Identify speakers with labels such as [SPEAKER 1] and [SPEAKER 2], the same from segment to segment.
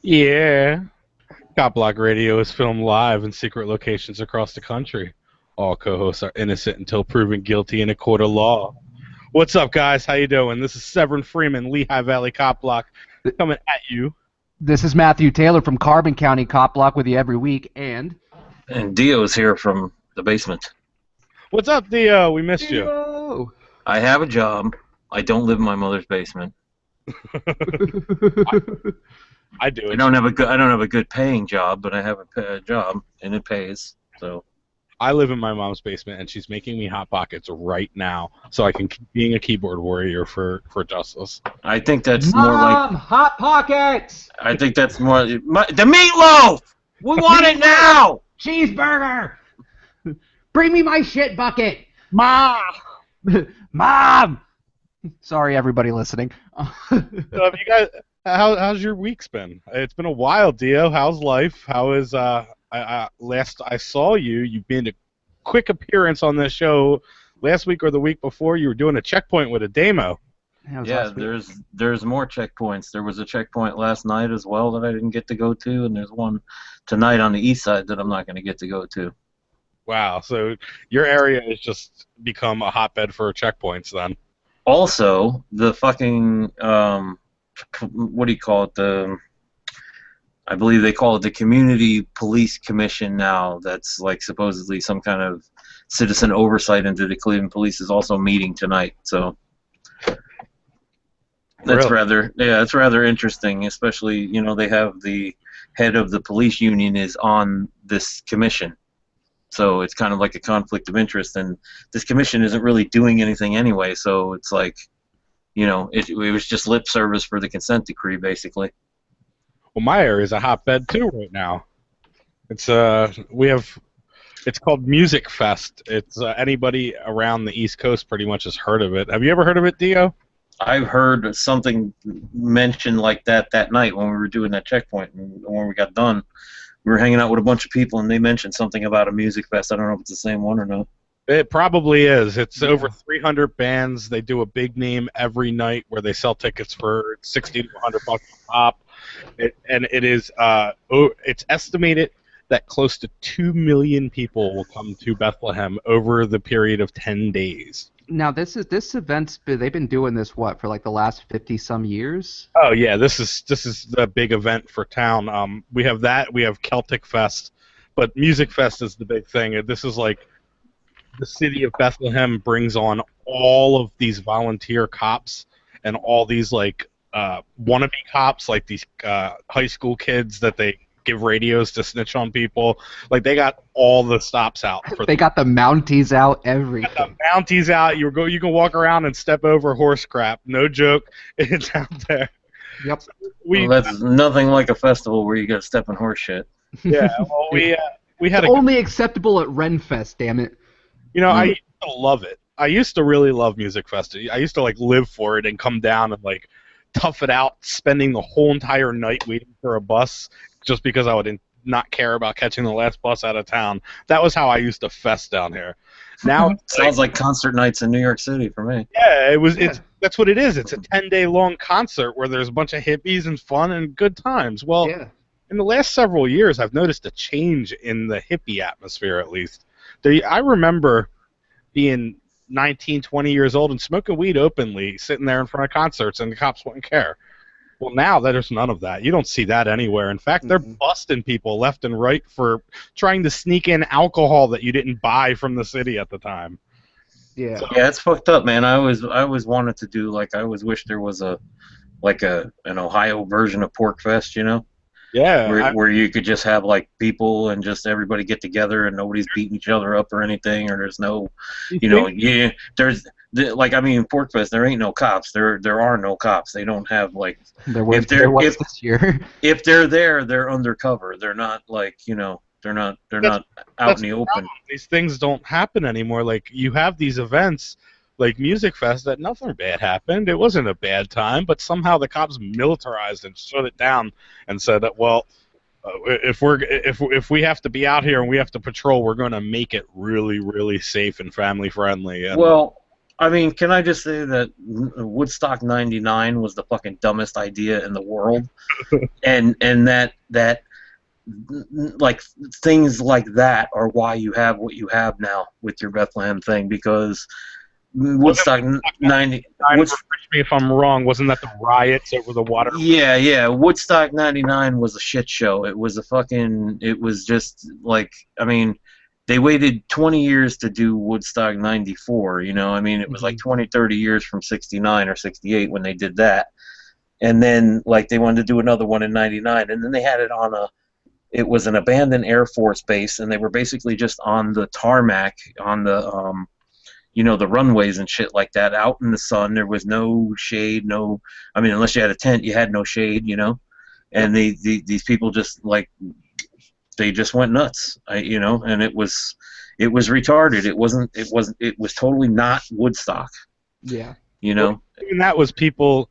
[SPEAKER 1] Yeah. Cop Block Radio is filmed live in secret locations across the country. All co-hosts are innocent until proven guilty in a court of law. What's up, guys? How you doing? This is Severin Freeman, Lehigh Valley Cop Block, coming at you.
[SPEAKER 2] This is Matthew Taylor from Carbon County Cop Block with you every week, and
[SPEAKER 3] And Dio's here from the basement.
[SPEAKER 1] What's up, Theo? We missed you.
[SPEAKER 2] Dio!
[SPEAKER 3] I have a job. I don't live in my mother's basement.
[SPEAKER 1] I do.
[SPEAKER 3] I don't have a good paying job, but I have a job and it pays. So
[SPEAKER 1] I live in my mom's basement, and she's making me hot pockets right now, so I can keep being a keyboard warrior for justice.
[SPEAKER 3] I think that's
[SPEAKER 2] Mom,
[SPEAKER 3] more like.
[SPEAKER 2] Hot Pockets!
[SPEAKER 3] I think that's more the meatloaf. We want it now.
[SPEAKER 2] Cheeseburger! Bring me my shit bucket!
[SPEAKER 1] Ma.
[SPEAKER 2] Mom! Sorry, everybody listening.
[SPEAKER 1] So have you guys? How's your week's been? It's been a while, Dio. How's life? How is last I saw you, you made a quick appearance on this show last week or the week before. You were doing a checkpoint with a demo.
[SPEAKER 3] Yeah, there's more checkpoints. There was a checkpoint last night as well that I didn't get to go to, and there's one tonight on the east side that I'm not going to get to go to.
[SPEAKER 1] Wow, so your area has just become a hotbed for checkpoints then.
[SPEAKER 3] Also, the fucking what do you call it? I believe they call it the Community Police Commission now. That's like supposedly some kind of citizen oversight into the Cleveland Police is also meeting tonight. So that's
[SPEAKER 1] Really?
[SPEAKER 3] that's rather interesting. Especially, they have the head of the police union is on this commission. So it's kind of like a conflict of interest, and this commission isn't really doing anything anyway. So it's like, it was just lip service for the consent decree, basically.
[SPEAKER 1] Well, my area is a hotbed too right now. It's it's called Music Fest. It's anybody around the East Coast pretty much has heard of it. Have you ever heard of it, Dio?
[SPEAKER 3] I've heard something mentioned like that night when we were doing that checkpoint, and when we got done, we were hanging out with a bunch of people, and they mentioned something about a music fest. I don't know if it's the same one or not.
[SPEAKER 1] It probably is. It's over 300 bands. They do a big name every night where they sell tickets for 60 to 100 bucks a pop. It's estimated that close to 2 million people will come to Bethlehem over the period of 10 days.
[SPEAKER 2] Now, this event's they've been doing this, for like the last 50-some years?
[SPEAKER 1] Oh yeah, this is the big event for town. We have that. We have Celtic Fest, but Music Fest is the big thing. This is like the city of Bethlehem brings on all of these volunteer cops and all these like wannabe cops, like these high school kids that they give radios to snitch on people. Like they got all the stops out.
[SPEAKER 2] They got the Mounties out, everything.
[SPEAKER 1] Got the Mounties out. You can walk around and step over horse crap. No joke. It's out there.
[SPEAKER 2] Yep.
[SPEAKER 3] Well, that's nothing like a festival where you got to step in horse shit.
[SPEAKER 1] Yeah. Well, we had
[SPEAKER 2] only acceptable at Renfest, damn it.
[SPEAKER 1] I used to love it. I used to really love Music Fest. I used to like live for it and come down and like tough it out, spending the whole entire night waiting for a bus just because I would not care about catching the last bus out of town. That was how I used to fest down here. Now
[SPEAKER 3] sounds like concert nights in New York City for me.
[SPEAKER 1] Yeah, that's what it is. It's a 10-day long concert where there's a bunch of hippies and fun and good times. Well, in the last several years, I've noticed a change in the hippie atmosphere, at least. I remember being 19, 20 years old and smoking weed openly, sitting there in front of concerts, and the cops wouldn't care. Well, now there's none of that. You don't see that anywhere. In fact, they're busting people left and right for trying to sneak in alcohol that you didn't buy from the city at the time.
[SPEAKER 2] Yeah.
[SPEAKER 3] So, yeah, it's fucked up, man. I always wanted to do I always wish there was an Ohio version of Pork Fest,
[SPEAKER 1] Yeah.
[SPEAKER 3] Where you could just have like people and just everybody get together and nobody's beating each other up or anything, or there's no, Pork Fest, there ain't no cops. There are no cops. They don't have
[SPEAKER 2] there was this year.
[SPEAKER 3] If they're there, they're undercover. They're not they're not out in the open.
[SPEAKER 1] These things don't happen anymore. Like you have these events like Music Fest that nothing bad happened. It wasn't a bad time, but somehow the cops militarized and shut it down and said that, well, if we have to be out here and we have to patrol, we're going to make it really, really safe and family friendly. And
[SPEAKER 3] well, I mean, can I just say that Woodstock '99 was the fucking dumbest idea in the world, and that like things like that are why you have what you have now with your Bethlehem thing, because Woodstock '90.
[SPEAKER 1] Correct me if I'm wrong. Wasn't that the riots over the water?
[SPEAKER 3] Yeah. Woodstock '99 was a shit show. It was a fucking. It was just like, I mean, they waited 20 years to do Woodstock '94. You know, I mean, it was like 20, 30 years from '69 or '68 when they did that, and then like they wanted to do another one in '99, and then they had it on a. It was an abandoned Air Force base, and they were basically just on the tarmac, on the the runways and shit like that, out in the sun. There was no shade, I mean, unless you had a tent, you had no shade, And these people just like, they just went nuts, and it was retarded. It was totally not Woodstock.
[SPEAKER 2] Yeah.
[SPEAKER 1] Even that was people.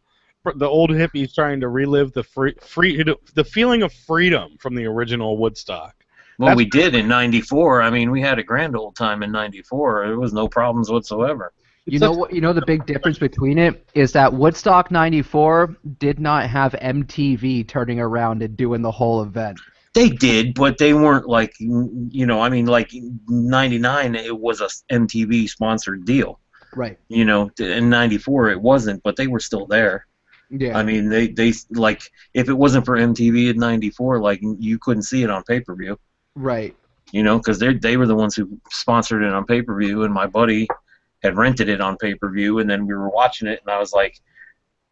[SPEAKER 1] The old hippies trying to relive the the feeling of freedom from the original Woodstock.
[SPEAKER 3] Well, we did in '94. I mean, we had a grand old time in '94. There was no problems whatsoever.
[SPEAKER 2] You know what? You know the big difference between it is that Woodstock '94 did not have MTV turning around and doing the whole event.
[SPEAKER 3] They did, but they weren't like, I mean, like '99, it was a MTV sponsored deal.
[SPEAKER 2] Right.
[SPEAKER 3] In '94 it wasn't, but they were still there.
[SPEAKER 2] Yeah.
[SPEAKER 3] I mean, they like, if it wasn't for MTV in '94, like, you couldn't see it on pay-per-view.
[SPEAKER 2] Right.
[SPEAKER 3] Because they were the ones who sponsored it on pay-per-view, and my buddy had rented it on pay-per-view, and then we were watching it, and I was like,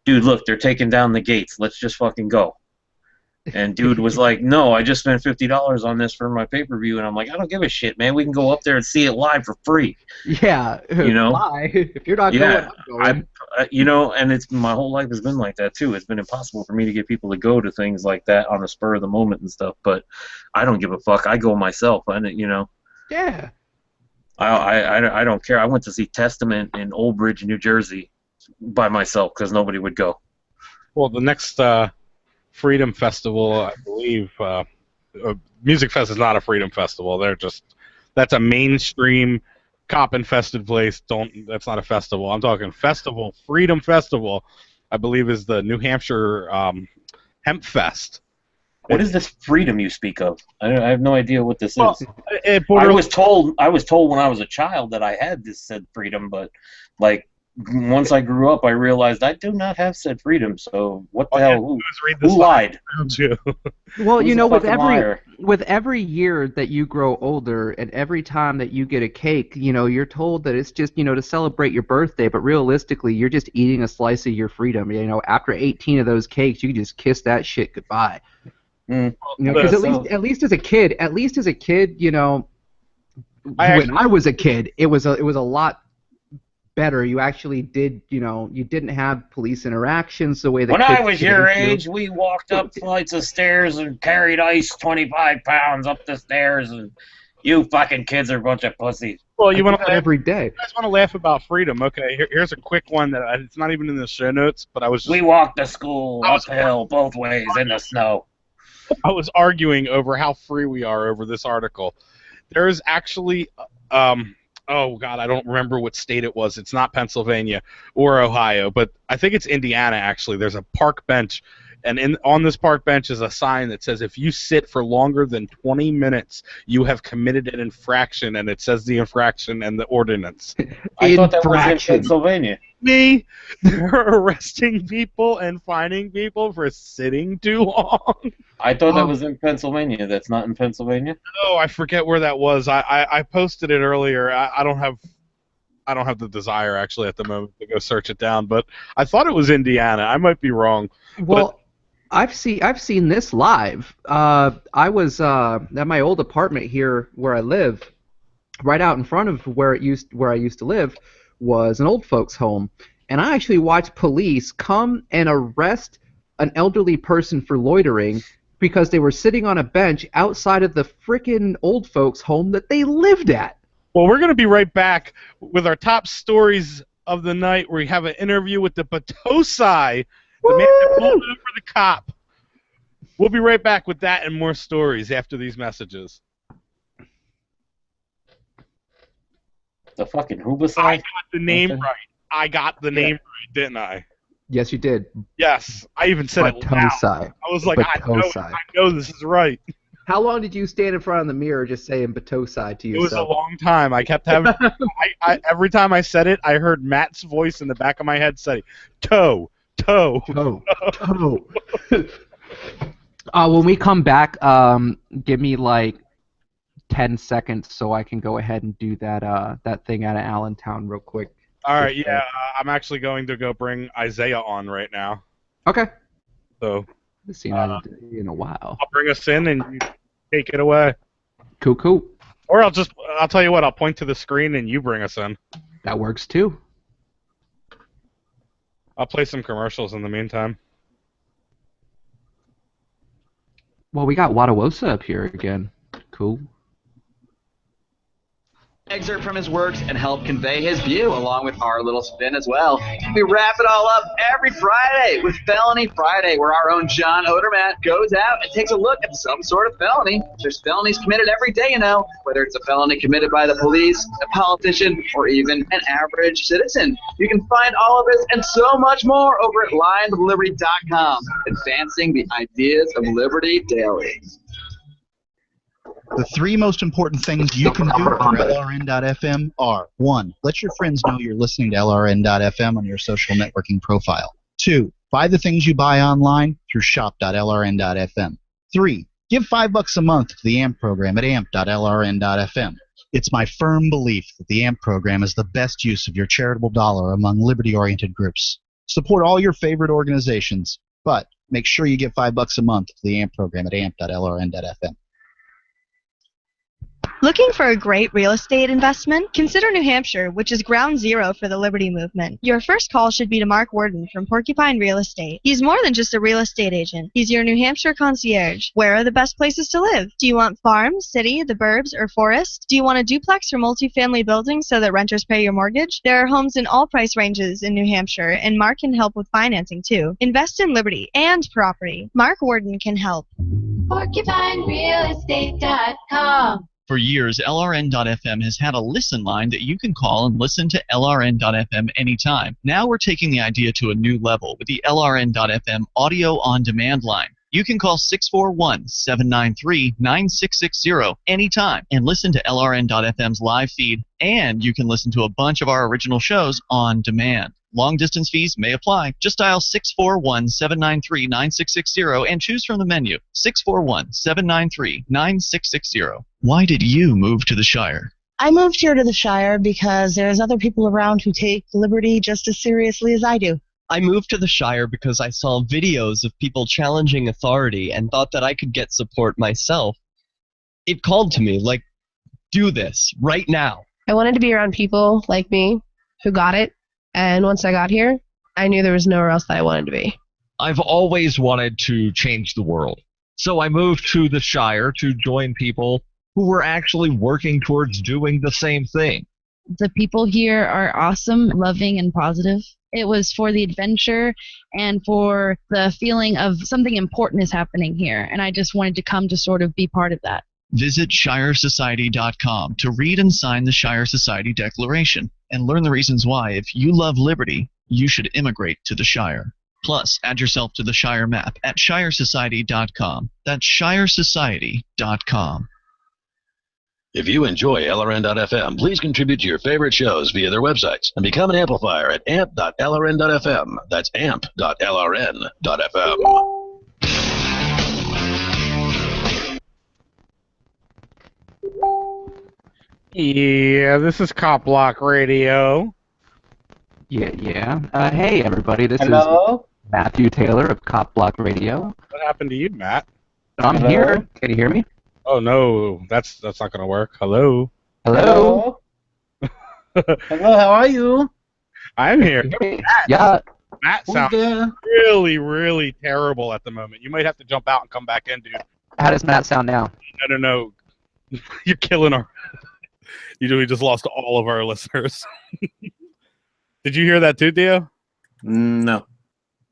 [SPEAKER 3] dude, look, they're taking down the gates. Let's just fucking go. And dude was like, no, I just spent $50 on this for my pay-per-view, and I'm like, I don't give a shit, man. We can go up there and see it live for free.
[SPEAKER 2] Yeah. Why? If you're not going, I'm going.
[SPEAKER 3] And it's, my whole life has been like that too. It's been impossible for me to get people to go to things like that on the spur of the moment and stuff. But I don't give a fuck. I go myself, and
[SPEAKER 2] Yeah.
[SPEAKER 3] I don't care. I went to see Testament in Old Bridge, New Jersey, by myself because nobody would go.
[SPEAKER 1] Well, the next Freedom Festival, I believe, Music Fest is not a Freedom Festival. That's a mainstream cop-infested place. That's not a festival. I'm talking festival. Freedom Festival, I believe, is the New Hampshire Hemp Fest.
[SPEAKER 3] What is this freedom you speak of? I have no idea what this is.
[SPEAKER 1] I
[SPEAKER 3] was told when I was a child that I had this said freedom, but like, once I grew up, I realized I do not have said freedom. So what the hell? Who lied?
[SPEAKER 2] Well, with every year that you grow older, and every time that you get a cake, you're told that it's just to celebrate your birthday. But realistically, you're just eating a slice of your freedom. After 18 of those cakes, you can just kiss that shit goodbye. Because at least as a kid, when I was a kid, it was a lot better. You actually did, you didn't have police interactions the way that.
[SPEAKER 3] When I was your age, we walked up flights of stairs and carried ice 25 pounds up the stairs, and you fucking kids are a bunch of pussies.
[SPEAKER 1] Well, you want to laugh
[SPEAKER 2] every day.
[SPEAKER 1] You guys want to laugh about freedom? Okay, here's a quick one that it's not even in the show notes, but we
[SPEAKER 3] walked to school uphill both ways in the snow.
[SPEAKER 1] I was arguing over how free we are over this article. There is actually, oh God, I don't remember what state it was. It's not Pennsylvania or Ohio, but I think it's Indiana. Actually, there's a park bench, and on this park bench is a sign that says if you sit for longer than 20 minutes, you have committed an infraction, and it says the infraction and the ordinance.
[SPEAKER 3] I thought that was in Pennsylvania.
[SPEAKER 1] They're arresting people and fining people for sitting too long.
[SPEAKER 3] I thought that was in Pennsylvania. That's not in Pennsylvania?
[SPEAKER 1] Oh, I forget where that was. I posted it earlier. I don't have the desire actually at the moment to go search it down, but I thought it was Indiana. I might be wrong.
[SPEAKER 2] Well, I've seen this live. I was at my old apartment here where I live. Right out in front of where I used to live was an old folks' home, and I actually watched police come and arrest an elderly person for loitering because they were sitting on a bench outside of the frickin' old folks' home that they lived at.
[SPEAKER 1] Well, we're going to be right back with our top stories of the night, where we have an interview with the Potosi, the man that pulled over the cop. We'll be right back with that and more stories after these messages.
[SPEAKER 3] The fucking Hubasai?
[SPEAKER 1] I got the name right. I got the name right, didn't I?
[SPEAKER 2] Yes, you did.
[SPEAKER 1] Yes, I even said it loud. I was like, I know this is right.
[SPEAKER 2] How long did you stand in front of the mirror just saying Batosai to yourself?
[SPEAKER 1] It was a long time. I kept having. Every time I said it, I heard Matt's voice in the back of my head say, "Toe, toe,
[SPEAKER 2] toe, toe." When we come back, give me like 10 seconds so I can go ahead and do that thing out of Allentown real quick.
[SPEAKER 1] All right, yeah, I'm actually going to go bring Isaiah on right now.
[SPEAKER 2] Okay.
[SPEAKER 1] So.
[SPEAKER 2] I've seen that in a while.
[SPEAKER 1] I'll bring us in and you take it away.
[SPEAKER 2] Cool.
[SPEAKER 1] Or I'll tell you what, I'll point to the screen and you bring us in.
[SPEAKER 2] That works too.
[SPEAKER 1] I'll play some commercials in the meantime.
[SPEAKER 2] Well, we got Wadawosa up here again. Cool.
[SPEAKER 4] Excerpt from his works and help convey his view along with our little spin as well. We wrap it all up every Friday with Felony Friday, where our own John Odermatt goes out and takes a look at some sort of felony. There's felonies committed every day, whether it's a felony committed by the police, a politician, or even an average citizen. You can find all of this and so much more over at lionsofliberty.com, advancing the ideas of liberty daily.
[SPEAKER 5] The three most important things you can do for LRN.FM are: 1. Let your friends know you're listening to LRN.FM on your social networking profile. 2. Buy the things you buy online through shop.lrn.fm. 3. Give $5 a month to the AMP program at amp.lrn.fm. It's my firm belief that the AMP program is the best use of your charitable dollar among liberty-oriented groups. Support all your favorite organizations, but make sure you give $5 a month to the AMP program at amp.lrn.fm.
[SPEAKER 6] Looking for a great real estate investment? Consider New Hampshire, which is ground zero for the Liberty Movement. Your first call should be to Mark Worden from Porcupine Real Estate. He's more than just a real estate agent. He's your New Hampshire concierge. Where are the best places to live? Do you want farm, city, the burbs, or forest? Do you want a duplex or multifamily building so that renters pay your mortgage? There are homes in all price ranges in New Hampshire, and Mark can help with financing too. Invest in liberty and property. Mark Worden can help.
[SPEAKER 7] PorcupineRealEstate.com. For years, LRN.FM has had a listen line that you can call and listen to LRN.FM anytime. Now we're taking the idea to a new level with the LRN.FM audio on-demand line. You can call 641-793-9660 anytime and listen to LRN.FM's live feed, and you can listen to a bunch of our original shows on demand. Long-distance fees may apply. Just dial 641-793-9660 and choose from the menu. 641-793-9660. Why did you move to the Shire?
[SPEAKER 8] I moved here to the Shire because there's other people around who take liberty just as seriously as I do.
[SPEAKER 9] I moved to the Shire because I saw videos of people challenging authority and thought that I could get support myself. It called to me, like, do this, right now.
[SPEAKER 10] I wanted to be around people like me who got it, and once I got here, I knew there was nowhere else that I wanted to be.
[SPEAKER 11] I've always wanted to change the world. So I moved to the Shire to join people who were actually working towards doing the same thing.
[SPEAKER 12] The people here are awesome, loving, and positive. It was for the adventure and for the feeling of something important is happening here, and I just wanted to come to sort of be part of that.
[SPEAKER 7] Visit ShireSociety.com to read and sign the Shire Society Declaration and learn the reasons why, if you love liberty, you should immigrate to the Shire. Plus, add yourself to the Shire map at ShireSociety.com. That's ShireSociety.com.
[SPEAKER 13] If you enjoy LRN.FM, please contribute to your favorite shows via their websites and become an amplifier at amp.lrn.fm. That's amp.lrn.fm.
[SPEAKER 1] Yeah, this is Cop Block Radio.
[SPEAKER 2] Yeah. Hey, everybody, this is Matthew Taylor of Cop Block Radio.
[SPEAKER 1] What happened to you, Matt?
[SPEAKER 2] I'm here. Can you hear me?
[SPEAKER 1] Oh no, that's not gonna work. Hello.
[SPEAKER 2] Hello.
[SPEAKER 14] Hello. How are you?
[SPEAKER 1] I'm here.
[SPEAKER 2] Yeah.
[SPEAKER 1] Matt sounds really, really terrible at the moment. You might have to jump out and come back in, dude.
[SPEAKER 2] How does Matt sound now?
[SPEAKER 1] No. You're killing our. We just lost all of our listeners. Did you hear that too, Dio?
[SPEAKER 3] No.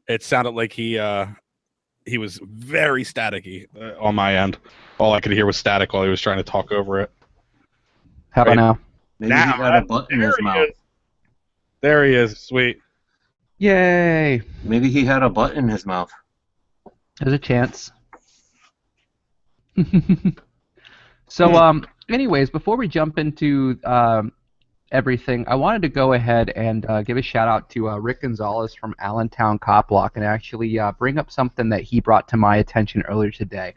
[SPEAKER 1] It sounded like he was very staticky on my end. All I could hear was static while he was trying to talk over it.
[SPEAKER 2] How about now?
[SPEAKER 3] Maybe he got a button in his mouth.
[SPEAKER 1] There he is. Sweet.
[SPEAKER 2] Yay!
[SPEAKER 3] Maybe he had a butt in his mouth.
[SPEAKER 2] There's a chance. So, anyways, before we jump into everything, I wanted to go ahead and give a shout out to Rick Gonzalez from Allentown Cop Block and actually bring up something that he brought to my attention earlier today.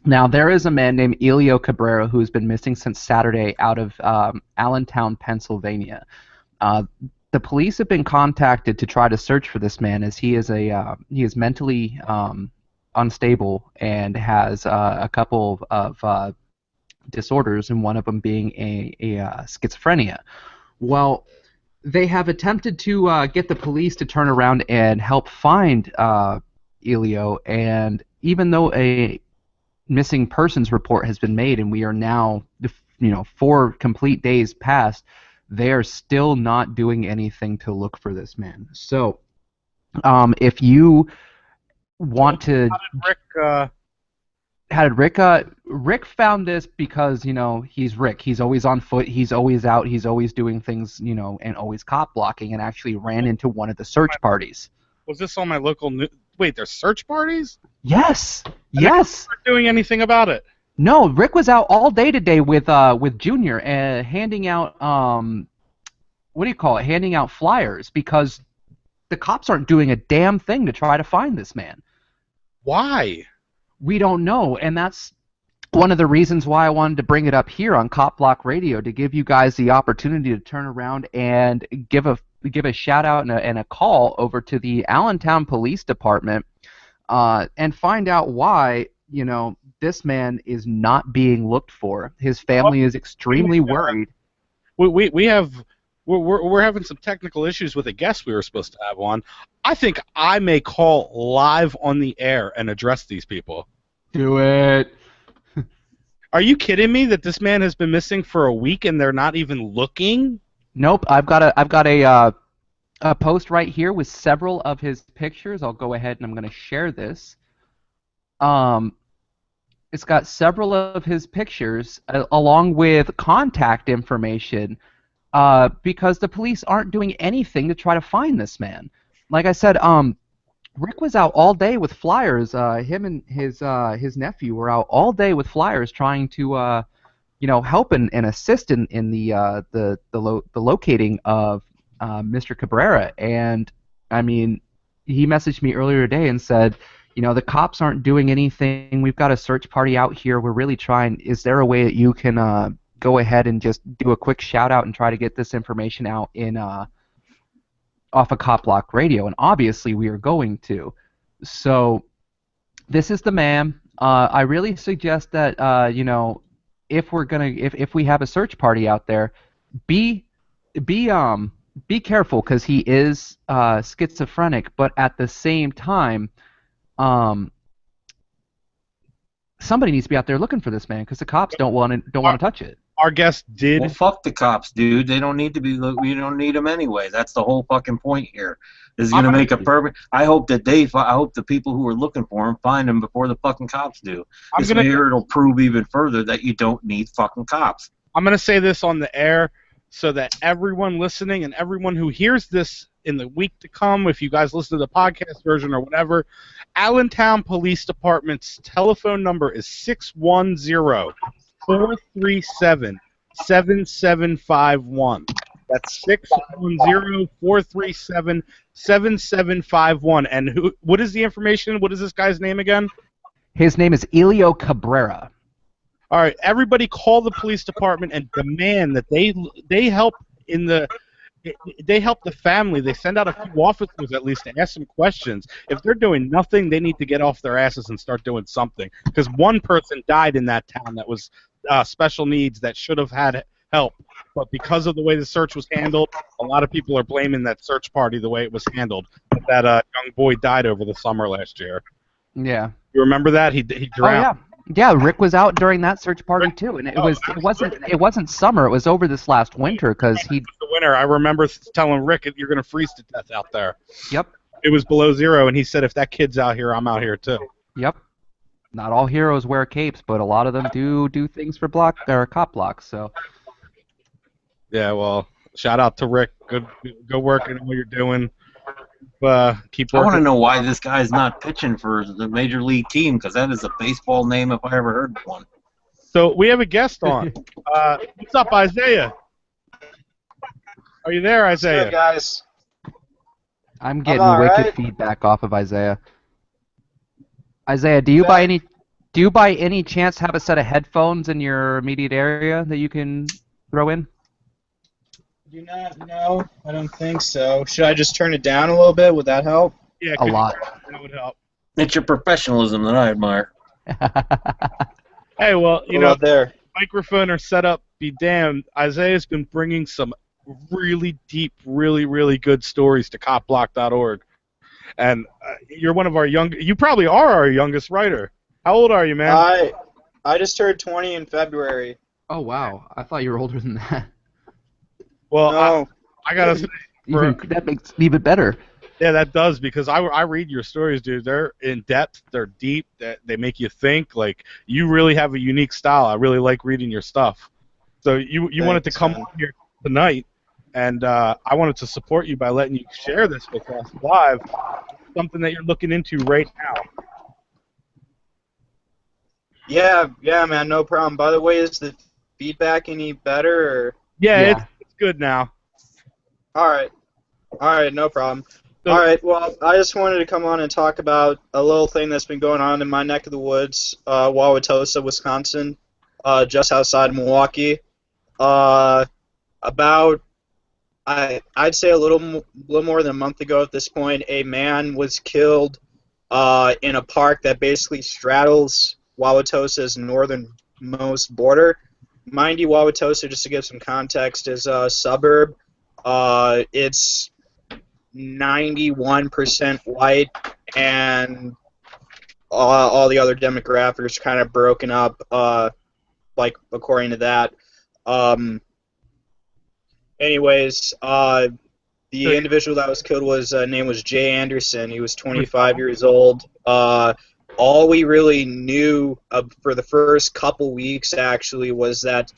[SPEAKER 2] Now, there is a man named Elio Cabrera who has been missing since Saturday out of Allentown, Pennsylvania. The police have been contacted to try to search for this man, as he is mentally unstable and has a couple of disorders, and one of them being a schizophrenia. Well, they have attempted to get the police to turn around and help find Elio, and even though a missing persons report has been made, and we are now 4 complete days past, they are still not doing anything to look for this man. So, if you want to, how did Rick? Rick found this because he's Rick. He's always on foot. He's always out. He's always doing things, and always cop blocking. And actually ran into one of the search parties.
[SPEAKER 1] Was this on my local news? Wait, there's search parties?
[SPEAKER 2] Yes. Yes.
[SPEAKER 1] Not doing anything about it.
[SPEAKER 2] No, Rick was out all day today with Junior and handing out handing out flyers because the cops aren't doing a damn thing to try to find this man.
[SPEAKER 1] Why?
[SPEAKER 2] We don't know, and that's one of the reasons why I wanted to bring it up here on Cop Block Radio, to give you guys the opportunity to turn around and give a shout out and a call over to the Allentown Police Department and find out why this man is not being looked for. His family is extremely worried.
[SPEAKER 1] We're having some technical issues with a guest we were supposed to have on. I think I may call live on the air and address these people.
[SPEAKER 2] Do it.
[SPEAKER 1] Are you kidding me that this man has been missing for a week and they're not even looking?
[SPEAKER 2] Nope. I've got a post right here with several of his pictures. I'll go ahead and I'm going to share this. It's got several of his pictures along with contact information because the police aren't doing anything to try to find this man. Like I said, Rick was out all day with flyers. Him and his nephew were out all day with flyers trying to help and assist in the locating of Mr. Cabrera. And I mean, he messaged me earlier today and said, the cops aren't doing anything. We've got a search party out here. We're really trying. Is there a way that you can go ahead and just do a quick shout out and try to get this information out in off of Cop Block Radio? And obviously we are going to. So this is the man. I really suggest that if we're gonna if we have a search party out there, be careful, because he is schizophrenic, but at the same time, somebody needs to be out there looking for this man, because the cops don't want to touch it.
[SPEAKER 1] Our guest did.
[SPEAKER 3] Well, fuck the cops, dude. They don't need to be. We don't need them anyway. That's the whole fucking point here. This is gonna make a perfect. I hope that I hope the people who are looking for him find him before the fucking cops do. Here it'll prove even further that you don't need fucking cops.
[SPEAKER 1] I'm gonna say this on the air so that everyone listening and everyone who hears this in the week to come, if you guys listen to the podcast version or whatever, Allentown Police Department's telephone number is 610-437-7751. That's 610-437-7751. And what is the information? What is this guy's name again?
[SPEAKER 2] His name is Elio Cabrera.
[SPEAKER 1] All right, everybody call the police department and demand that they help they help the family. They send out a few officers at least to ask some questions. If they're doing nothing, they need to get off their asses and start doing something. Because one person died in that town that was special needs that should have had help. But because of the way the search was handled, a lot of people are blaming that search party the way it was handled. That young boy died over the summer last year.
[SPEAKER 2] Yeah.
[SPEAKER 1] You remember that? He drowned.
[SPEAKER 2] Oh, yeah. Yeah, Rick was out during that search party too, and it wasn't summer. It was over this last winter because
[SPEAKER 1] the winter. I remember telling Rick, "You're going to freeze to death out there."
[SPEAKER 2] Yep.
[SPEAKER 1] It was below zero, and he said, "If that kid's out here, I'm out here too."
[SPEAKER 2] Yep. Not all heroes wear capes, but a lot of them do things for cop blocks. So.
[SPEAKER 1] Yeah, well, Shout out to Rick. Good work in what you're doing. Keep
[SPEAKER 3] I want to
[SPEAKER 1] working.
[SPEAKER 3] know why this guy's not pitching for the major league team, because that is a baseball name if I ever heard one.
[SPEAKER 1] So we have a guest on. What's up, Isaiah? Are you there, Isaiah?
[SPEAKER 15] What's good, guys?
[SPEAKER 2] I'm getting wicked feedback off of Isaiah. Isaiah, do you by any chance have a set of headphones in your immediate area that you can throw in?
[SPEAKER 15] Do not know. I don't think so. Should I just turn it down a little bit? Would that help?
[SPEAKER 1] Yeah,
[SPEAKER 2] a lot.
[SPEAKER 1] That would help.
[SPEAKER 3] It's your professionalism that I admire.
[SPEAKER 1] Hey, well, you
[SPEAKER 15] What
[SPEAKER 1] know,
[SPEAKER 15] about there?
[SPEAKER 1] microphone or setup be damned. Isaiah's been bringing some really deep, really, really good stories to copblock.org. And you're one of our you probably are our youngest writer. How old are you, man?
[SPEAKER 15] I just turned 20 in February.
[SPEAKER 2] Oh, wow. I thought you were older than that.
[SPEAKER 1] Well,
[SPEAKER 15] no.
[SPEAKER 1] I gotta say,
[SPEAKER 2] that makes it even better.
[SPEAKER 1] Yeah, that does, because I read your stories, dude. They're in depth, they're deep, they make you think. Like, you really have a unique style. I really like reading your stuff. So you wanted to come on here tonight, and I wanted to support you by letting you share this with us live. Something that you're looking into right now.
[SPEAKER 15] Yeah, man, no problem. By the way, is the feedback any better? Or?
[SPEAKER 1] Yeah. It's good now.
[SPEAKER 15] All right, no problem. All right, well, I just wanted to come on and talk about a little thing that's been going on in my neck of the woods, Wauwatosa, Wisconsin, just outside of Milwaukee. I'd say a little more than a month ago at this point, a man was killed in a park that basically straddles Wauwatosa's northernmost border. Mind you, Wauwatosa, just to give some context, is a suburb. It's 91% white, and all the other demographics kind of broken up, like according to that. Anyways, the individual that was killed name was Jay Anderson. He was 25 years old. All we really knew for the first couple weeks, actually, was that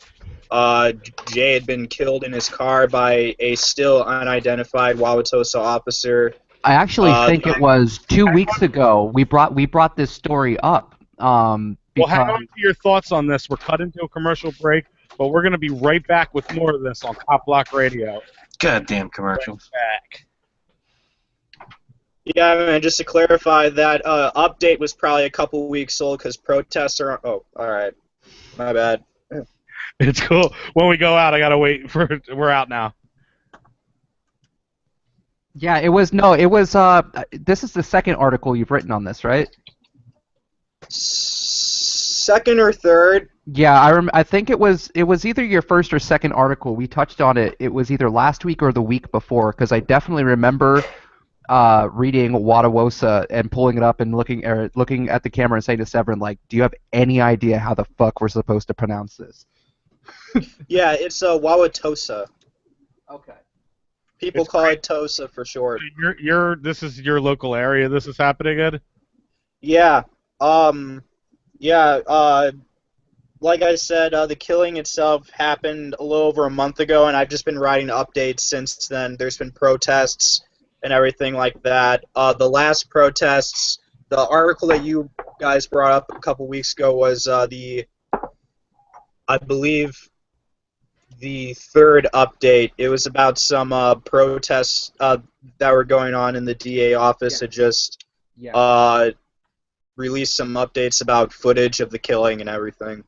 [SPEAKER 15] Jay had been killed in his car by a still unidentified Wauwatosa officer.
[SPEAKER 2] I actually think it was 2 weeks ago we brought this story up.
[SPEAKER 1] Well, hang on to your thoughts on this. We're cut into a commercial break, but we're going to be right back with more of this on Cop Block Radio.
[SPEAKER 3] Goddamn commercials.
[SPEAKER 1] Back.
[SPEAKER 15] Yeah, man, just to clarify, that update was probably a couple weeks old because protests are... Oh, all right. My bad.
[SPEAKER 1] It's cool. When we go out, I got to wait for... We're out now.
[SPEAKER 2] Yeah, this is the second article you've written on this, right?
[SPEAKER 15] Second or third.
[SPEAKER 2] Yeah, I think it was either your first or second article. We touched on it. It was either last week or the week before, because I definitely remember reading Wauwatosa and pulling it up and looking at the camera and saying to Severin, like, do you have any idea how the fuck we're supposed to pronounce this?
[SPEAKER 15] Yeah, it's Wauwatosa.
[SPEAKER 2] Okay.
[SPEAKER 15] People call it Tosa for short.
[SPEAKER 1] This is your local area. This is happening, Ed?
[SPEAKER 15] Yeah. Like I said, the killing itself happened a little over a month ago, and I've just been writing updates since then. There's been protests and everything like that. The last protests, the article that you guys brought up a couple weeks ago was I believe, the third update. It was about some protests that were going on in the DA office. It just released some updates about footage of the killing and everything.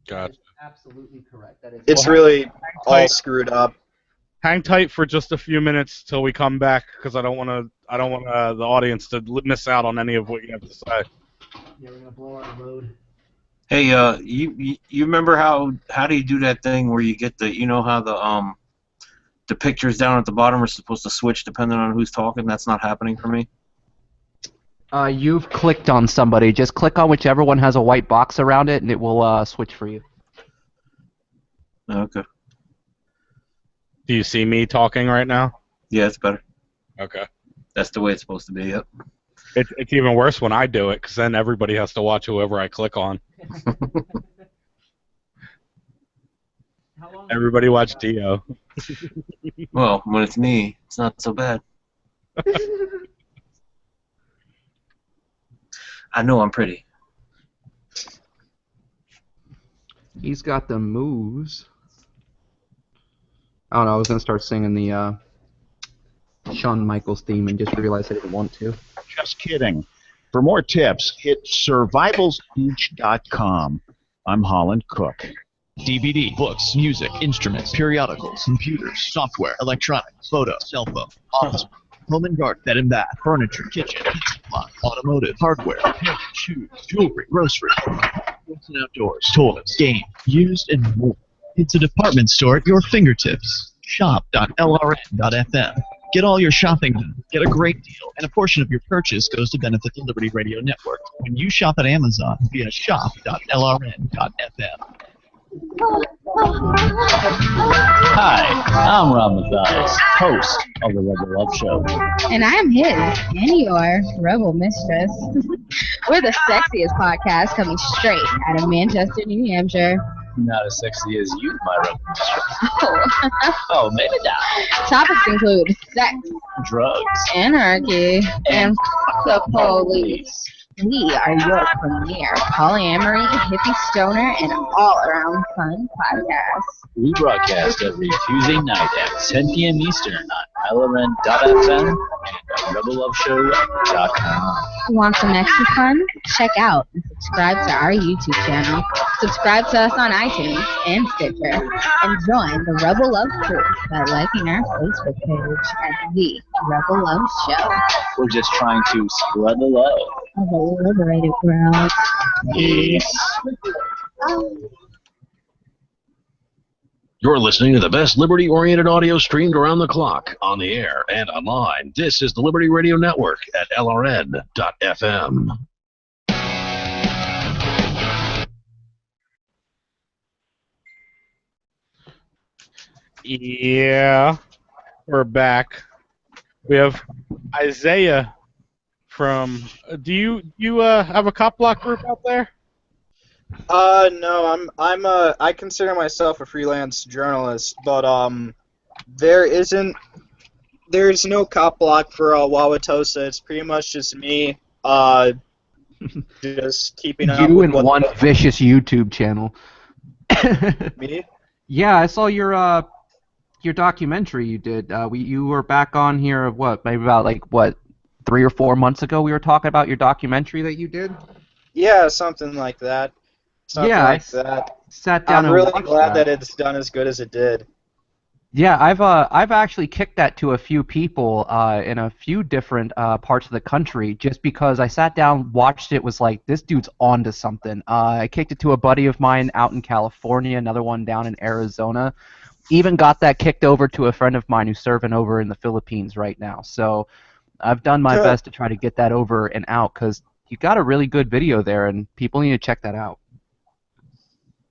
[SPEAKER 1] Gotcha.
[SPEAKER 2] Absolutely correct. That is.
[SPEAKER 15] It's really all screwed up.
[SPEAKER 1] Hang tight for just a few minutes till we come back, because I don't want the audience to miss out on any of what you have to say.
[SPEAKER 2] Yeah, we're gonna blow our load.
[SPEAKER 3] Hey, you remember how do you do that thing where you get how the pictures down at the bottom are supposed to switch depending on who's talking? That's not happening for me.
[SPEAKER 2] You've clicked on somebody. Just click on whichever one has a white box around it, and it will switch for you.
[SPEAKER 3] Okay.
[SPEAKER 1] Do you see me talking right now?
[SPEAKER 3] Yeah, it's better.
[SPEAKER 1] Okay.
[SPEAKER 3] That's the way it's supposed to be, yep.
[SPEAKER 1] It's even worse when I do it, because then everybody has to watch whoever I click on. Everybody watch Dio.
[SPEAKER 3] Well, when it's me, it's not so bad. I know I'm pretty.
[SPEAKER 2] He's got the moves. I don't know, I was going to start singing the Shawn Michaels theme and just realized I didn't want to.
[SPEAKER 5] Just kidding. For more tips, hit survivalspeech.com. I'm Holland Cook.
[SPEAKER 7] DVD, books, music, instruments, periodicals, computers, software, electronics, photo, cell phone, office, home and garden, bed and bath, furniture, kitchen, supply, automotive, hardware, apparel, shoes, jewelry, grocery, sports and outdoors, toys, games, used, and more. It's a department store at your fingertips. Shop.lrn.fm. Get all your shopping done, get a great deal, and a portion of your purchase goes to benefit the Liberty Radio Network when you shop at Amazon via shop.lrn.fm.
[SPEAKER 16] Hi, I'm Rob Mathias, host of the Rebel Love Show.
[SPEAKER 17] And I'm his, and your Rebel Mistress. We're the sexiest podcast coming straight out of Manchester, New Hampshire.
[SPEAKER 16] Not as sexy as you, my Rebel Mistress.
[SPEAKER 17] Oh.
[SPEAKER 16] Oh, maybe not.
[SPEAKER 17] Topics include sex,
[SPEAKER 16] drugs,
[SPEAKER 17] anarchy, and the police. We are your premier polyamory, hippie stoner, and all-around fun podcast.
[SPEAKER 16] We broadcast every Tuesday night at 10 p.m. Eastern on LRN.FM and RebelLoveShow.com.
[SPEAKER 17] Want some extra fun? Check out and subscribe to our YouTube channel. Subscribe to us on iTunes and Stitcher. And join the Rebel Love crew by liking our Facebook page at The Rebel Love Show.
[SPEAKER 16] We're just trying to spread the love
[SPEAKER 17] of a liberated world.
[SPEAKER 16] Peace.
[SPEAKER 13] You're listening to the best liberty-oriented audio streamed around the clock, on the air, and online. This is the Liberty Radio Network at LRN.FM.
[SPEAKER 1] Yeah, we're back. We have Isaiah from. Do you have a cop block group out there?
[SPEAKER 15] No, I consider myself a freelance journalist, but there's no cop block for Wauwatosa. It's pretty much just me, just keeping up.
[SPEAKER 2] You and one vicious YouTube channel.
[SPEAKER 15] Me?
[SPEAKER 2] Yeah, I saw your documentary you did. You were back on here maybe about 3 or 4 months ago. We were talking about your documentary that you did.
[SPEAKER 15] Yeah, something like that. Sat down. I'm really glad that it's done as good as it did.
[SPEAKER 2] Yeah, I've actually kicked that to a few people in a few different parts of the country just because I sat down, watched it, was like, this dude's onto something. I kicked it to a buddy of mine out in California, another one down in Arizona. Even got that kicked over to a friend of mine who's serving over in the Philippines right now. So I've done my best to try to get that over and out because you got a really good video there and people need to check that out.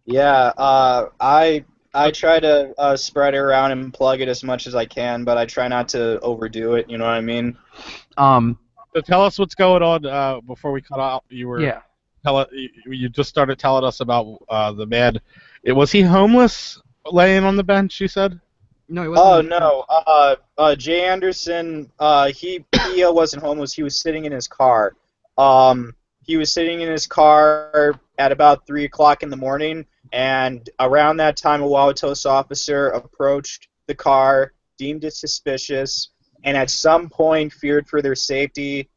[SPEAKER 15] Yeah, I try to spread it around and plug it as much as I can, but I try not to overdo it. You know what I mean?
[SPEAKER 1] So tell us what's going on before we cut out. You just started telling us about the man. Was he homeless, laying on the bench? You said?
[SPEAKER 2] No, he wasn't.
[SPEAKER 15] Oh no. Jay Anderson. He wasn't homeless. He was sitting in his car. He was sitting in his car at about 3 o'clock in the morning. And around that time, a Wauwatosa officer approached the car, deemed it suspicious, and at some point feared for their safety.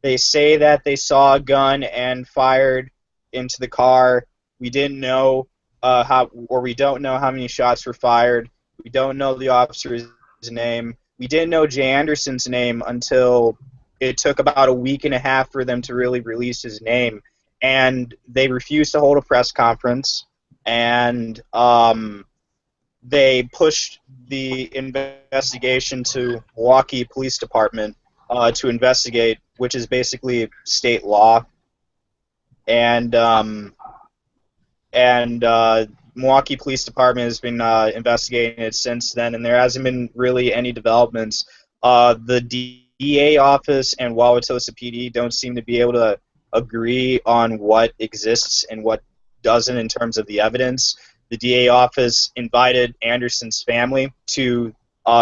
[SPEAKER 15] They say that they saw a gun and fired into the car. We didn't know we don't know how many shots were fired. We don't know the officer's name. We didn't know Jay Anderson's name until it took about a week and a half for them to really release his name. And they refused to hold a press conference. And they pushed the investigation to Milwaukee Police Department to investigate, which is basically state law. And Milwaukee Police Department has been investigating it since then, and there hasn't been really any developments. The DA office and Wauwatosa PD don't seem to be able to agree on what exists and what doesn't in terms of the evidence. the DA office invited Anderson's family to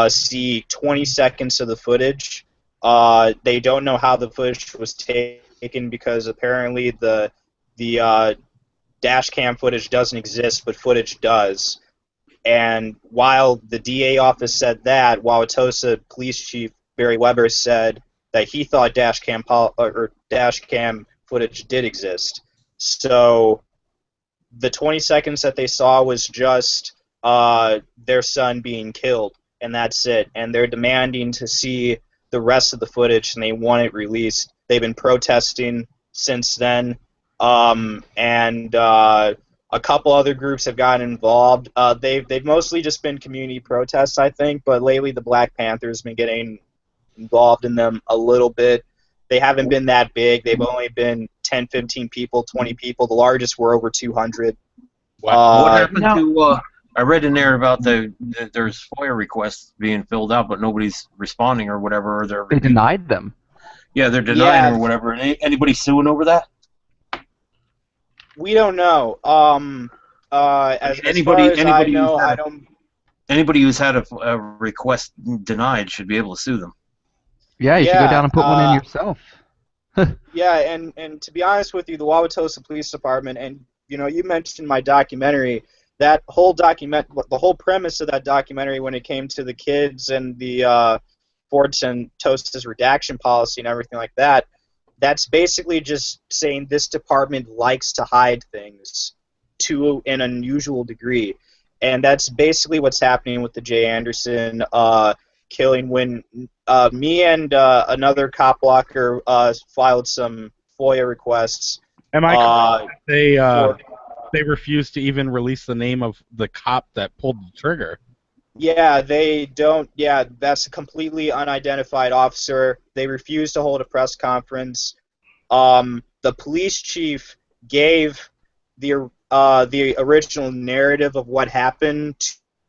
[SPEAKER 15] see 20 seconds of the footage. They don't know how the footage was taken because apparently the dash cam footage doesn't exist, but footage does. And while the DA office said that, Wauwatosa Police Chief Barry Weber said that he thought dash cam footage did exist. So the 20 seconds that they saw was just their son being killed, and that's it. And they're demanding to see the rest of the footage, and they want it released. They've been protesting since then, and a couple other groups have gotten involved. They've mostly just been community protests, I think, but lately the Black Panthers have been getting involved in them a little bit. They haven't been that big. They've only been 10, 15 people, 20 people. The largest were over 200.
[SPEAKER 3] What happened to... I read in there about there's FOIA requests being filled out, but nobody's responding or whatever. Or
[SPEAKER 2] they denied them.
[SPEAKER 3] Yeah, they're denying or whatever. Anybody suing over that?
[SPEAKER 15] We don't know.
[SPEAKER 3] Anybody who's had a request denied should be able to sue them.
[SPEAKER 2] Yeah, you should go down and put one in yourself.
[SPEAKER 15] Yeah, and to be honest with you, the Wauwatosa Police Department, and you mentioned my documentary. That whole the whole premise of that documentary, when it came to the kids and the Ford and Toast's redaction policy and everything like that, that's basically just saying this department likes to hide things to an unusual degree, and that's basically what's happening with the Jay Anderson killing. When me and another cop blocker filed some FOIA requests.
[SPEAKER 1] Am I correct? They refused to even release the name of the cop that pulled the trigger.
[SPEAKER 15] Yeah, they don't. Yeah, that's a completely unidentified officer. They refused to hold a press conference. The police chief gave the original narrative of what happened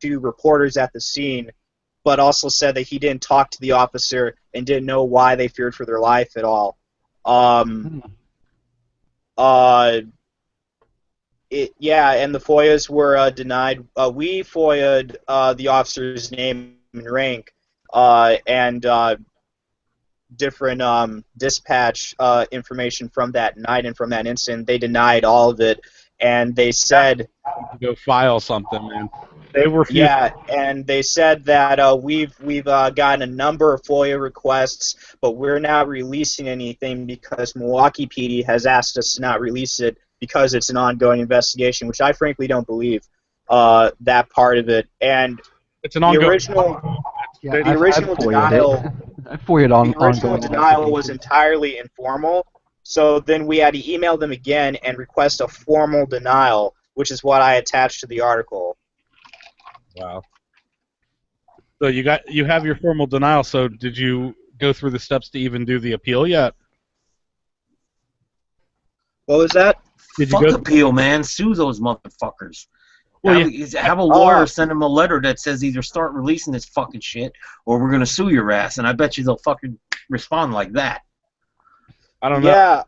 [SPEAKER 15] to reporters at the scene, but also said that he didn't talk to the officer and didn't know why they feared for their life at all. And the FOIAs were denied. We FOIA'd the officer's name and rank and different dispatch information from that night and from that incident. They denied all of it, and they said
[SPEAKER 1] go file something, man. They were
[SPEAKER 15] and they said that we've gotten a number of FOIA requests, but we're not releasing anything because Milwaukee PD has asked us to not release it because it's an ongoing investigation, which I frankly don't believe that part of it. And
[SPEAKER 1] it's an ongoing.
[SPEAKER 15] The original denial.
[SPEAKER 2] I FOIA'd on
[SPEAKER 15] the original denial was entirely informal. So then we had to email them again and request a formal denial, which is what I attached to the article.
[SPEAKER 1] Wow. So you have your formal denial. So did you go through the steps to even do the appeal yet?
[SPEAKER 15] What was that?
[SPEAKER 3] Fuck appeal, man. Sue those motherfuckers. Well, have a lawyer send them a letter that says either start releasing this fucking shit or we're gonna sue your ass, and I bet you they'll fucking respond like that.
[SPEAKER 1] I don't know.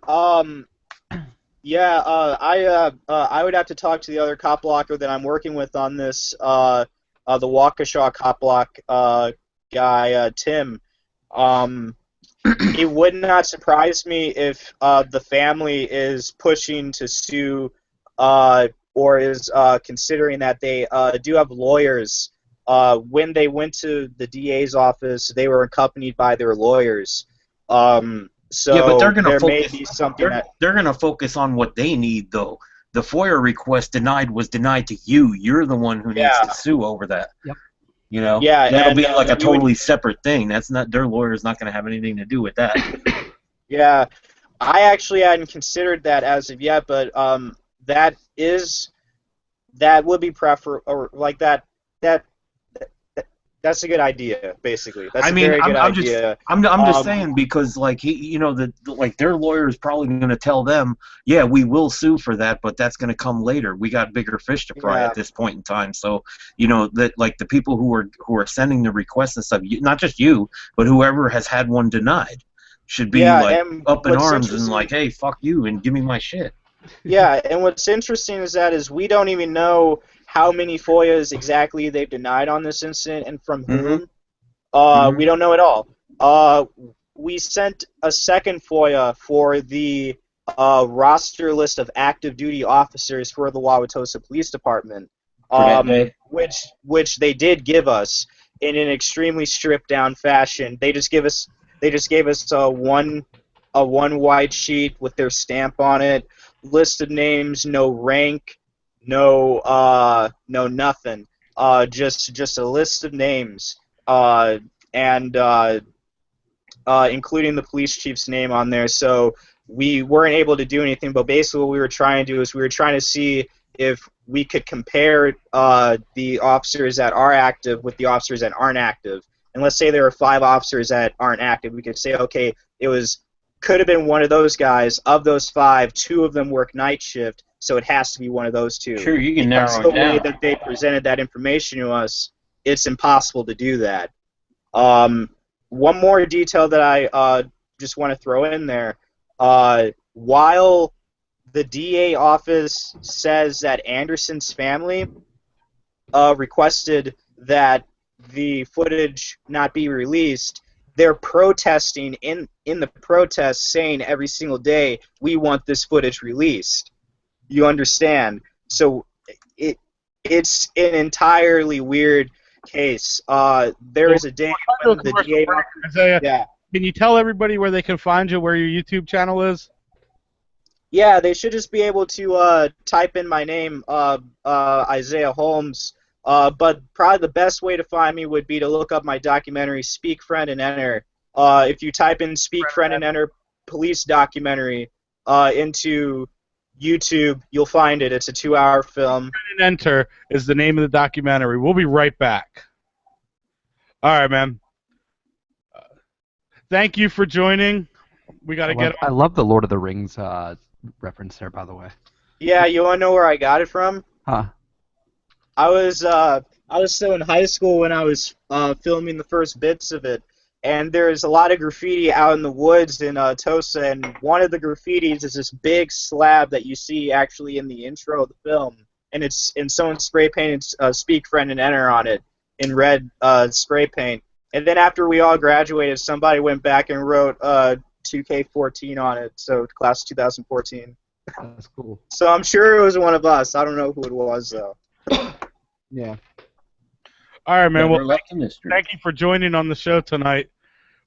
[SPEAKER 15] I would have to talk to the other cop blocker that I'm working with on this, the Waukesha cop block guy, Tim. It would not surprise me if the family is pushing to sue or is considering that. They do have lawyers. When they went to the DA's office, they were accompanied by their lawyers. So
[SPEAKER 3] yeah, but they're gonna
[SPEAKER 15] may be something
[SPEAKER 3] they're gonna focus on what they need, though. The FOIA request was denied to you. You're the one who needs to sue over that.
[SPEAKER 2] Yep.
[SPEAKER 3] You know, that'll be like a totally separate thing. That's not their lawyer's not going to have anything to do with that.
[SPEAKER 15] Yeah, I actually hadn't considered that as of yet, but that would be or like that. That's a good idea, basically. That's a very good idea.
[SPEAKER 3] I'm just saying because, like, their lawyer is probably going to tell them, yeah, we will sue for that, but that's going to come later. We got bigger fish to fry at this point in time. So, that like the people who are sending the requests and stuff, not just you, but whoever has had one denied, should be up in arms and like, hey, fuck you and give me my shit.
[SPEAKER 15] Yeah, and what's interesting is we don't even know how many FOIAs exactly they've denied on this incident and from whom. We don't know at all. We sent a second FOIA for the roster list of active duty officers for the Wauwatosa Police Department, which they did give us in an extremely stripped down fashion. They just gave us a one white sheet with their stamp on it, list of names, no rank, no nothing, just a list of names, and including the police chief's name on there. So we weren't able to do anything, but basically what we were trying to do is we were trying to see if we could compare the officers that are active with the officers that aren't active. And let's say there are 5 officers that aren't active. We could say, okay, could have been one of those guys. Of those 5, 2 of them work night shift, so it has to be one of those 2.
[SPEAKER 3] Sure, you can narrow it down.
[SPEAKER 15] The way that they presented that information to us, it's impossible to do that. One more detail that I just want to throw in there. While the DA office says that Anderson's family requested that the footage not be released, they're protesting in the protest, saying every single day, we want this footage released. You understand? So it's an entirely weird case. There is a day when the DA...
[SPEAKER 1] Isaiah, can you tell everybody where they can find you, where your YouTube channel is?
[SPEAKER 15] Yeah, they should just be able to type in my name, Isaiah Holmes. But probably the best way to find me would be to look up my documentary, Speak, Friend, and Enter. If you type in Speak, Friend, and Enter police documentary into YouTube, you'll find it. It's a 2-hour film.
[SPEAKER 1] Friend and Enter is the name of the documentary. We'll be right back. All right, man. Thank you for joining. We got to get on.
[SPEAKER 2] I love the Lord of the Rings reference there, by the way.
[SPEAKER 15] Yeah, you want to know where I got it from?
[SPEAKER 2] Huh.
[SPEAKER 15] I was still in high school when I was filming the first bits of it, and there's a lot of graffiti out in the woods in Tosa, and one of the graffitis is this big slab that you see actually in the intro of the film, and someone spray painted "Speak, Friend, and Enter" on it in red spray paint. And then after we all graduated, somebody went back and wrote 2K14 on it, so class 2014.
[SPEAKER 2] That's cool.
[SPEAKER 15] So I'm sure it was one of us. I don't know who it was, though.
[SPEAKER 2] Yeah.
[SPEAKER 1] All right, man.
[SPEAKER 3] Well,
[SPEAKER 1] thank you for joining on the show tonight.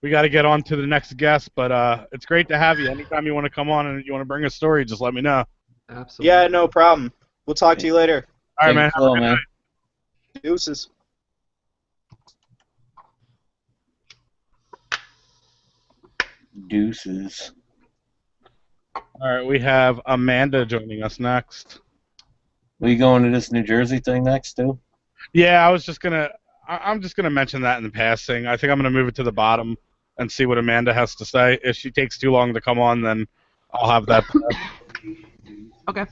[SPEAKER 1] We got to get on to the next guest, but it's great to have you. Anytime you want to come on and you want to bring a story, just let me know.
[SPEAKER 2] Absolutely.
[SPEAKER 15] Yeah, no problem. We'll talk to you later.
[SPEAKER 1] All right, man.
[SPEAKER 3] Hello, man.
[SPEAKER 15] Deuces.
[SPEAKER 3] Deuces.
[SPEAKER 1] All right, we have Amanda joining us next.
[SPEAKER 3] Are you going to this New Jersey thing next, too?
[SPEAKER 1] Yeah, I'm just gonna mention that in passing. I think I'm gonna move it to the bottom and see what Amanda has to say. If she takes too long to come on, then I'll have that.
[SPEAKER 2] Okay.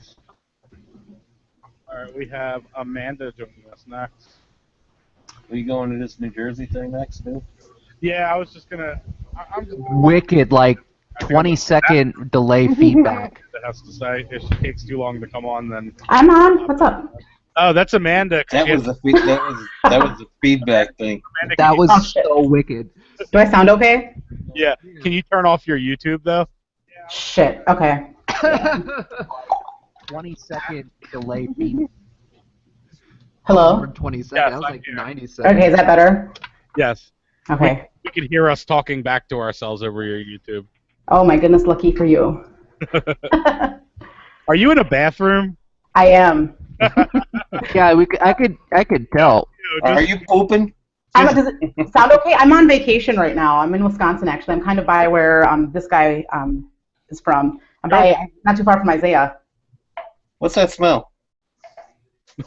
[SPEAKER 1] All right, we have Amanda joining us next.
[SPEAKER 3] Are you going to this New Jersey thing next, too?
[SPEAKER 1] Yeah, I was just gonna.
[SPEAKER 2] Wicked, like 20-second delay feedback.
[SPEAKER 1] That has to say. If she takes too long to come on, then.
[SPEAKER 18] I'm on. What's up?
[SPEAKER 1] Oh, that's Amanda.
[SPEAKER 3] That was the feedback thing.
[SPEAKER 1] Amanda,
[SPEAKER 2] That was so wicked.
[SPEAKER 18] Do I sound okay?
[SPEAKER 1] Yeah. Can you turn off your YouTube though?
[SPEAKER 18] Shit. Okay.
[SPEAKER 2] 20-second delay feedback.
[SPEAKER 18] Hello?
[SPEAKER 2] 20 seconds.
[SPEAKER 1] Yes,
[SPEAKER 2] that was
[SPEAKER 1] I'm
[SPEAKER 2] like
[SPEAKER 1] here.
[SPEAKER 2] 90 seconds.
[SPEAKER 18] Okay, is that better?
[SPEAKER 1] Yes.
[SPEAKER 18] Okay.
[SPEAKER 1] We can hear us talking back to ourselves over your YouTube.
[SPEAKER 18] Oh my goodness, lucky for you.
[SPEAKER 1] Are you in a bathroom?
[SPEAKER 18] I am.
[SPEAKER 2] Yeah, I could tell.
[SPEAKER 3] Are you pooping?
[SPEAKER 18] Does it sound okay? I'm on vacation right now. I'm in Wisconsin, actually. I'm kind of by where this guy is from. I'm not too far from Isaiah.
[SPEAKER 3] What's that smell?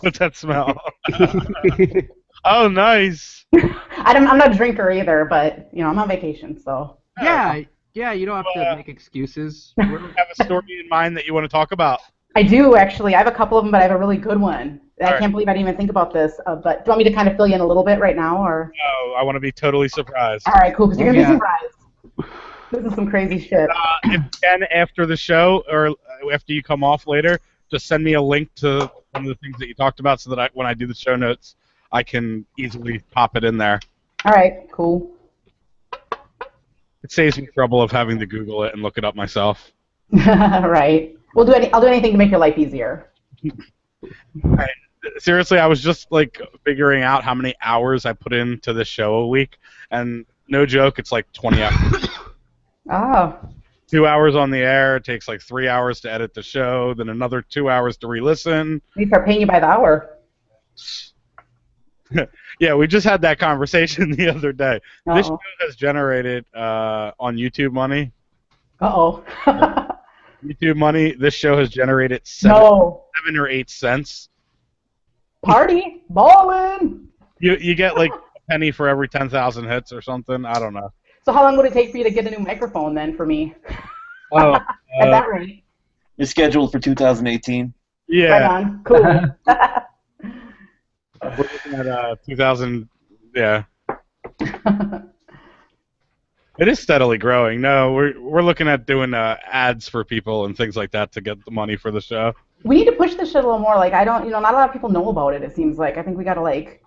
[SPEAKER 1] What's that smell? Oh, nice.
[SPEAKER 18] I'm not a drinker either, but I'm on vacation, so.
[SPEAKER 2] Yeah, you don't have to make excuses.
[SPEAKER 1] Do you have a story in mind that you want to talk about?
[SPEAKER 18] I do, actually. I have a couple of them, but I have a really good one. I
[SPEAKER 1] right.
[SPEAKER 18] can't believe I didn't even think about this. But do you want me to kind of fill you in a little bit right now, or?
[SPEAKER 1] No, I want to be totally surprised.
[SPEAKER 18] All right, cool, because you're going to be surprised. This is some crazy shit.
[SPEAKER 1] If you can, after the show, or after you come off later, just send me a link to one of the things that you talked about, so that when I do the show notes, I can easily pop it in there.
[SPEAKER 18] All right, cool.
[SPEAKER 1] It saves me trouble of having to Google it and look it up myself.
[SPEAKER 18] Right. I'll do anything to make your life easier.
[SPEAKER 1] Seriously, I was just like figuring out how many hours I put into this show a week, and no joke, it's like 20 hours.
[SPEAKER 18] Oh.
[SPEAKER 1] 2 hours on the air. It takes like 3 hours to edit the show, then another 2 hours to re-listen.
[SPEAKER 18] We start paying you by the hour.
[SPEAKER 1] Yeah, we just had that conversation the other day.
[SPEAKER 18] Uh-oh.
[SPEAKER 1] This show has generated on YouTube money.
[SPEAKER 18] Uh-oh.
[SPEAKER 1] YouTube money. This show has generated 7 or 8 cents.
[SPEAKER 18] Party, ballin'.
[SPEAKER 1] You get like a penny for every 10,000 hits or something. I don't know.
[SPEAKER 18] So how long would it take for you to get a new microphone then for me?
[SPEAKER 3] Oh,
[SPEAKER 18] At that rate.
[SPEAKER 3] It's scheduled for 2018.
[SPEAKER 1] Yeah.
[SPEAKER 18] Right on. Cool.
[SPEAKER 1] We're looking at 2000. Yeah. It is steadily growing. No, we're looking at doing ads for people and things like that to get the money for the show.
[SPEAKER 18] We need to push this shit a little more. Like, not a lot of people know about it, it seems like. I think we gotta, like,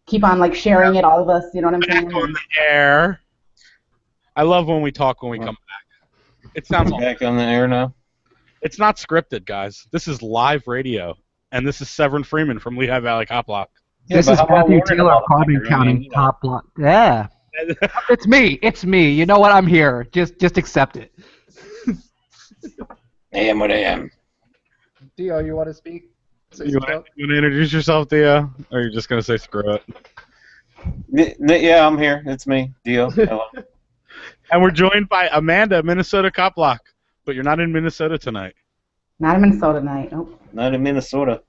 [SPEAKER 18] keep on, like, sharing it, all of us, you know what I'm saying?
[SPEAKER 1] On the air. I love when we talk when we come back. It sounds
[SPEAKER 3] back on the air now.
[SPEAKER 1] It's not scripted, guys. This is live radio, and this is Severin Freeman from Lehigh Valley Cop Block.
[SPEAKER 2] This is Matthew Taylor, Carbon County Top Block. Yeah. It's me. It's me. You know what? I'm here. Just accept it.
[SPEAKER 3] I am what I am.
[SPEAKER 19] Dio, you want to speak?
[SPEAKER 1] You want to introduce yourself, Dio? Or are you just going to say screw it?
[SPEAKER 3] Yeah, I'm here. It's me, Dio. Hello.
[SPEAKER 1] And we're joined by Amanda, Minnesota Cop Block. But you're not in Minnesota tonight.
[SPEAKER 18] Not in Minnesota tonight. Nope.
[SPEAKER 3] Not in Minnesota.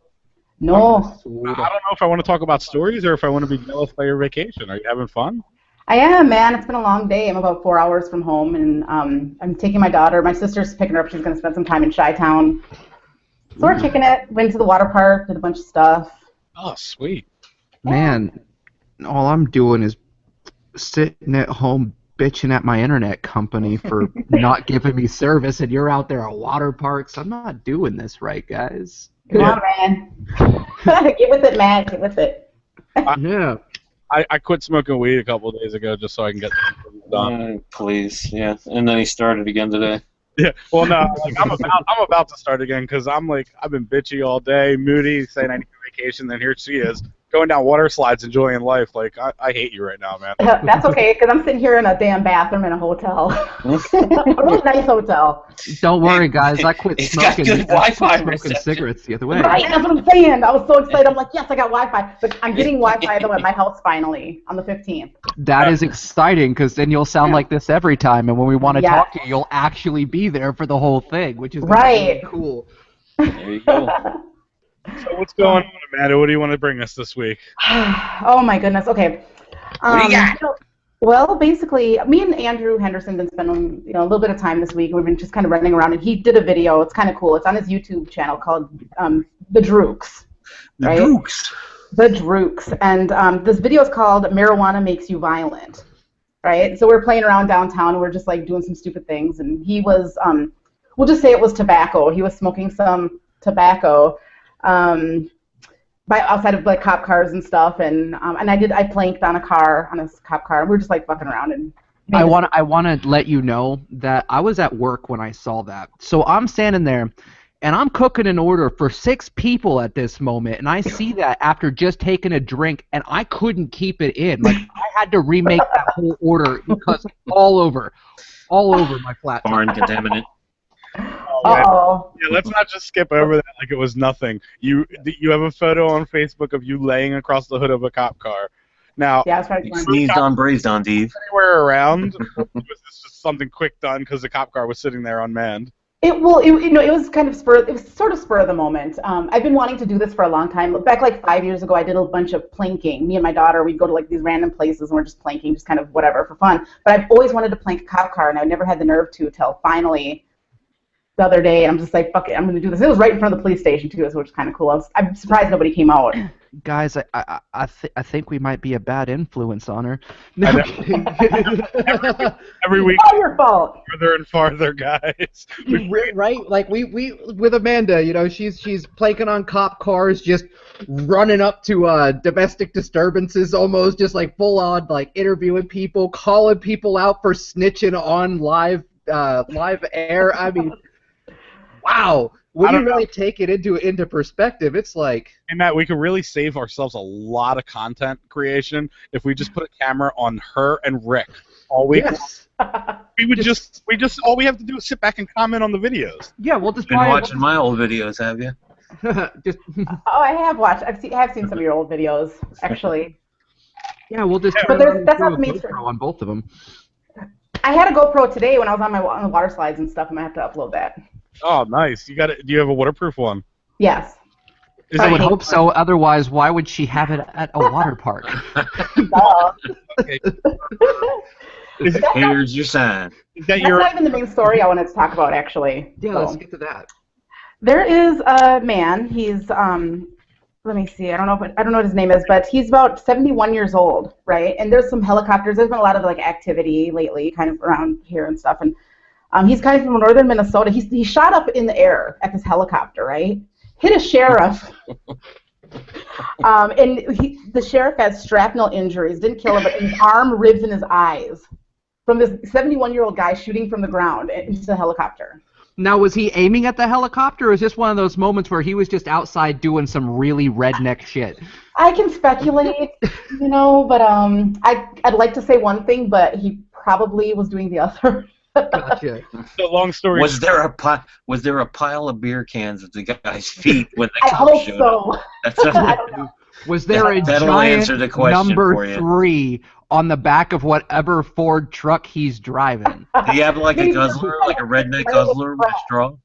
[SPEAKER 18] No.
[SPEAKER 1] I don't know if I want to talk about stories or if I want to be jealous by your vacation. Are you having fun?
[SPEAKER 18] I am, man. It's been a long day. I'm about 4 hours from home, and I'm taking my daughter. My sister's picking her up. She's going to spend some time in Chi-Town. So we're kicking it. Went to the water park, did a bunch of stuff.
[SPEAKER 1] Oh, sweet.
[SPEAKER 2] Man, all I'm doing is sitting at home bitching at my internet company for not giving me service, and you're out there at water parks. I'm not doing this right, guys.
[SPEAKER 18] Come on, man. Get with it, man. Get with it.
[SPEAKER 2] Yeah.
[SPEAKER 1] I quit smoking weed a couple of days ago just so I can get things done.
[SPEAKER 3] Please, yeah. And then he started again today.
[SPEAKER 1] Yeah. Well, no, like, I'm about to start again because I've been bitchy all day, moody, saying I need a vacation. Then here she is going down water slides, enjoying life. Like I hate you right now, man.
[SPEAKER 18] That's okay, because I'm sitting here in a damn bathroom in a hotel. A really nice hotel.
[SPEAKER 2] Don't worry, guys. I quit
[SPEAKER 3] It's got
[SPEAKER 2] smoking.
[SPEAKER 3] good Wi-Fi
[SPEAKER 2] smoking
[SPEAKER 3] reception.
[SPEAKER 2] cigarettes the other way.
[SPEAKER 18] Right, that's what I'm saying. I was so excited. I'm like, yes, I got Wi-Fi. But I'm getting Wi-Fi though at my house finally on the 15th.
[SPEAKER 2] That is exciting because then you'll sound like this every time, and when we want to
[SPEAKER 18] Yes.
[SPEAKER 2] talk to you, you'll actually be there for the whole thing, which is
[SPEAKER 18] Right.
[SPEAKER 2] really cool.
[SPEAKER 3] There you go.
[SPEAKER 1] So what's going on, Amanda? What do you want to bring us this week?
[SPEAKER 18] Oh my goodness. Okay.
[SPEAKER 3] What do you got?
[SPEAKER 18] Well, basically, me and Andrew Henderson been spending a little bit of time this week. We've been just kind of running around, and he did a video. It's kind of cool. It's on his YouTube channel called The Drooks.
[SPEAKER 3] The
[SPEAKER 18] right?
[SPEAKER 3] Drooks.
[SPEAKER 18] The Drooks. And this video is called Marijuana Makes You Violent. Right? So we're playing around downtown, and we're just like doing some stupid things. And he was, we'll just say it was tobacco. He was smoking tobacco. By outside of like cop cars and stuff, and I planked on a cop car, and we were just like fucking around. And
[SPEAKER 2] I want to let you know that I was at work when I saw that. So I'm standing there, and I'm cooking an order for 6 people at this moment, and I see that after just taking a drink, and I couldn't keep it in. Like I had to remake that whole order because all over my flat.
[SPEAKER 3] Foreign contaminant.
[SPEAKER 18] Uh-oh.
[SPEAKER 1] Yeah, let's not just skip over that like it was nothing. You have a photo on Facebook of you laying across the hood of a cop car. Now,
[SPEAKER 18] Yeah, that's right.
[SPEAKER 3] You sneezed on, brazed on, Dave.
[SPEAKER 1] anywhere around, or was this just something quick done because the cop car was sitting there unmanned?
[SPEAKER 18] It was kind of spur of the moment. I've been wanting to do this for a long time. Back like 5 years ago, I did a bunch of planking. Me and my daughter, we'd go to like these random places and we're just planking, just kind of whatever for fun. But I've always wanted to plank a cop car, and I never had the nerve to till finally the other day, and I'm just like, fuck it, I'm going to do this. It was right in front of the police station, too, which was kind of cool. I'm surprised nobody came out.
[SPEAKER 2] Guys, I think we might be a bad influence on her.
[SPEAKER 1] Every week,
[SPEAKER 18] it's all your fault.
[SPEAKER 1] Farther and farther, guys.
[SPEAKER 20] Right? Like we with Amanda, you know, she's planking on cop cars, just running up to domestic disturbances, almost just like full on like interviewing people, calling people out for snitching on live air. I mean, wow. When you really take it into perspective, it's like...
[SPEAKER 1] Hey, Matt, we could really save ourselves a lot of content creation if we just put a camera on her and Rick all week.
[SPEAKER 20] Yes.
[SPEAKER 1] We just all we have to do is sit back and comment on the videos.
[SPEAKER 2] Yeah, we'll just
[SPEAKER 3] been watching my old videos, have you?
[SPEAKER 18] Oh, I have watched. I have seen some of your old videos, actually.
[SPEAKER 2] Yeah, we'll just
[SPEAKER 18] But that's not the main
[SPEAKER 2] GoPro on both of them.
[SPEAKER 18] I had a GoPro today when I was on the water slides and stuff. I'm going to have to upload that.
[SPEAKER 1] Oh, nice. Do you have a waterproof one?
[SPEAKER 18] Yes.
[SPEAKER 2] I would hope so. Otherwise, why would she have it at a water park?
[SPEAKER 3] Here's your sign.
[SPEAKER 18] That's not even the main story I wanted to talk about, actually.
[SPEAKER 2] Yeah, let's get to that.
[SPEAKER 18] There is a man. He's let me see. I don't know what his name is, but he's about 71 years old, right? And there's some helicopters. There's been a lot of like activity lately, kind of around here and stuff. And he's kind of from northern Minnesota. He shot up in the air at this helicopter, right? Hit a sheriff. And the sheriff has shrapnel injuries. Didn't kill him, but his arm, ribs, and his eyes from this 71-year-old guy shooting from the ground into the helicopter.
[SPEAKER 2] Now, was he aiming at the helicopter, or is this one of those moments where he was just outside doing some really redneck shit?
[SPEAKER 18] I can speculate, you know, but I'd like to say one thing, but he probably was doing the other.
[SPEAKER 2] Gotcha.
[SPEAKER 1] So long story.
[SPEAKER 3] Was there a pile of beer cans at the guy's feet when the
[SPEAKER 18] I
[SPEAKER 3] cop
[SPEAKER 18] hope
[SPEAKER 3] showed
[SPEAKER 18] so.
[SPEAKER 3] up? That's
[SPEAKER 2] Was there a
[SPEAKER 3] that'll answer the
[SPEAKER 2] giant
[SPEAKER 3] question
[SPEAKER 2] number
[SPEAKER 3] for you.
[SPEAKER 2] 3 on the back of whatever Ford truck he's driving?
[SPEAKER 3] Do you have like a guzzler, like a redneck guzzler with a straw?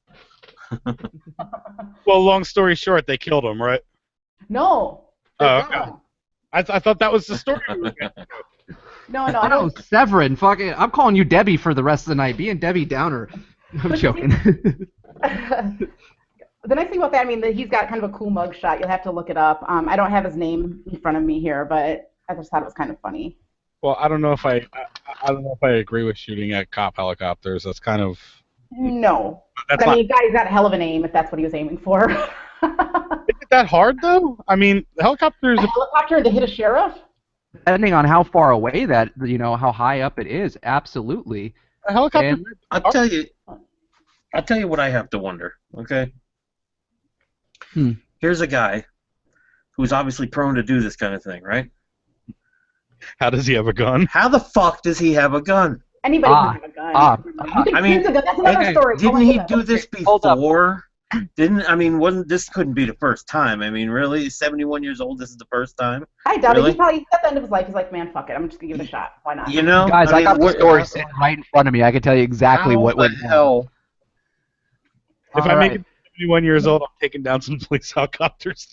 [SPEAKER 1] Well, long story short, they killed him, right?
[SPEAKER 18] No.
[SPEAKER 1] Oh, okay. I thought that was the story.
[SPEAKER 18] No,
[SPEAKER 2] I know, Severin. Fucking, I'm calling you Debbie for the rest of the night. Being Debbie Downer. I'm joking.
[SPEAKER 18] The nice thing about that, I mean, he's got kind of a cool mug shot. You'll have to look it up. I don't have his name in front of me here, but I just thought it was kind of funny.
[SPEAKER 1] Well, I don't know if I agree with shooting at cop helicopters. That's kind of
[SPEAKER 18] no. But, I mean, guy's got a hell of an aim if that's what he was aiming for.
[SPEAKER 1] Is it that hard though? I mean, helicopters.
[SPEAKER 18] A helicopter to hit a sheriff?
[SPEAKER 2] Depending on how far away that, how high up it is, absolutely.
[SPEAKER 1] A helicopter.
[SPEAKER 2] And,
[SPEAKER 3] I'll tell you what I have to wonder. Okay. Here's a guy who's obviously prone to do this kind of thing, right?
[SPEAKER 1] How does he have a gun?
[SPEAKER 3] How the fuck does he have a gun?
[SPEAKER 18] Anybody can have a gun.
[SPEAKER 3] I mean,
[SPEAKER 18] that's another story.
[SPEAKER 3] Didn't he do this before? Wasn't this couldn't be the first time? I mean, really, 71 years old. This is the first time.
[SPEAKER 18] I doubt
[SPEAKER 3] really?
[SPEAKER 18] it. He's probably at the end of his life. He's like, man, fuck it. I'm just gonna give it a shot. Why not?
[SPEAKER 3] You know,
[SPEAKER 2] guys, I got the story sitting right in front of me. I can tell you exactly what went down.
[SPEAKER 3] Hell?
[SPEAKER 1] If I make it 71 years old, I'm taking down some police helicopters.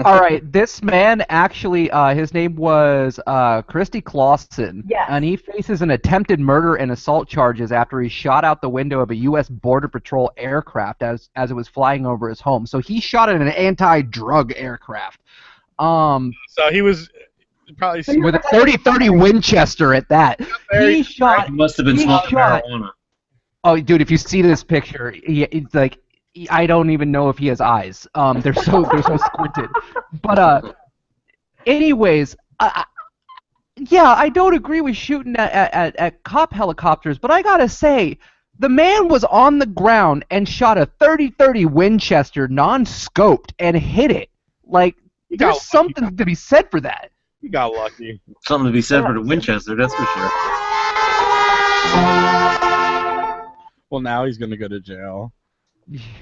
[SPEAKER 2] All right, this man actually, his name was Christy Clausen, and he faces an attempted murder and assault charges after he shot out the window of a U.S. Border Patrol aircraft as it was flying over his home. So he shot at an anti-drug aircraft.
[SPEAKER 1] So he was probably
[SPEAKER 2] with a 30-30 Winchester at that. He shot.
[SPEAKER 3] He must have been smoking marijuana.
[SPEAKER 2] Oh, dude! If you see this picture, it's like I don't even know if he has eyes. They're so squinted. But anyways, yeah, I don't agree with shooting at cop helicopters, but I gotta say, the man was on the ground and shot a 30-30 Winchester non-scoped and hit it. Like, there's something to be said for that.
[SPEAKER 1] You got lucky.
[SPEAKER 3] Something to be said for the Winchester, that's for sure.
[SPEAKER 1] Well, now he's gonna go to jail.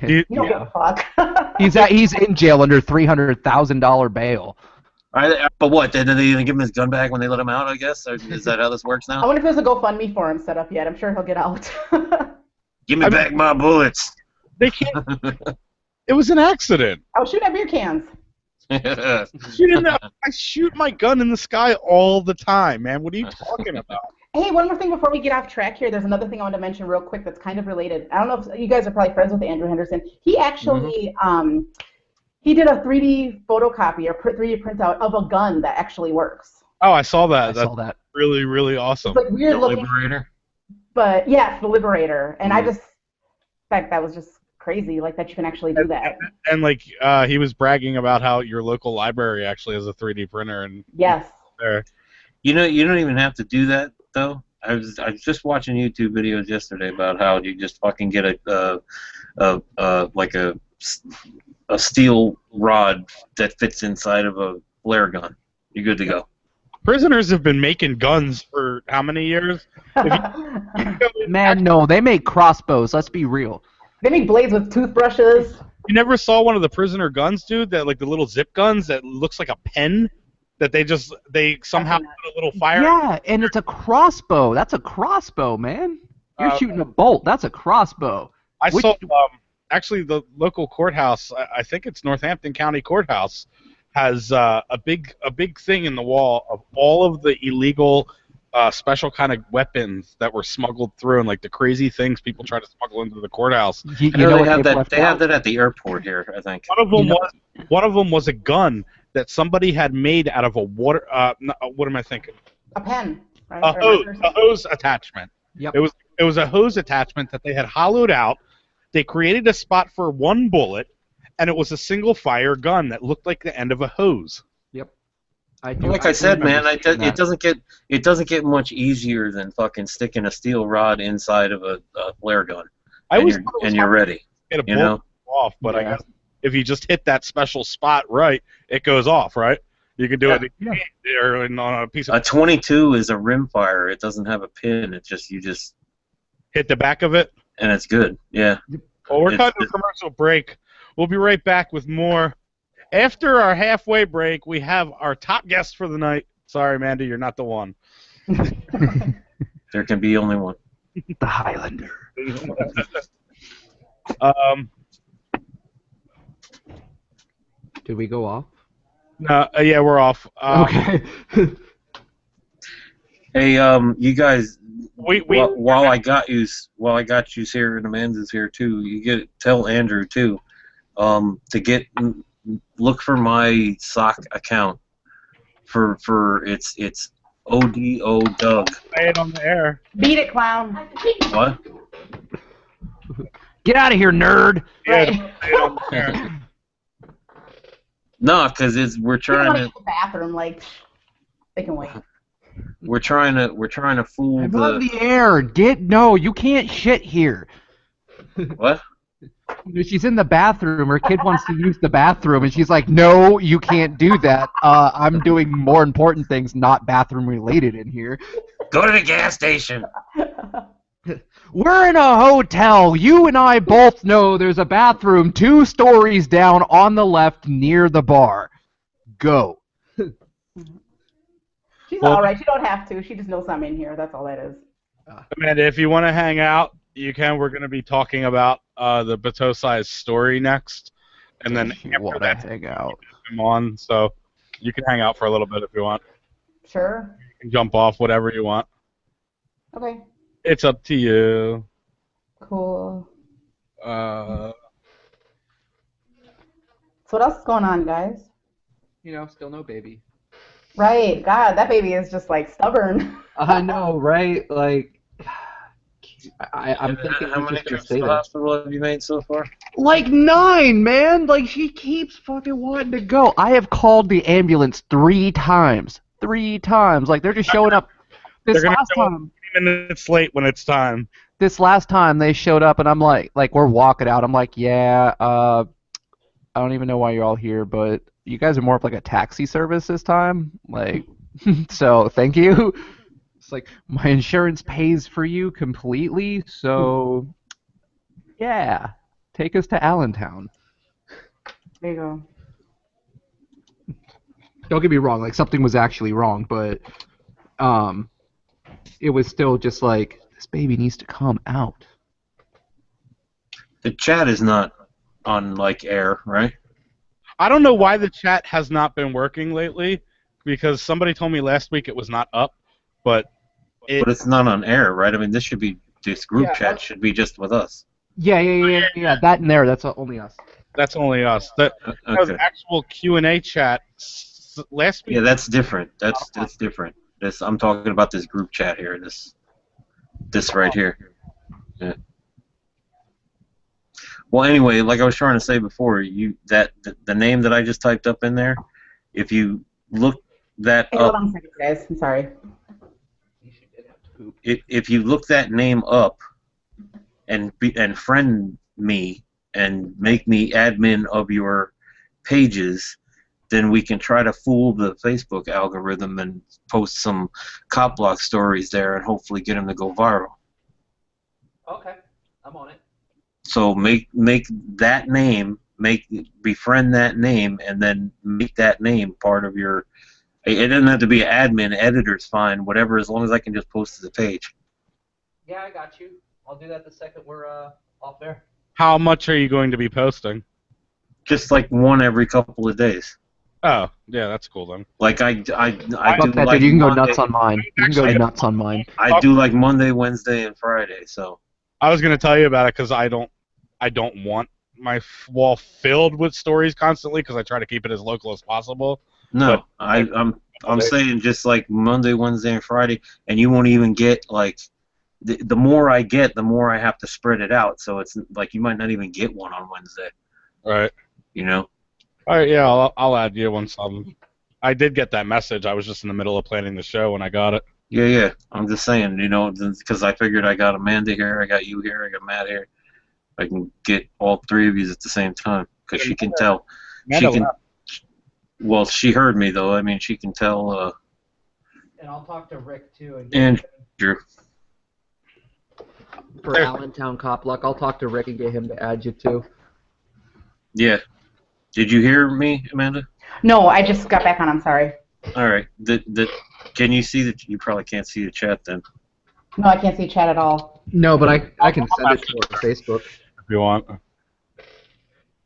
[SPEAKER 18] You don't give a fuck.
[SPEAKER 2] He's in jail under $300,000 bail.
[SPEAKER 3] But what? Did they even give him his gun back when they let him out? I guess. Or is that how this works now?
[SPEAKER 18] I wonder if there's a GoFundMe for him set up yet. I'm sure he'll get out.
[SPEAKER 3] Give me back my bullets.
[SPEAKER 1] They can't. It was an accident.
[SPEAKER 18] I was shooting at beer cans.
[SPEAKER 1] I shoot my gun in the sky all the time, man. What are you talking about?
[SPEAKER 18] Hey, one more thing before we get off track here. There's another thing I want to mention real quick that's kind of related. I don't know if you guys are probably friends with Andrew Henderson. He actually he did a 3D photocopy or 3D printout of a gun that actually works.
[SPEAKER 1] Oh, I saw that.
[SPEAKER 2] I saw that.
[SPEAKER 1] Really, really awesome.
[SPEAKER 18] It's like weird looking.
[SPEAKER 3] Liberator.
[SPEAKER 18] But yeah, it's the Liberator, and I just that was just crazy, like that you can actually do that.
[SPEAKER 1] And like he was bragging about how your local library actually has a 3D printer, and
[SPEAKER 18] yes,
[SPEAKER 1] there.
[SPEAKER 3] You don't even have to do that though. I was just watching YouTube videos yesterday about how you just fucking get a steel rod that fits inside of a flare gun. You're good to go.
[SPEAKER 1] Prisoners have been making guns for how many years?
[SPEAKER 2] Man, no, they make crossbows. Let's be real.
[SPEAKER 18] They make blades with toothbrushes.
[SPEAKER 1] You never saw one of the prisoner guns, dude? That like the little zip guns that looks like a pen that they somehow put a little fire.
[SPEAKER 2] Yeah, and it's a crossbow. That's a crossbow, man. You're shooting a bolt. That's a crossbow.
[SPEAKER 1] I saw actually the local courthouse. I think it's Northampton County Courthouse has a big thing in the wall of all of the illegal special kind of weapons that were smuggled through and like the crazy things people try to smuggle into the courtdourth.
[SPEAKER 3] They have that. They have that at the airport here, I think.
[SPEAKER 1] One of them was a gun that somebody had made out of a water. What am I thinking?
[SPEAKER 18] A pen. Right?
[SPEAKER 1] A hose attachment.
[SPEAKER 2] Yep.
[SPEAKER 1] It was a hose attachment that they had hollowed out. They created a spot for one bullet, and it was a single fire gun that looked like the end of a hose.
[SPEAKER 2] Yep.
[SPEAKER 3] Like I said, man, it doesn't get much easier than fucking sticking a steel rod inside of a flare gun. And you're ready.
[SPEAKER 1] Get a bullet off, but I guess if you just hit that special spot right, it goes off, right? You can do it there on a piece of.
[SPEAKER 3] A 22 is a rimfire. It doesn't have a pin. It's just you just
[SPEAKER 1] hit the back of it,
[SPEAKER 3] and it's good. Yeah.
[SPEAKER 1] Well, we're cutting to a commercial break. We'll be right back with more. After our halfway break, we have our top guest for the night. Sorry, Mandy, you're not the one.
[SPEAKER 3] There can be only one.
[SPEAKER 2] The Highlander. Did we go off?
[SPEAKER 1] No, yeah, we're off.
[SPEAKER 2] Okay.
[SPEAKER 3] Hey, you guys. While I got you here and Amanda's here too, tell Andrew too, to look for my sock account for it's ODO Doug.
[SPEAKER 1] Say it on the air.
[SPEAKER 18] Beat it, clown.
[SPEAKER 3] What?
[SPEAKER 2] Get out of here, nerd.
[SPEAKER 18] Right.
[SPEAKER 3] No, because we're trying to.
[SPEAKER 18] The bathroom, like they can wait.
[SPEAKER 3] We're trying to fool
[SPEAKER 2] I'm on the air. No, you can't shit here.
[SPEAKER 3] What?
[SPEAKER 2] She's in the bathroom. Her kid wants to use the bathroom, and she's like, "No, you can't do that. I'm doing more important things, not bathroom related in here."
[SPEAKER 3] Go to the gas station.
[SPEAKER 2] We're in a hotel. You and I both know there's a bathroom 2 stories down on the left near the bar. Go.
[SPEAKER 18] She's all right. She don't have to. She just knows I'm in here. That's all that is.
[SPEAKER 1] Amanda, if you want to hang out, you can. We're going to be talking about the Batosai's story next, and then after that,
[SPEAKER 2] hang out.
[SPEAKER 1] I'm on, so you can hang out for a little bit if you want.
[SPEAKER 18] Sure.
[SPEAKER 1] You can jump off whatever you want.
[SPEAKER 18] Okay.
[SPEAKER 1] It's up to you.
[SPEAKER 18] Cool.
[SPEAKER 1] So
[SPEAKER 18] what else is going on, guys?
[SPEAKER 2] Still no baby.
[SPEAKER 18] Right. God, that baby is just like stubborn.
[SPEAKER 2] I know, right? Like, I'm thinking
[SPEAKER 3] how many trips to the hospital have you made so far?
[SPEAKER 2] Like 9, man. Like she keeps fucking wanting to go. I have called the ambulance 3 times. 3 times. Like they're just showing up. This last time.
[SPEAKER 1] 3 minutes late when it's time.
[SPEAKER 2] This last time they showed up and I'm like we're walking out. I'm like, yeah. I don't even know why you're all here, but you guys are more of like a taxi service this time. Like, so thank you. It's like my insurance pays for you completely, so yeah, take us to Allentown.
[SPEAKER 18] There you go.
[SPEAKER 2] Don't get me wrong, like something was actually wrong, but it was still just like this baby needs to come out.
[SPEAKER 3] The chat is not on like air, right?
[SPEAKER 1] I don't know why the chat has not been working lately, because somebody told me last week it was not up, but
[SPEAKER 3] But it's not on air, right? I mean, this group chat should be just with us.
[SPEAKER 2] Yeah. That and there. That's only us.
[SPEAKER 1] That's only us. The actual Q&A chat last week.
[SPEAKER 3] Yeah, that's different. That's different. I'm talking about this group chat here. This right here. Yeah. Well, anyway, like I was trying to say before, the name that I just typed up in there, if you look that
[SPEAKER 18] Hey,
[SPEAKER 3] up,
[SPEAKER 18] hold on a second, guys. I'm sorry.
[SPEAKER 3] if you look that name up and friend me and make me admin of your pages, then we can try to fool the Facebook algorithm and post some cop block stories there and hopefully get them to go viral.
[SPEAKER 2] Okay, I'm on it.
[SPEAKER 3] So make that name, befriend that name, and then make that name part of your. It doesn't have to be an admin. Editor's fine. Whatever, as long as I can just post to the page.
[SPEAKER 2] Yeah, I got you. I'll do that the second we're off there.
[SPEAKER 1] How much are you going to be posting?
[SPEAKER 3] Just like one every couple of days.
[SPEAKER 1] Oh, yeah, that's cool then.
[SPEAKER 3] Like I do
[SPEAKER 2] that,
[SPEAKER 3] like
[SPEAKER 2] dude, you can go
[SPEAKER 3] Monday,
[SPEAKER 2] nuts on mine. You can go nuts on mine.
[SPEAKER 3] I do like Monday, Wednesday, and Friday. So
[SPEAKER 1] I was going to tell you about it because I don't want my wall filled with stories constantly because I try to keep it as local as possible.
[SPEAKER 3] no, I'm saying just like Monday, Wednesday, and Friday, and you won't even get like the more I get, the more I have to spread it out. So it's like you might not even get one on Wednesday.
[SPEAKER 1] Right.
[SPEAKER 3] You know.
[SPEAKER 1] All right. Yeah, I'll add you once. I did get that message. I was just in the middle of planning the show when I got it.
[SPEAKER 3] Yeah. I'm just saying, because I figured I got Amanda here, I got you here, I got Matt here. I can get all three of you at the same time because she can tell. Well, she heard me though. I mean, she can tell.
[SPEAKER 2] And I'll talk to Rick too.
[SPEAKER 3] Andrew.
[SPEAKER 2] For Allentown Cop Luck, I'll talk to Rick and get him to add you too.
[SPEAKER 3] Yeah. Did you hear me, Amanda?
[SPEAKER 18] No, I just got back on. I'm sorry.
[SPEAKER 3] All right. Can you see that? You probably can't see the chat then.
[SPEAKER 18] No, I can't see chat at all.
[SPEAKER 2] No, but I can send it to her on Facebook
[SPEAKER 1] if you want.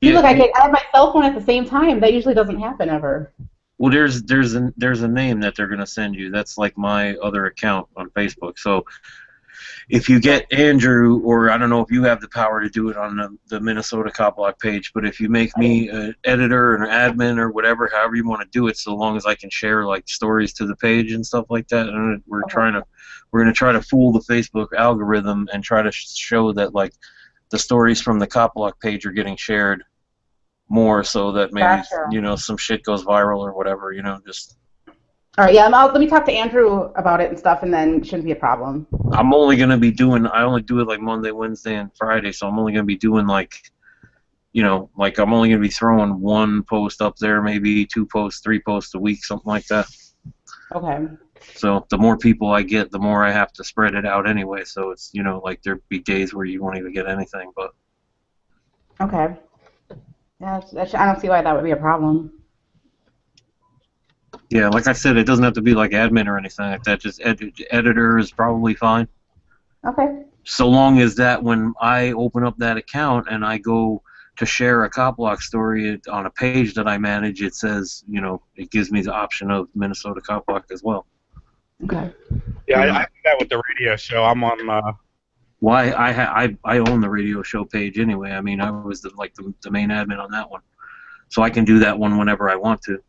[SPEAKER 18] See, look, I have my cell phone at the same time. That usually doesn't happen ever.
[SPEAKER 3] Well, there's a name that they're gonna send you. That's like my other account on Facebook. So if you get Andrew, or I don't know if you have the power to do it on the Minnesota Cop Block page, but if you make me an editor or an admin or whatever, however you want to do it, so long as I can share like stories to the page and stuff like that, and we're gonna try to fool the Facebook algorithm and try to show that like the stories from the Cop Block page are getting shared more, so that maybe some shit goes viral or whatever, just.
[SPEAKER 18] All right, yeah. Let me talk to Andrew about it and stuff, and then it shouldn't be a problem.
[SPEAKER 3] I'm only gonna be doing. I only do it like Monday, Wednesday, and Friday, so I'm only gonna be doing like I'm only gonna be throwing one post up there, maybe 2 posts, 3 posts a week, something like that.
[SPEAKER 18] Okay.
[SPEAKER 3] So the more people I get, the more I have to spread it out anyway. So it's like there'd be days where you won't even get anything, but.
[SPEAKER 18] Okay. Yeah, I don't see why that would be a problem.
[SPEAKER 3] Yeah, like I said, it doesn't have to be like admin or anything like that. Just editor is probably fine.
[SPEAKER 18] Okay.
[SPEAKER 3] So long as that when I open up that account and I go to share a Cop Block story on a page that I manage, it says, it gives me the option of Minnesota Cop Block as well.
[SPEAKER 18] Okay.
[SPEAKER 1] Yeah, I do that with the radio show. I'm on.
[SPEAKER 3] Why I own the radio show page anyway. I mean, I was the main admin on that one, so I can do that one whenever I want to.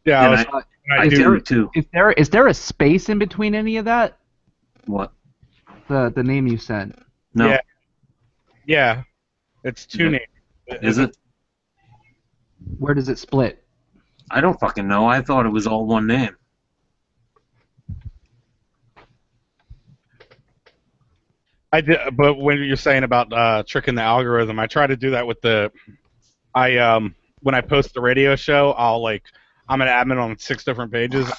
[SPEAKER 1] Yeah,
[SPEAKER 3] I do too.
[SPEAKER 2] Is there a space in between any of that?
[SPEAKER 3] What?
[SPEAKER 2] The name you sent.
[SPEAKER 3] No.
[SPEAKER 1] Yeah. It's 2 names.
[SPEAKER 3] Is it?
[SPEAKER 2] Where does it split?
[SPEAKER 3] I don't fucking know. I thought it was all one name.
[SPEAKER 1] I did, but when you're saying about tricking the algorithm, I try to do that with when I post the radio show, I'm an admin on 6 different pages.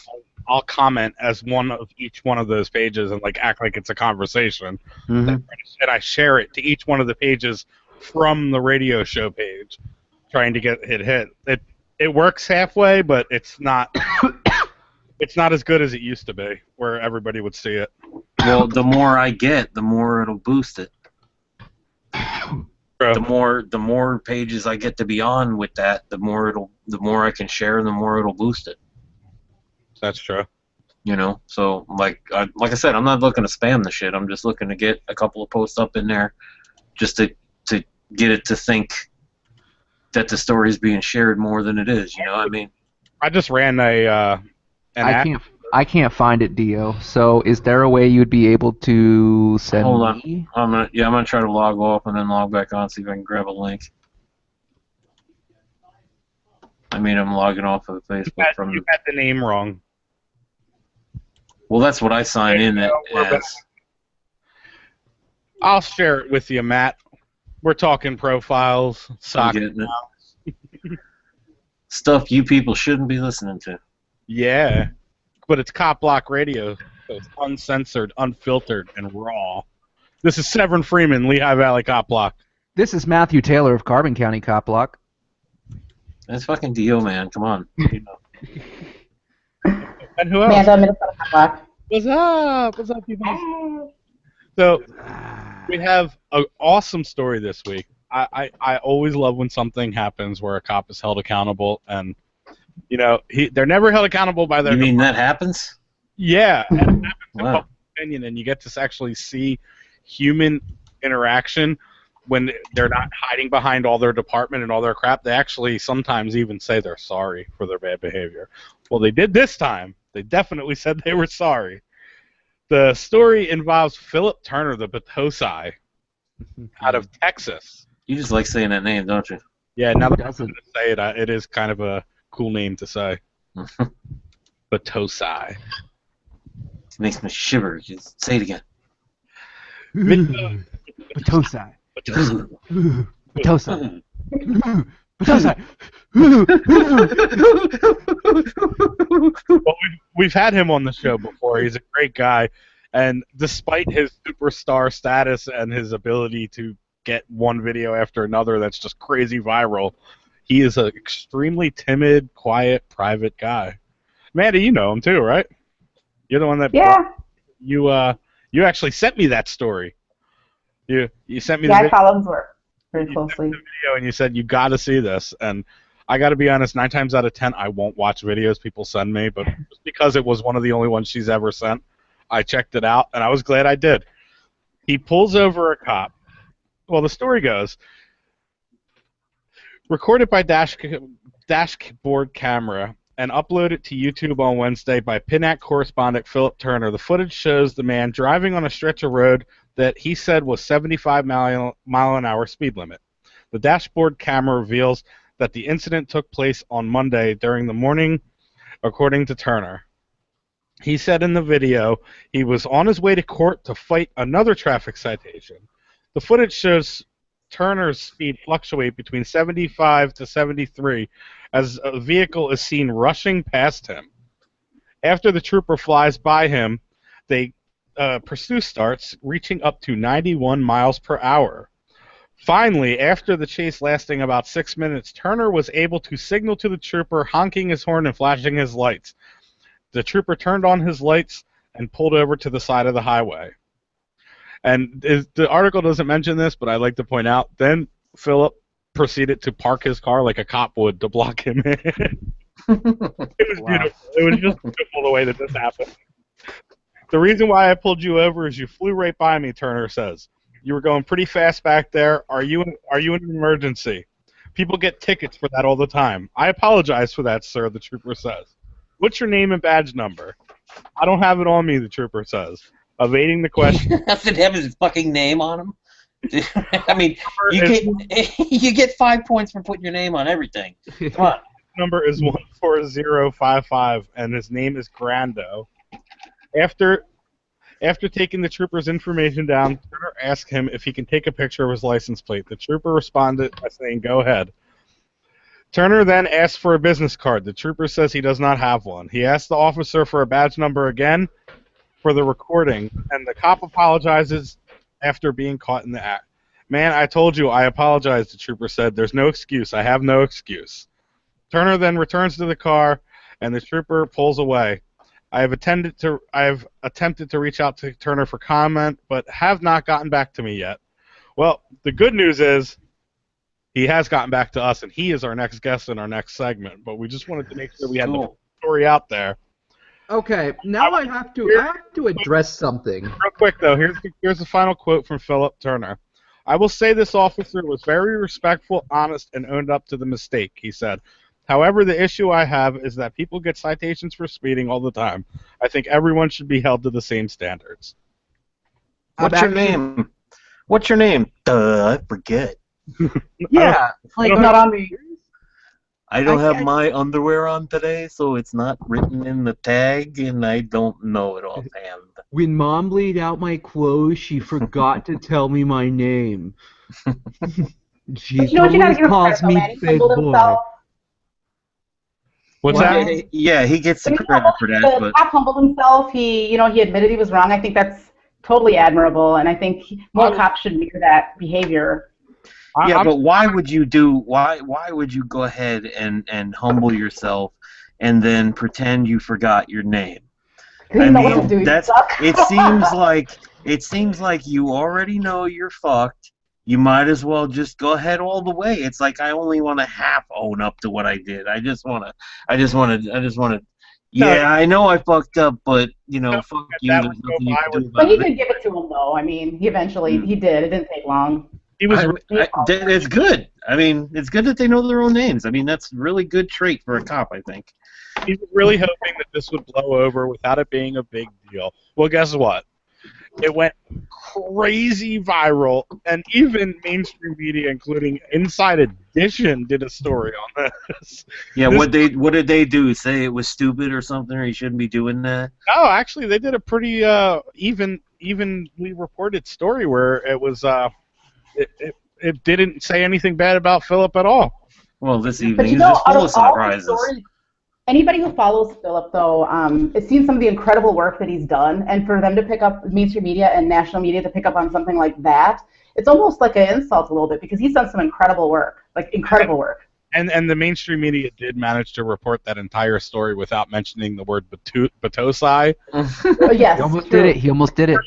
[SPEAKER 1] I'll comment as one of each one of those pages and act like it's a conversation.
[SPEAKER 2] Mm-hmm.
[SPEAKER 1] And I share it to each one of the pages from the radio show page, trying to get it hit. It works halfway, but it's not it's not as good as it used to be, where everybody would see it.
[SPEAKER 3] Well, the more I get, the more it'll boost it. The more pages I get to be on with that, the more I can share, and the more it'll boost it.
[SPEAKER 1] That's true.
[SPEAKER 3] You know, so like I said, I'm not looking to spam the shit. I'm just looking to get a couple of posts up in there, just to get it to think that the story is being shared more than it is. You know, I mean,
[SPEAKER 1] I just ran an ad.
[SPEAKER 2] I can't find it, Dio. So is there a way you'd be able to send
[SPEAKER 3] hold on.
[SPEAKER 2] me?
[SPEAKER 3] I'm gonna try to log off and then log back on, see if I can grab a link. I mean, I'm logging off of Facebook
[SPEAKER 1] You had the name wrong.
[SPEAKER 3] Well, that's what I sign in as.
[SPEAKER 1] I'll share it with you, Matt. We're talking profiles, soccer.
[SPEAKER 3] Stuff you people shouldn't be listening to.
[SPEAKER 1] Yeah, but it's Cop Block Radio, so it's uncensored, unfiltered, and raw. This is Severin Freeman, Lehigh Valley Cop Block.
[SPEAKER 2] This is Matthew Taylor of Carbon County Cop Block.
[SPEAKER 3] That's fucking Dio, man. Come on.
[SPEAKER 1] And who else?
[SPEAKER 18] Amanda, Minnesota Cop Block.
[SPEAKER 1] What's up? What's up, people? So, we have an awesome story this week. I always love when something happens where a cop is held accountable, and you know they're never held accountable by their.
[SPEAKER 3] You mean that happens?
[SPEAKER 1] Yeah, and it happens in
[SPEAKER 3] Wow.
[SPEAKER 1] public opinion, and you get to actually see human interaction when they're not hiding behind all their department and all their crap. They actually sometimes even say they're sorry for their bad behavior. Well, they did this time. They definitely said they were sorry. The story involves Philip Turner, the Batosai, out of Texas.
[SPEAKER 3] You just like saying that name, don't you?
[SPEAKER 1] Yeah, now that I'm going to say it, it is kind of a cool name to say. Batosai.
[SPEAKER 3] It makes me shiver. Just say it again.
[SPEAKER 2] Batosai. Batosai. Batosai.
[SPEAKER 1] Well, we've had him on the show before. He's a great guy, and despite his superstar status and his ability to get one video after another that's just crazy viral, he is an extremely timid, quiet, private guy. Mandy, you know him too, right? You're the one that you actually sent me that story. You sent me the
[SPEAKER 18] I follow his work very closely.
[SPEAKER 1] The video and you said you got to see this, and I got to be honest, 9 times out of 10 I won't watch videos people send me, but just because it was one of the only ones she's ever sent, I checked it out and I was glad I did. He pulls over a cop. Well, the story goes, recorded by dashboard camera and uploaded to YouTube on Wednesday by PINAC correspondent Philip Turner. The footage shows the man driving on a stretch of road that he said was 75 mile an hour speed limit. The dashboard camera reveals that the incident took place on Monday during the morning, according to Turner. He said in the video he was on his way to court to fight another traffic citation. The footage shows Turner's speed fluctuate between 75 to 73 as a vehicle is seen rushing past him. After the trooper flies by him, the pursuit starts, reaching up to 91 miles per hour. Finally, after the chase lasting about 6 minutes, Turner was able to signal to the trooper, honking his horn and flashing his lights. The trooper turned on his lights and pulled over to the side of the highway. And the article doesn't mention this, but I'd like to point out, then Philip proceeded to park his car like a cop would to block him in. It was beautiful. It was just beautiful the way that this happened. The reason why I pulled you over is you flew right by me, Turner says. You were going pretty fast back there. Are you in an emergency? People get tickets for that all the time. I apologize for that, sir, the trooper says. What's your name and badge number? I don't have it on me, the trooper says. Evading the question.
[SPEAKER 3] Does it have his fucking name on him? I mean, you get 5 points for putting your name on everything. Come on.
[SPEAKER 1] Number is 14055, and his name is Grando. After taking the trooper's information down, Turner asked him if he can take a picture of his license plate. The trooper responded by saying, "Go ahead." Turner then asked for a business card. The trooper says he does not have one. He asked the officer for a badge number again for the recording, and the cop apologizes after being caught in the act. "Man, I told you I apologize," the trooper said. "There's no excuse. I have no excuse." Turner then returns to the car, and the trooper pulls away. I have attempted to reach out to Turner for comment, but have not gotten back to me yet. Well, the good news is he has gotten back to us, and he is our next guest in our next segment. But we just wanted to make sure we had the story out there.
[SPEAKER 20] Okay, now I have to address something.
[SPEAKER 1] Real quick though, here's the final quote from Philip Turner. I will say this officer was very respectful, honest, and owned up to the mistake, he said. However, the issue I have is that people get citations for speeding all the time. I think everyone should be held to the same standards.
[SPEAKER 3] What's your name? What's your name? I forget.
[SPEAKER 20] Yeah,
[SPEAKER 18] like not on me.
[SPEAKER 3] I don't have my underwear on today, so it's not written in the tag, and I don't know it offhand.
[SPEAKER 2] When Mom laid out my clothes, she forgot to tell me my name. She always calls me Big Boy.
[SPEAKER 1] What's that?
[SPEAKER 3] Yeah, he gets the credit for that.
[SPEAKER 18] The cop humbled himself. He admitted he was wrong. I think that's totally admirable, and I think more cops should mirror that behavior.
[SPEAKER 3] Yeah, but why would you go ahead and humble yourself and then pretend you forgot your name? I mean, it seems like you already know you're fucked. You might as well just go ahead all the way. It's like I only want to half own up to what I did. I just want to. Yeah, I know I fucked up, but fuck you. There's nothing you can do about it.
[SPEAKER 18] But he did give it to him, though. I mean, he eventually he did. It didn't take long.
[SPEAKER 3] It's good. I mean, it's good that they know their own names. I mean, that's a really good trait for a cop, I think.
[SPEAKER 1] He was really hoping that this would blow over without it being a big deal. Well, guess what? It went crazy viral, and even mainstream media, including Inside Edition, did a story on this.
[SPEAKER 3] Yeah, what did they do? Say it was stupid or something, or you shouldn't be doing that?
[SPEAKER 1] No, actually, they did a pretty evenly reported story where it was it didn't say anything bad about Philip at all.
[SPEAKER 3] Well, this evening is just full of surprises.
[SPEAKER 18] Anybody who follows Philip, though, has seen some of the incredible work that he's done, and for them to pick up mainstream media and national media to pick up on something like that, it's almost like an insult a little bit because he's done some incredible work, work.
[SPEAKER 1] And the mainstream media did manage to report that entire story without mentioning the word Batosai.
[SPEAKER 18] Yes,
[SPEAKER 2] he almost did it. He almost did it.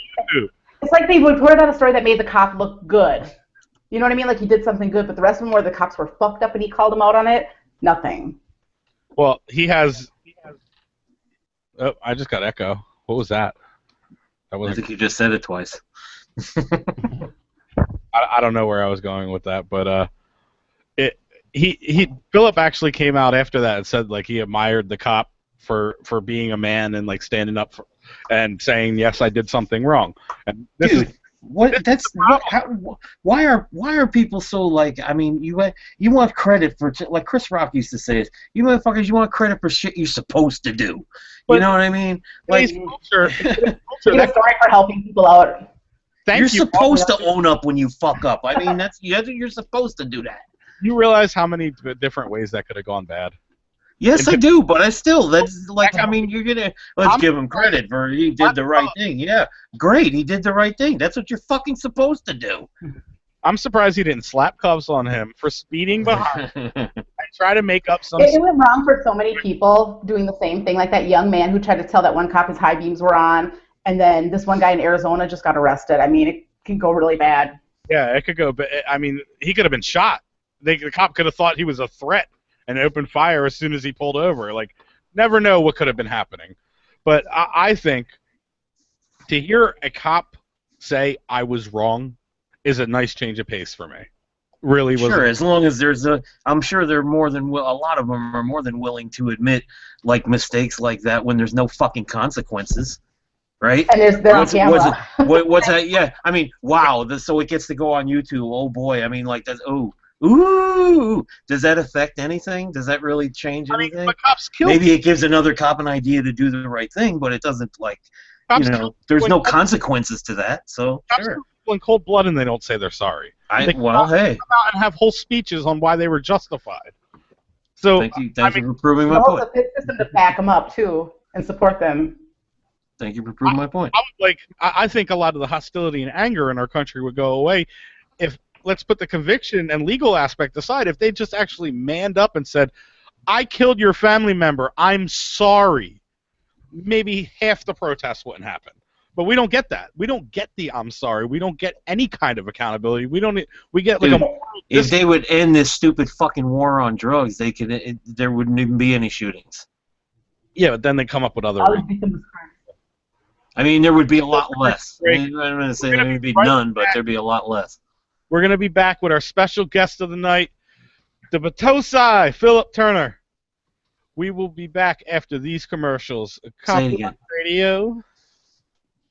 [SPEAKER 18] It's like they reported on a story that made the cop look good. You know what I mean? Like he did something good, but the rest of them where the cops were fucked up and he called them out on it, nothing.
[SPEAKER 1] Well, he has. Oh, I just got echo. What was that?
[SPEAKER 3] I think you just said it twice.
[SPEAKER 1] I don't know where I was going with that, but Philip actually came out after that and said like he admired the cop for being a man and like standing up for, and saying yes, I did something wrong. And this
[SPEAKER 3] Dude. Why are people so like? I mean, you want credit for like Chris Rock used to say it. You motherfuckers, you want credit for shit you're supposed to do. You know what I mean? Like,
[SPEAKER 18] you're sorry for helping people out.
[SPEAKER 3] You're supposed to own up when you fuck up. I mean, you're supposed to do that.
[SPEAKER 1] You realize how many different ways that could have gone bad?
[SPEAKER 3] Yes, I do, but that's like, I mean, let's give him credit for he did the right thing. Yeah, great, he did the right thing. That's what you're fucking supposed to do.
[SPEAKER 1] I'm surprised he didn't slap cuffs on him for speeding behind and try to make up some...
[SPEAKER 18] It went wrong for so many people doing the same thing, like that young man who tried to tell that one cop his high beams were on, and then this one guy in Arizona just got arrested. I mean, it can go really bad.
[SPEAKER 1] Yeah, it could go, but I mean, he could have been shot. The cop could have thought he was a threat and opened fire as soon as he pulled over. Like, never know what could have been happening. But I think to hear a cop say, I was wrong, is a nice change of pace for me. Really was.
[SPEAKER 3] Sure, as long as there's I'm sure they're more than a lot of them are more than willing to admit like mistakes like that when there's no fucking consequences, right?
[SPEAKER 18] And they're on camera.
[SPEAKER 3] What's that? Yeah, I mean, wow. So it gets to go on YouTube. Oh boy, I mean, like that's Ooh! Does that affect anything? Does that really change anything? Maybe it gives another cop an idea to do the right thing, but it doesn't there's no consequences to that. So sure.
[SPEAKER 1] In cold blood, and they don't say they're sorry.
[SPEAKER 3] Hey.
[SPEAKER 1] Come out and have whole speeches on why they were justified. So
[SPEAKER 3] thank you for proving my point.
[SPEAKER 18] The system to back them up too and support them.
[SPEAKER 3] Thank you for proving my point.
[SPEAKER 1] I think a lot of the hostility and anger in our country would go away if, let's put the conviction and legal aspect aside, if they just actually manned up and said, I killed your family member, I'm sorry, maybe half the protests wouldn't happen. But we don't get that. We don't get the I'm sorry. We don't get any kind of accountability. We get like
[SPEAKER 3] if they would end this stupid fucking war on drugs, there wouldn't even be any shootings.
[SPEAKER 1] Yeah, but then they come up with other reasons.
[SPEAKER 3] I mean, there would be a lot less. I mean, I'm going to say there would be none, but there'd be a lot less.
[SPEAKER 1] We're going to be back with our special guest of the night, the Batosai, Philip Turner. We will be back after these commercials.
[SPEAKER 3] Say it again.
[SPEAKER 1] Radio.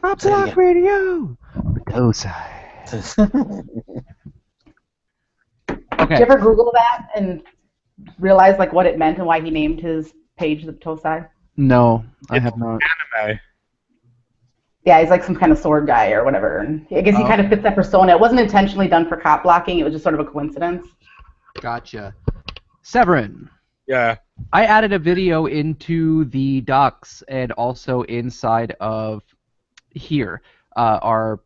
[SPEAKER 2] Pop Block Radio. Batosai.
[SPEAKER 18] Okay. Did you ever Google that and realize like what it meant and why he named his page the Batosai?
[SPEAKER 2] No, I have not.
[SPEAKER 1] Anime.
[SPEAKER 18] Yeah, he's like some kind of sword guy or whatever. And I guess he kind of fits that persona. It wasn't intentionally done for cop blocking. It was just sort of a coincidence.
[SPEAKER 2] Gotcha. Severin.
[SPEAKER 1] Yeah.
[SPEAKER 2] I added a video into the docs and also inside of here, our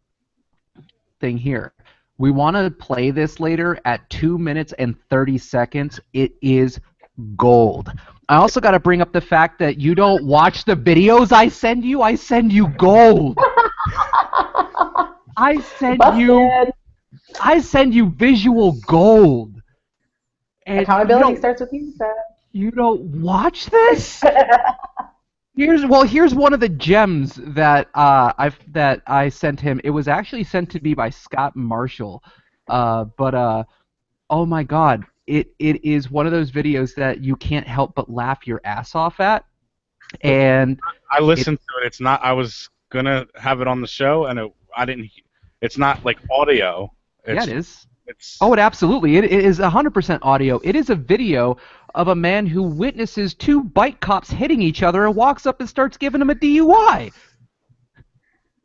[SPEAKER 2] thing here. We want to play this later at 2 minutes and 30 seconds. It is gold. I also got to bring up the fact that you don't watch the videos I send you. I send you gold. I send you visual gold. And
[SPEAKER 18] accountability starts with you, Seth.
[SPEAKER 2] You don't watch this? Here's one of the gems that I sent him. It was actually sent to me by Scott Marshall. Oh my God. It is one of those videos that you can't help but laugh your ass off at. And
[SPEAKER 1] I listened to it. It's not. I was gonna have it on the show, and I didn't. It's not like audio.
[SPEAKER 2] Yeah, it is. It absolutely. It is 100% audio. It is a video of a man who witnesses two bike cops hitting each other and walks up and starts giving them a DUI.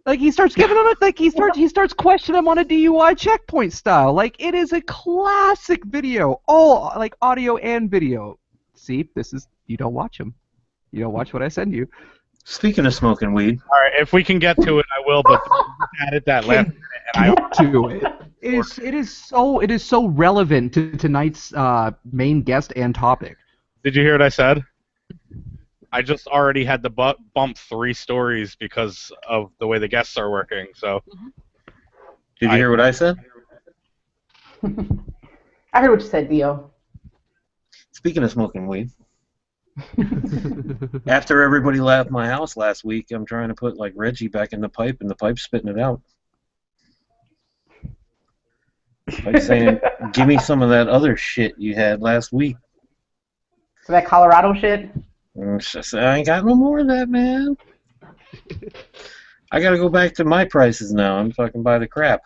[SPEAKER 2] Like he starts giving them he starts questioning them on a DUI checkpoint style. Like it is a classic video, all like audio and video. See, you don't watch them. You don't watch what I send you.
[SPEAKER 3] Speaking of smoking weed.
[SPEAKER 1] All right, if we can get to it, I will. But I added that last minute, and
[SPEAKER 2] it is so relevant to tonight's main guest and topic.
[SPEAKER 1] Did you hear what I said? I just already had to bump 3 stories because of the way the guests are working. So,
[SPEAKER 3] did you hear what I said?
[SPEAKER 18] I heard what you said, Dio.
[SPEAKER 3] Speaking of smoking weed, after everybody left my house last week, I'm trying to put like Reggie back in the pipe, and the pipe's spitting it out. Like saying, "Give me some of that other shit you had last week."
[SPEAKER 18] So that Colorado shit.
[SPEAKER 3] I ain't got no more of that, man. I gotta go back to my prices now. I'm fucking buy the crap.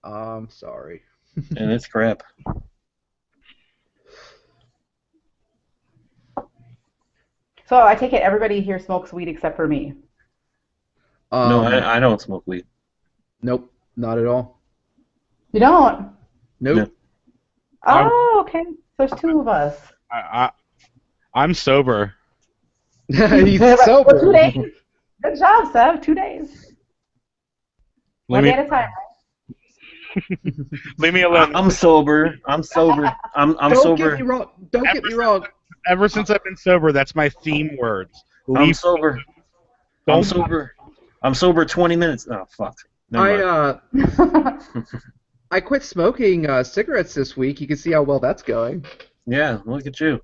[SPEAKER 20] I'm sorry.
[SPEAKER 3] And it's crap.
[SPEAKER 18] So I take it everybody here smokes weed except for me.
[SPEAKER 3] No, I don't smoke weed.
[SPEAKER 20] Nope, not at all.
[SPEAKER 18] You don't?
[SPEAKER 20] Nope. No.
[SPEAKER 18] Oh, okay. There's 2 of us.
[SPEAKER 1] I'm sober.
[SPEAKER 20] He's sober.
[SPEAKER 18] For 2 days. Good job, Seb. 2 days. One day at a time, right?
[SPEAKER 1] Leave me alone.
[SPEAKER 3] I'm sober. I'm sober. I'm sober.
[SPEAKER 20] Don't get me wrong.
[SPEAKER 1] Ever since I've been sober, that's my theme words.
[SPEAKER 3] I'm sober. I'm sober. I'm sober 20 minutes. Oh, fuck.
[SPEAKER 20] I quit smoking cigarettes this week. You can see how well that's going.
[SPEAKER 3] Yeah, look at you.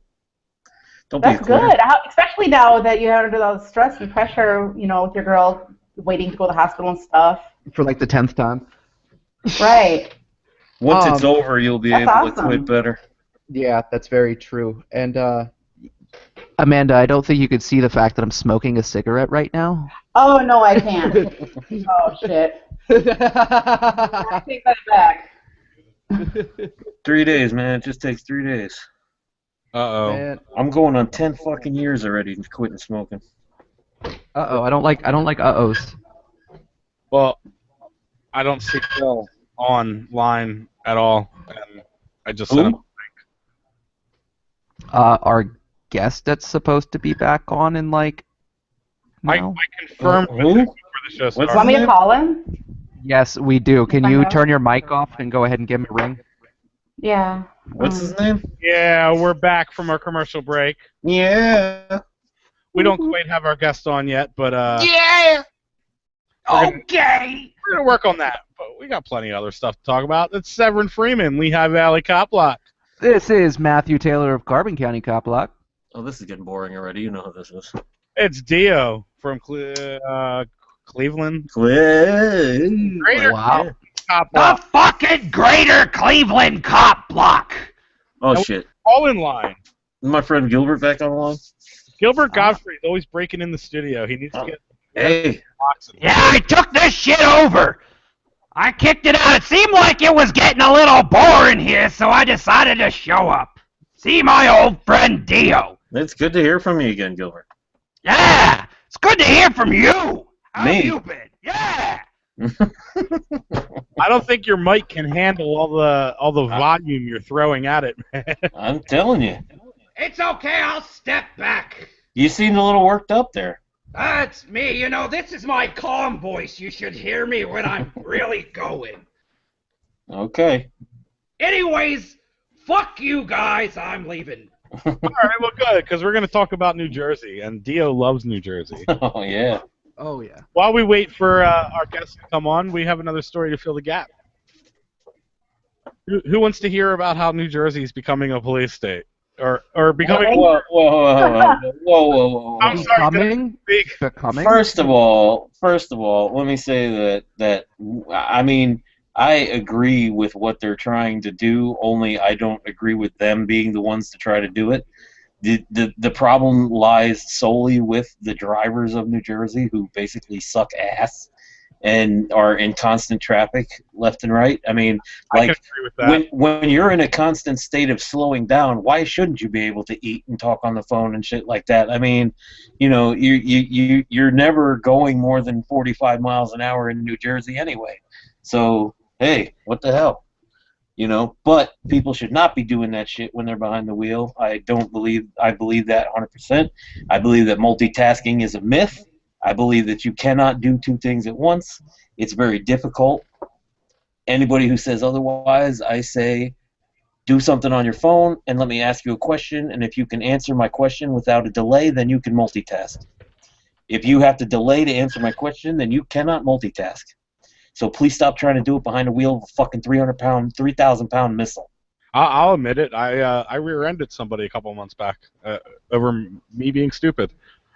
[SPEAKER 18] That's good. Especially now that you're under all the stress and pressure, with your girl waiting to go to the hospital and stuff.
[SPEAKER 2] For like the 10th time.
[SPEAKER 18] Right.
[SPEAKER 3] Once it's over, you'll be able to quit better.
[SPEAKER 20] Yeah, that's very true. And
[SPEAKER 2] Amanda, I don't think you could see the fact that I'm smoking a cigarette right now.
[SPEAKER 18] Oh, no, I can't. Oh, shit. I take that back.
[SPEAKER 3] 3 days, man. It just takes 3 days.
[SPEAKER 1] Uh-oh.
[SPEAKER 3] I'm going on 10 fucking years already quitting smoking.
[SPEAKER 2] Uh-oh. I don't like uh-ohs.
[SPEAKER 1] Well, I don't see Phil online at all, and I just sent him a link.
[SPEAKER 2] Our guest that's supposed to be back on in like.
[SPEAKER 1] I confirmed before the show started.
[SPEAKER 18] Want me to call him?
[SPEAKER 2] Yes, we do. Can you turn your mic off and go ahead and give him a ring?
[SPEAKER 18] Yeah.
[SPEAKER 3] What's his name?
[SPEAKER 1] Yeah, we're back from our commercial break.
[SPEAKER 3] Yeah.
[SPEAKER 1] We don't quite have our guest on yet, but
[SPEAKER 2] yeah. Okay.
[SPEAKER 1] We're gonna work on that, but we got plenty of other stuff to talk about. It's Severin Freeman, Lehigh Valley Cop Block.
[SPEAKER 2] This is Matthew Taylor of Carbon County Cop Block.
[SPEAKER 3] Oh, this is getting boring already. You know who this is.
[SPEAKER 1] It's Dio from Cleveland.
[SPEAKER 3] Greater
[SPEAKER 2] Wow.
[SPEAKER 1] Cop Block.
[SPEAKER 2] The fucking Greater Cleveland Cop Block.
[SPEAKER 3] Oh, shit.
[SPEAKER 1] All in line.
[SPEAKER 3] Is my friend Gilbert back on the line?
[SPEAKER 1] Gilbert Godfrey is always breaking in the studio. He needs to get.
[SPEAKER 3] Hey.
[SPEAKER 2] Yeah, I took this shit over. I kicked it out. It seemed like it was getting a little boring here, so I decided to show up. See my old friend Dio.
[SPEAKER 3] It's good to hear from you again, Gilbert.
[SPEAKER 2] Yeah, it's good to hear from you. How
[SPEAKER 3] Me?
[SPEAKER 2] have you been? Yeah.
[SPEAKER 1] I don't think your mic can handle all the volume you're throwing at it, man.
[SPEAKER 3] I'm telling you.
[SPEAKER 2] It's okay. I'll step back.
[SPEAKER 3] You seemed a little worked up there.
[SPEAKER 2] That's me. You know, this is my calm voice. You should hear me when I'm really going.
[SPEAKER 3] Okay.
[SPEAKER 2] Anyways, fuck you guys. I'm leaving.
[SPEAKER 1] All right, well, good, because we're going to talk about New Jersey, and Dio loves New Jersey.
[SPEAKER 3] Oh, yeah.
[SPEAKER 20] Oh, yeah.
[SPEAKER 1] While we wait for our guests to come on, we have another story to fill the gap. Who wants to hear about how New Jersey is becoming a police state? Or becoming...
[SPEAKER 3] Whoa.
[SPEAKER 1] I'm sorry.
[SPEAKER 2] Becoming?
[SPEAKER 3] First of all, let me say that I mean, I agree with what they're trying to do, only I don't agree with them being the ones to try to do it. The problem lies solely with the drivers of New Jersey, who basically suck ass and are in constant traffic left and right. I mean, like, when you're in a constant state of slowing down, why shouldn't you be able to eat and talk on the phone and shit like that? I mean, you know, you're never going more than 45 miles an hour in New Jersey anyway. So, hey, what the hell? You know, but people should not be doing that shit when they're behind the wheel. I believe that 100%. I believe that multitasking is a myth. I believe that you cannot do two things at once. It's very difficult. Anybody who says otherwise, I say, do something on your phone and let me ask you a question, and if you can answer my question without a delay, then you can multitask. If you have to delay to answer my question, then you cannot multitask. So please stop trying to do it behind the wheel of a fucking 300-pound, 3,000-pound missile.
[SPEAKER 1] I'll admit it. I rear-ended somebody a couple months back over me being stupid.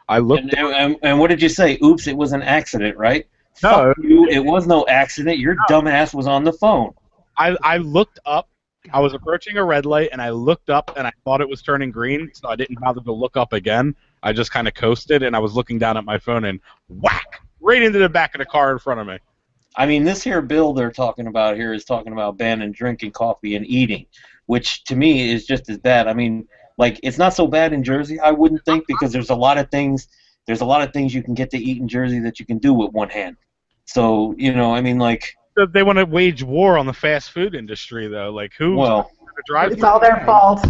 [SPEAKER 1] I looked.
[SPEAKER 3] And what did you say? Oops, it was an accident, right?
[SPEAKER 1] No,
[SPEAKER 3] fuck you. It was no accident. Your dumbass was on the phone.
[SPEAKER 1] I looked up. I was approaching a red light, and I looked up, and I thought it was turning green, so I didn't bother to look up again. I just kind of coasted, and I was looking down at my phone, and whack! Right into the back of the car in front of me.
[SPEAKER 3] I mean, this here bill they're talking about here is talking about banning drinking coffee and eating, which to me is just as bad. I mean, like, it's not so bad in Jersey, I wouldn't think, because there's a lot of things you can get to eat in Jersey that you can do with one hand. So, you know, I mean, like...
[SPEAKER 1] They want to wage war on the fast food industry, though. Like, who...
[SPEAKER 3] Well...
[SPEAKER 18] It's all their fault.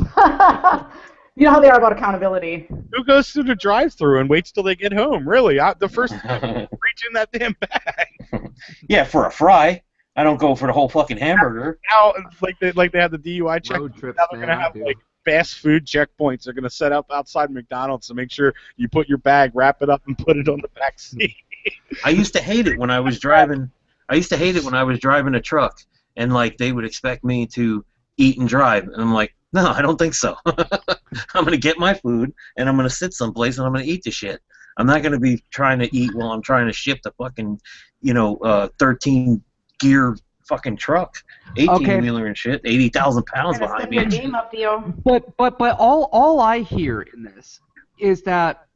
[SPEAKER 18] You know how they are about accountability.
[SPEAKER 1] Who goes through the drive-thru and waits till they get home? Really? The first reach in that damn bag.
[SPEAKER 3] Yeah, for a fry. I don't go for the whole fucking hamburger.
[SPEAKER 1] Now, like they have the DUI check. Now they're going to have, like, fast food checkpoints. They're going to set up outside McDonald's to make sure you put your bag, wrap it up, and put it on the back seat.
[SPEAKER 3] I used to hate it when I was driving. I used to hate it when I was driving a truck, and like they would expect me to eat and drive, and I'm like, no, I don't think so. I'm gonna get my food, and I'm gonna sit someplace, and I'm gonna eat the shit. I'm not gonna be trying to eat while I'm trying to ship the fucking, 13 gear fucking truck, 18-wheeler and shit, 80,000 pounds behind me.
[SPEAKER 18] Game up, Dio.
[SPEAKER 2] But all I hear in this is that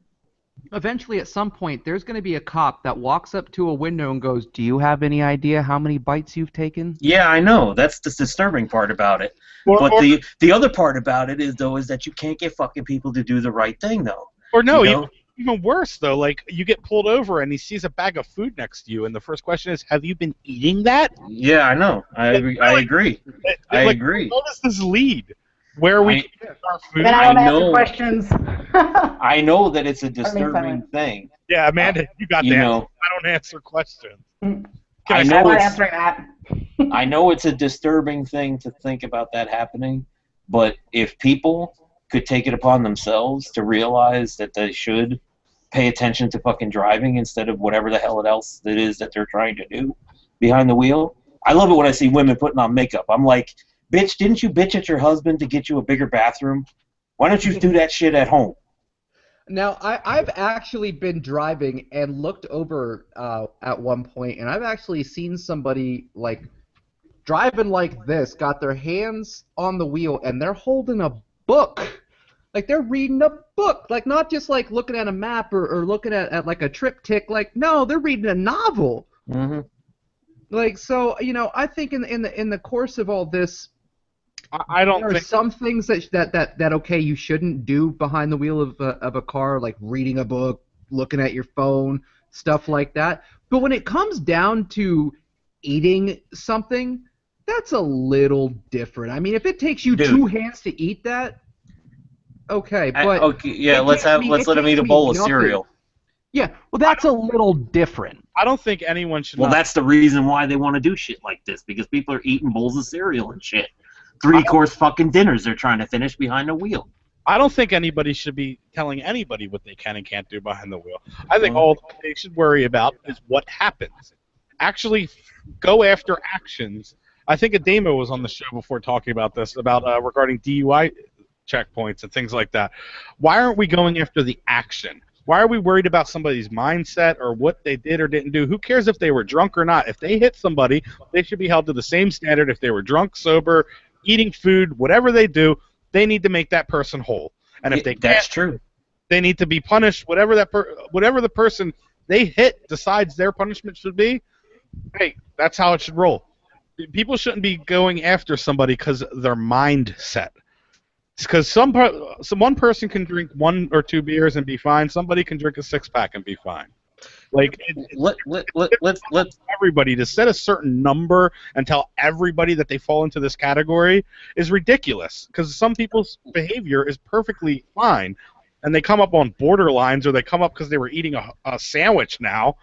[SPEAKER 2] eventually at some point there's going to be a cop that walks up to a window and goes, "Do you have any idea how many bites you've taken?"
[SPEAKER 3] Yeah, I know. That's the disturbing part about it. But the other part about it is that you can't get fucking people to do the right thing, though.
[SPEAKER 1] Or no, even worse, though. Like, you get pulled over and he sees a bag of food next to you, and the first question is, have you been eating that?
[SPEAKER 3] Yeah, I know. I agree. I agree.
[SPEAKER 1] What does this lead? Where we get our food?
[SPEAKER 18] Then I don't answer questions.
[SPEAKER 3] I know that it's a disturbing thing.
[SPEAKER 1] Yeah, Amanda, you got that. I don't answer questions.
[SPEAKER 3] I know answering that. I know it's a disturbing thing to think about that happening, but if people could take it upon themselves to realize that they should pay attention to fucking driving instead of whatever the hell else it is that they're trying to do behind the wheel. I love it when I see women putting on makeup. I'm like, Bitch, didn't you bitch at your husband to get you a bigger bathroom? Why don't you do that shit at home?
[SPEAKER 20] Now, I've actually been driving and looked over at one point, and I've actually seen somebody, like, driving like this, got their hands on the wheel, and they're holding a book. Like, they're reading a book. Like, not just, like, looking at a map or looking at like, a triptych. Like, no, they're reading a novel.
[SPEAKER 3] Mm-hmm.
[SPEAKER 20] Like, so, I think in the course of all this,
[SPEAKER 1] I don't
[SPEAKER 20] there
[SPEAKER 1] think
[SPEAKER 20] are some things that okay, you shouldn't do behind the wheel of a car, like reading a book, looking at your phone, stuff like that. But when it comes down to eating something, that's a little different. I mean, if it takes you 2 hands to eat that, okay, but
[SPEAKER 3] let's let him eat a bowl of cereal.
[SPEAKER 20] Yeah, well, that's a little different.
[SPEAKER 1] I don't think anyone should.
[SPEAKER 3] Well, that's the reason why they want to do shit like this, because people are eating bowls of cereal and shit. 3-course fucking dinners they're trying to finish behind the wheel.
[SPEAKER 1] I don't think anybody should be telling anybody what they can and can't do behind the wheel. I think all they should worry about is what happens. Actually, go after actions. I think Ademo was on the show before talking about this, about regarding DUI checkpoints and things like that. Why aren't we going after the action? Why are we worried about somebody's mindset or what they did or didn't do? Who cares if they were drunk or not? If they hit somebody, they should be held to the same standard if they were drunk, sober, eating food, whatever they do, they need to make that person whole. And if they
[SPEAKER 3] that's true,
[SPEAKER 1] they need to be punished. Whatever the person they hit decides their punishment should be, hey, that's how it should roll. People shouldn't be going after somebody because their mindset. Because one person can drink 1 or 2 beers and be fine. Somebody can drink a 6-pack and be fine. Like, let's everybody to set a certain number and tell everybody that they fall into this category is ridiculous. Because some people's behavior is perfectly fine, and they come up on borderlines, or they come up because they were eating a sandwich now,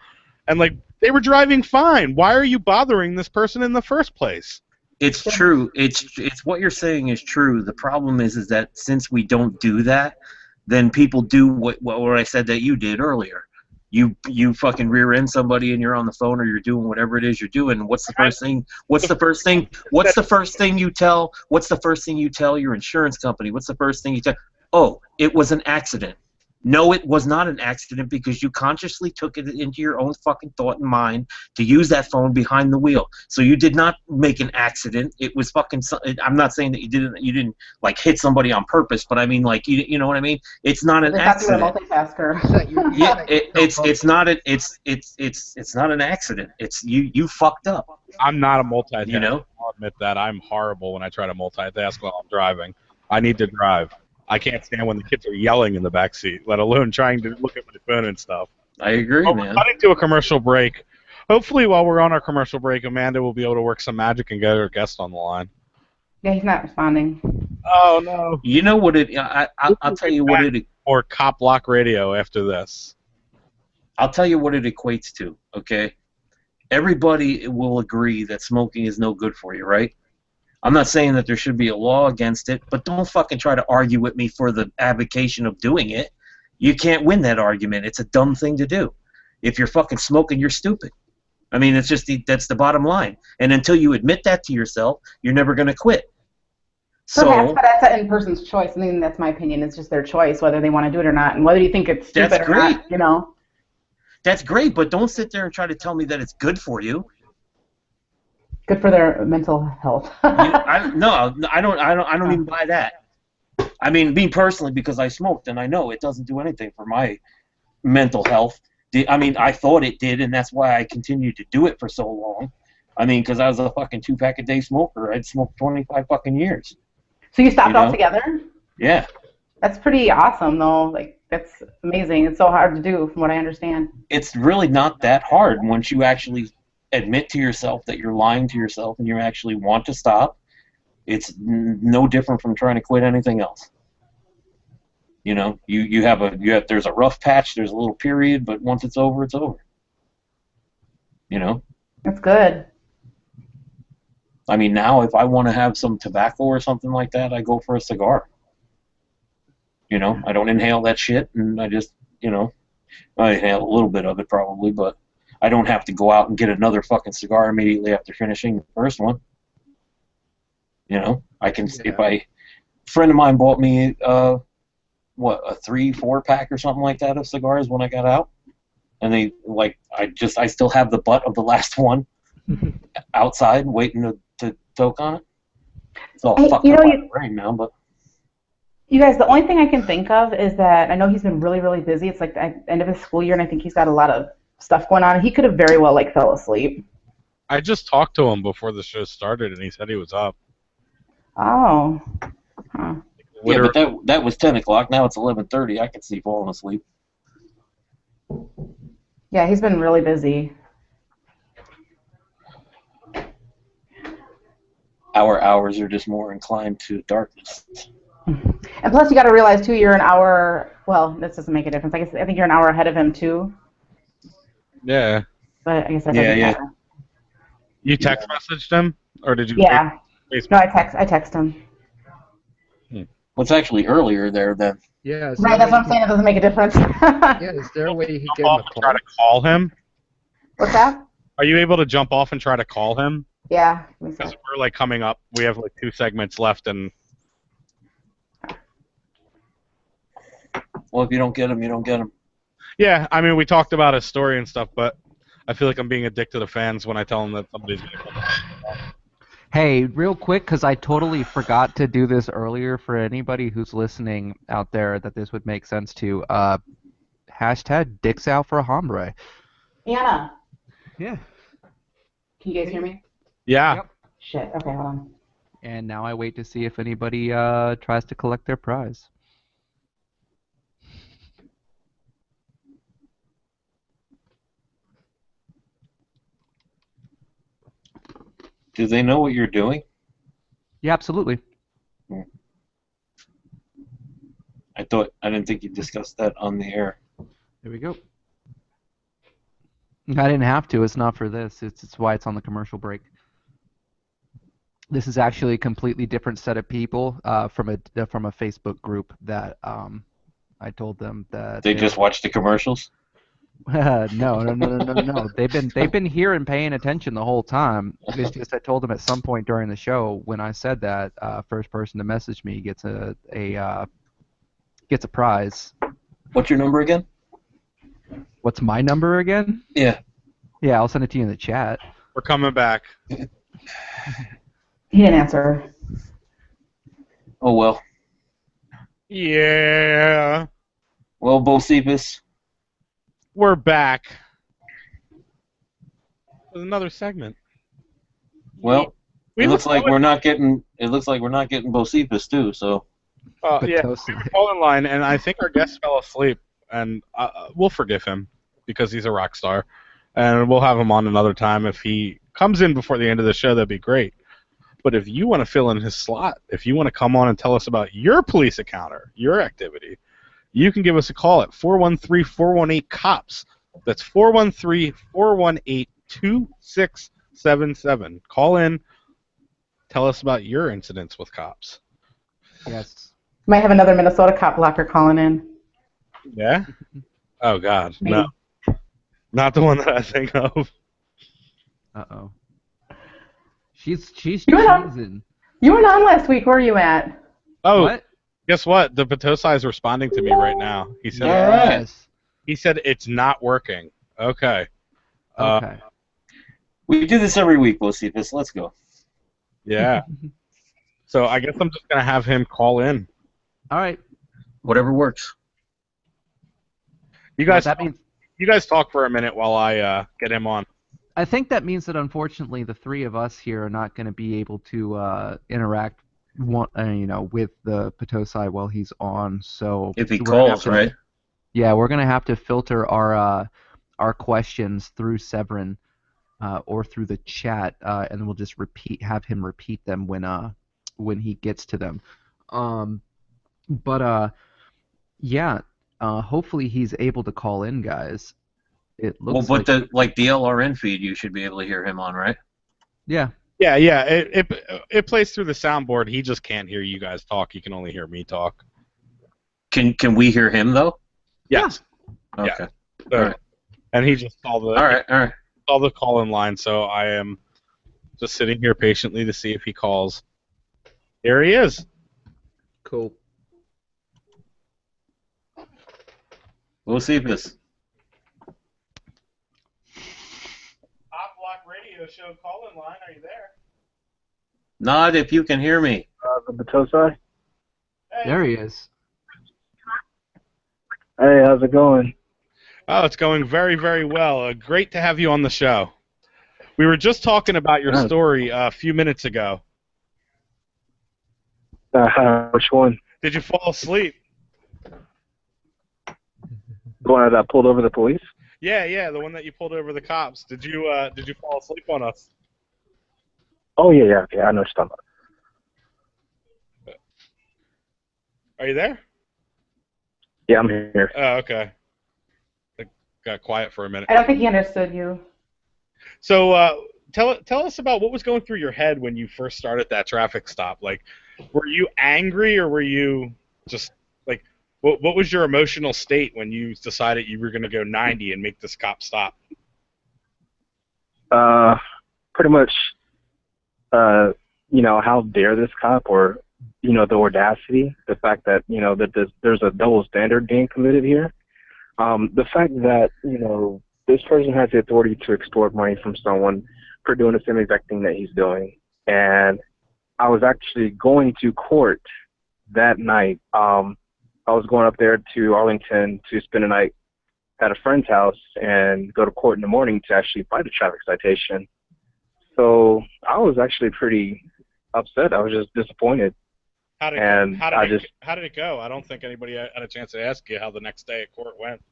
[SPEAKER 1] and like they were driving fine. Why are you bothering this person in the first place?
[SPEAKER 3] It's true. It's what you're saying is true. The problem is that since we don't do that, then people do what I said that you did earlier. You fucking rear end somebody and you're on the phone or you're doing whatever it is you're doing. What's the first thing? What's the first thing you tell your insurance company? What's the first thing you tell? Oh, it was an accident. No, it was not an accident because you consciously took it into your own fucking thought and mind to use that phone behind the wheel. So you did not make an accident. It was fucking. I'm not saying that you didn't like hit somebody on purpose, but I mean like you know what I mean. It's not an accident. Yeah, it's not an accident. It's you fucked up.
[SPEAKER 1] I'm not a multitasker.
[SPEAKER 3] You know,
[SPEAKER 1] I'll admit that. I'm horrible when I try to multitask while I'm driving. I need to drive. I can't stand when the kids are yelling in the back seat, let alone trying to look at my phone and stuff.
[SPEAKER 3] I agree, man.
[SPEAKER 1] We're cutting to a commercial break. Hopefully, while we're on our commercial break, Amanda will be able to work some magic and get her guest on the line.
[SPEAKER 18] Yeah, he's not responding.
[SPEAKER 1] Oh no!
[SPEAKER 3] You know what it? I'll tell you what it.
[SPEAKER 1] Or Cop Block Radio after this.
[SPEAKER 3] I'll tell you what it equates to. Okay, everybody will agree that smoking is no good for you, right? I'm not saying that there should be a law against it, but don't fucking try to argue with me for the advocation of doing it. You can't win that argument. It's a dumb thing to do. If you're fucking smoking, you're stupid. I mean, it's just that's the bottom line. And until you admit that to yourself, you're never going to quit.
[SPEAKER 18] Perhaps, but that's an person's choice. I mean, that's my opinion. It's just their choice whether they want to do it or not, and whether you think it's stupid or not. You know.
[SPEAKER 3] That's great, but don't sit there and try to tell me that it's good for you.
[SPEAKER 18] Good for their mental health.
[SPEAKER 3] I don't even buy that. I mean, me personally, because I smoked, and I know it doesn't do anything for my mental health. I mean, I thought it did, and that's why I continued to do it for so long. I mean, because I was a fucking 2-pack-a-day smoker. I'd smoked 25 fucking years.
[SPEAKER 18] So you stopped altogether?
[SPEAKER 3] Yeah.
[SPEAKER 18] That's pretty awesome, though. Like, that's amazing. It's so hard to do, from what I understand.
[SPEAKER 3] It's really not that hard once you actually admit to yourself that you're lying to yourself and you actually want to stop. It's no different from trying to quit anything else. You know, there's a rough patch, there's a little period, but once it's over, it's over. You know?
[SPEAKER 18] That's good.
[SPEAKER 3] I mean, now if I want to have some tobacco or something like that, I go for a cigar. You know, I don't inhale that shit, and I just, you know, I inhale a little bit of it probably, but I don't have to go out and get another fucking cigar immediately after finishing the first one. You know, I can if a friend of mine bought me a 3-4 pack or something like that of cigars when I got out, and I still have the butt of the last one outside waiting to toke on it. It's all fucked up by the rain now, but.
[SPEAKER 18] You guys, the only thing I can think of is that I know he's been really, really busy. It's like the end of his school year, and I think he's got a lot of stuff going on. He could have very well fell asleep.
[SPEAKER 1] I just talked to him before the show started, and he said he was up.
[SPEAKER 18] Oh. Huh.
[SPEAKER 3] Yeah, but that was 10 o'clock. Now it's 11:30. I can see falling asleep.
[SPEAKER 18] Yeah, he's been really busy.
[SPEAKER 3] Our hours are just more inclined to darkness.
[SPEAKER 18] And plus, you got to realize too, you're an hour. Well, this doesn't make a difference. I think you're an hour ahead of him too.
[SPEAKER 1] Yeah.
[SPEAKER 18] But I guess that doesn't matter.
[SPEAKER 1] You text messaged him, or did you?
[SPEAKER 18] Yeah.
[SPEAKER 1] Facebook?
[SPEAKER 18] No, I text him.
[SPEAKER 3] What's actually earlier there then?
[SPEAKER 20] Yeah.
[SPEAKER 18] Right. That's what I'm saying. It doesn't make a difference.
[SPEAKER 20] Yeah. Is there a way he gave him a call?
[SPEAKER 1] Try to call him.
[SPEAKER 18] What's that?
[SPEAKER 1] Are you able to jump off and try to call him?
[SPEAKER 18] Yeah.
[SPEAKER 1] Because we're coming up. We have 2 segments left, and.
[SPEAKER 3] Well, if you don't get him, you don't get him.
[SPEAKER 1] Yeah, I mean, we talked about his story and stuff, but I feel like I'm being a dick to the fans when I tell them that somebody's going to come.
[SPEAKER 2] Hey, real quick, because I totally forgot to do this earlier for anybody who's listening out there that this would make sense to. Hashtag dicks out for a hombre.
[SPEAKER 18] Anna.
[SPEAKER 2] Yeah.
[SPEAKER 18] Can you guys hear me?
[SPEAKER 1] Yeah.
[SPEAKER 2] Yep.
[SPEAKER 18] Shit. Okay, hold on.
[SPEAKER 2] And now I wait to see if anybody tries to collect their prize.
[SPEAKER 3] Do they know what you're doing?
[SPEAKER 2] Yeah, absolutely.
[SPEAKER 3] I didn't think you discussed that on the air.
[SPEAKER 2] There we go. I didn't have to. It's not for this. It's why it's on the commercial break. This is actually a completely different set of people from a Facebook group that I told them that
[SPEAKER 3] they just watch the commercials.
[SPEAKER 2] No. They've been here and paying attention the whole time. It's just I told them at some point during the show when I said that first person to message me gets a prize.
[SPEAKER 3] What's your number again?
[SPEAKER 2] What's my number again?
[SPEAKER 3] Yeah.
[SPEAKER 2] Yeah, I'll send it to you in the chat.
[SPEAKER 1] We're coming back.
[SPEAKER 18] He didn't answer.
[SPEAKER 3] Oh well.
[SPEAKER 1] Yeah.
[SPEAKER 3] Well, Bocephus.
[SPEAKER 1] We're back. With another segment.
[SPEAKER 3] Well, it looks like we're not getting Bocephus too. So.
[SPEAKER 1] Yeah, call in line, and I think our guest fell asleep, and we'll forgive him because he's a rock star, and we'll have him on another time. If he comes in before the end of the show, that'd be great. But if you want to fill in his slot, if you want to come on and tell us about your police encounter, your activity, you can give us a call at 413-418-COPS. That's 413-418-2677. Call in, tell us about your incidents with cops.
[SPEAKER 2] Yes.
[SPEAKER 18] Might have another Minnesota cop blocker calling in.
[SPEAKER 1] Yeah? Oh, God. No. Not the one that I think of.
[SPEAKER 2] Uh-oh. She's
[SPEAKER 18] You weren't on last week. Where were you at?
[SPEAKER 1] Oh,
[SPEAKER 2] what?
[SPEAKER 1] Guess what? The Patosai is responding to me right now. He said,
[SPEAKER 2] yes.
[SPEAKER 1] He said it's not working. Okay.
[SPEAKER 2] Okay.
[SPEAKER 3] We do this every week, Bocephus. Let's go.
[SPEAKER 1] Yeah. So I guess I'm just going to have him call in.
[SPEAKER 2] All right.
[SPEAKER 3] Whatever works.
[SPEAKER 1] You guys talk for a minute while I get him on.
[SPEAKER 2] I think that means that unfortunately the three of us here are not going to be able to interact, with the Patosai while he's on. So
[SPEAKER 3] if he calls, right?
[SPEAKER 2] Yeah, we're going to have to filter our questions through Severin or through the chat, and then we'll just have him repeat them when he gets to them. Hopefully he's able to call in, guys. It looks
[SPEAKER 3] but the LRN feed, you should be able to hear him on, right?
[SPEAKER 2] Yeah.
[SPEAKER 1] Yeah. It plays through the soundboard. He just can't hear you guys talk. He can only hear me talk.
[SPEAKER 3] Can we hear him though?
[SPEAKER 1] Yes.
[SPEAKER 3] Okay.
[SPEAKER 1] Yeah.
[SPEAKER 3] All right.
[SPEAKER 1] And he just saw the call in line. So I am just sitting here patiently to see if he calls. Here he is.
[SPEAKER 20] Cool.
[SPEAKER 3] We'll see if this.
[SPEAKER 1] Hot Block Radio Show call-in line. Are you there?
[SPEAKER 3] Nod if you can hear me.
[SPEAKER 21] The Batosai?
[SPEAKER 2] There he is.
[SPEAKER 21] Hey, how's it going?
[SPEAKER 1] Oh, it's going very, very well. Great to have you on the show. We were just talking about your story a few minutes ago.
[SPEAKER 21] Which one?
[SPEAKER 1] Did you fall asleep?
[SPEAKER 21] The one that pulled over the police?
[SPEAKER 1] Yeah, the one that you pulled over the cops. Did you fall asleep on us?
[SPEAKER 21] Oh, yeah, I know what you're talking about.
[SPEAKER 1] Are you there?
[SPEAKER 21] Yeah, I'm here.
[SPEAKER 1] Oh, okay. It got quiet for a minute.
[SPEAKER 18] I don't think he understood you.
[SPEAKER 1] So tell us about what was going through your head when you first started that traffic stop. Like, were you angry or were you just like, what was your emotional state when you decided you were going to go 90 and make this cop stop?
[SPEAKER 21] Pretty much, how dare this cop, or the audacity, the fact that that there's a double standard being committed here. The fact that this person has the authority to extort money from someone for doing the same exact thing that he's doing. And I was actually going to court that night. I was going up there to Arlington to spend a night at a friend's house and go to court in the morning to actually fight a traffic citation. So I was actually pretty upset. I was just disappointed.
[SPEAKER 1] How did it go? I don't think anybody had a chance to ask you how the next day at court went.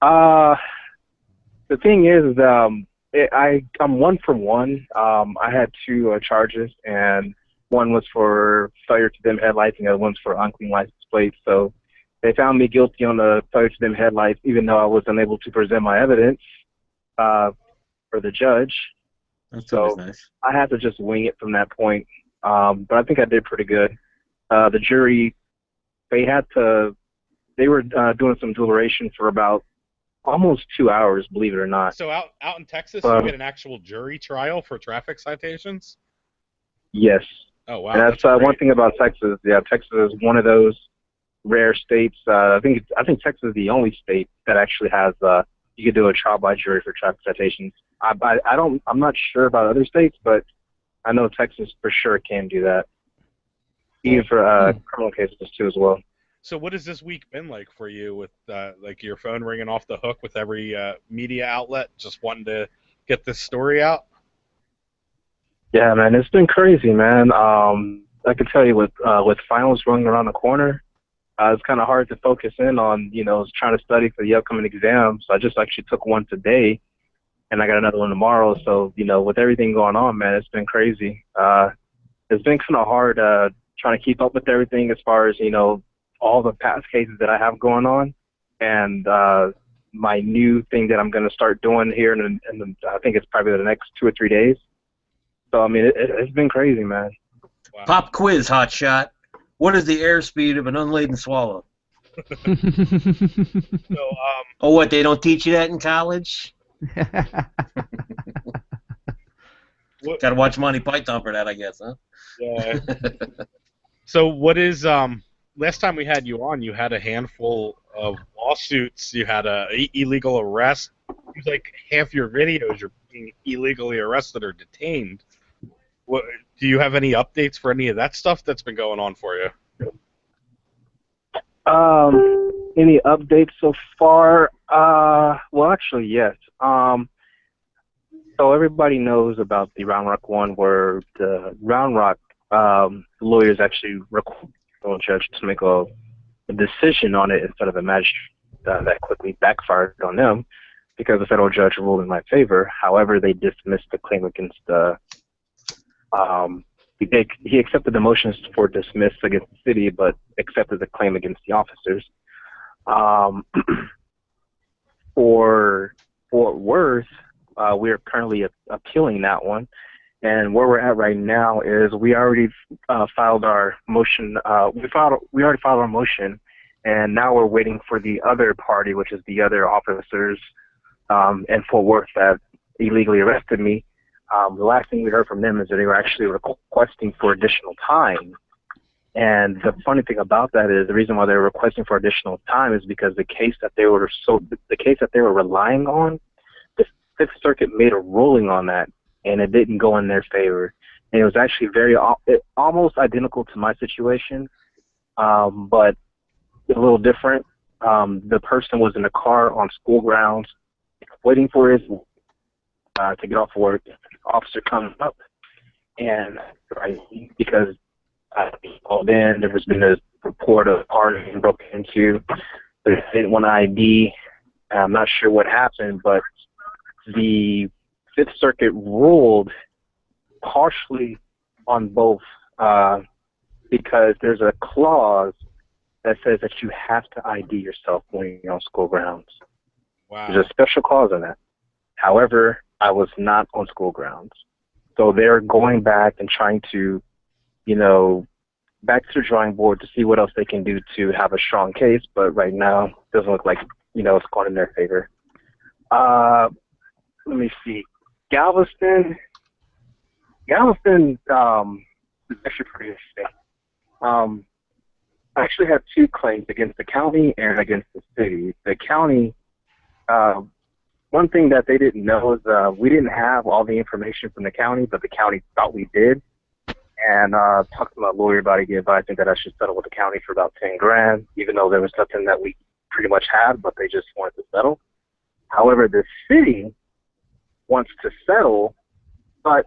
[SPEAKER 21] The thing is, I'm 1 for 1. I had 2 charges, and one was for failure to dim headlights, and the other one's for unclean license plates. So they found me guilty on the failure to dim headlights, even though I was unable to present my evidence for the judge.
[SPEAKER 3] That's
[SPEAKER 21] so
[SPEAKER 3] nice.
[SPEAKER 21] I had to just wing it from that point. But I think I did pretty good. The jury, they were doing some deliberation for about almost 2 hours, believe it or not.
[SPEAKER 1] So out in Texas, you get an actual jury trial for traffic citations?
[SPEAKER 21] Yes.
[SPEAKER 1] Oh, wow.
[SPEAKER 21] And that's one thing about Texas. Yeah, Texas is one of those rare states. I think Texas is the only state that actually has you could do a trial by jury for traffic citations. I'm not sure about other states, but I know Texas for sure can do that. Even for criminal cases too as well.
[SPEAKER 1] So what has this week been like for you with like your phone ringing off the hook with every media outlet just wanting to get this story out?
[SPEAKER 21] Yeah, man, it's been crazy, man. I can tell you with finals running around the corner, it's kind of hard to focus in on, trying to study for the upcoming exams. So I just actually took one today, and I got another one tomorrow. So, with everything going on, man, it's been crazy. It's been kind of hard trying to keep up with everything as far as, all the past cases that I have going on, and my new thing that I'm going to start doing here, and I think it's probably the next 2 or 3 days. So, I mean, it's been crazy, man.
[SPEAKER 1] Wow.
[SPEAKER 3] Pop quiz, hotshot. What is the airspeed of an unladen swallow? Oh, what, they don't teach you that in college? Got to watch Monty Python for that, I guess, huh?
[SPEAKER 1] Yeah. So what is last time we had you on, you had a handful of lawsuits. You had a illegal arrest. It was like half your videos you're being illegally arrested or detained. What, do you have any updates for any of that stuff that's been going on for you?
[SPEAKER 21] Any updates so far? Well, actually, yes. So everybody knows about the Round Rock one, where the Round Rock lawyers actually requested the judge to make a decision on it instead of a magistrate. That quickly backfired on them because the federal judge ruled in my favor. However, they dismissed the claim against the he accepted the motions for dismiss against the city, but accepted the claim against the officers. For Fort Worth, we are currently appealing that one, and where we're at right now is we already filed our motion. We already filed our motion, and now we're waiting for the other party, which is the other officers in Fort Worth that illegally arrested me. The last thing we heard from them is that they were actually requesting for additional time. And the funny thing about that is the reason why they were requesting for additional time is because the case that they were relying on, the Fifth Circuit made a ruling on that, and it didn't go in their favor. And it was actually almost identical to my situation, but a little different. The person was in a car on school grounds, waiting for his to get off work. The officer comes up, and because called in, there has been a report of party being broken into. They didn't want ID. I'm not sure what happened, but the Fifth Circuit ruled partially on both because there's a clause that says that you have to ID yourself when you're on school grounds.
[SPEAKER 1] Wow.
[SPEAKER 21] There's a special clause in that. However, I was not on school grounds. So they're going back and trying to, back to the drawing board to see what else they can do to have a strong case, but right now it doesn't look like, it's going in their favor. Let me see. Galveston is actually pretty interesting. I actually have two claims against the county and against the city. The county, one thing that they didn't know is we didn't have all the information from the county, but the county thought we did. And talked to my lawyer about it, advising that I should settle with the county for about $10,000, even though there was something that we pretty much had, but they just wanted to settle. However, the city wants to settle, but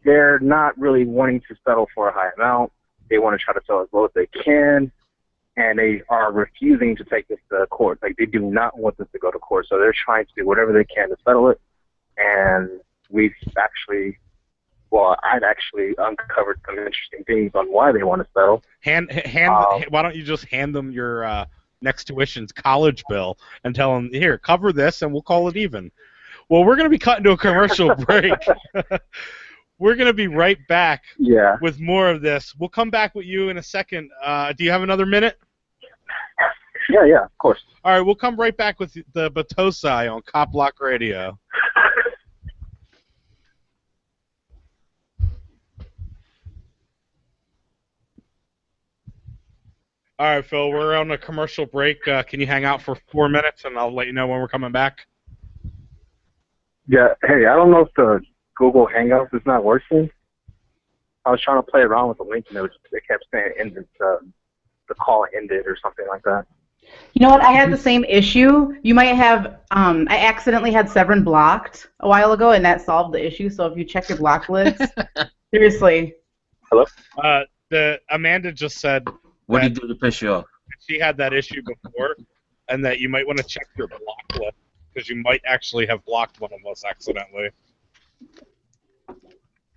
[SPEAKER 21] they're not really wanting to settle for a high amount. They want to try to sell as low as they can, and they are refusing to take this to court. Like, they do not want this to go to court, so they're trying to do whatever they can to settle it. And I'd actually uncovered some interesting things on why they want to settle.
[SPEAKER 1] Why don't you just hand them your next tuition's college bill and tell them, here, cover this, and we'll call it even. Well, we're going to be cutting to a commercial break. We're going to be right back with more of this. We'll come back with you in a second. Do you have another minute?
[SPEAKER 21] Yeah, of course.
[SPEAKER 1] All right, we'll come right back with the Batosai on Cop Block Radio. All right, Phil, we're on a commercial break. Can you hang out for 4 minutes, and I'll let you know when we're coming back?
[SPEAKER 21] Yeah, hey, I don't know if the Google Hangouts is not working. I was trying to play around with the link, and it kept saying the call ended or something like that.
[SPEAKER 18] You know what? I had the same issue. You might have, I accidentally had Severin blocked a while ago, and that solved the issue. So if you check your block list, seriously.
[SPEAKER 21] Hello?
[SPEAKER 1] Amanda just said...
[SPEAKER 3] What did you do to piss you off?
[SPEAKER 1] She had that issue before, and that you might want to check your block list, because you might actually have blocked one of us accidentally.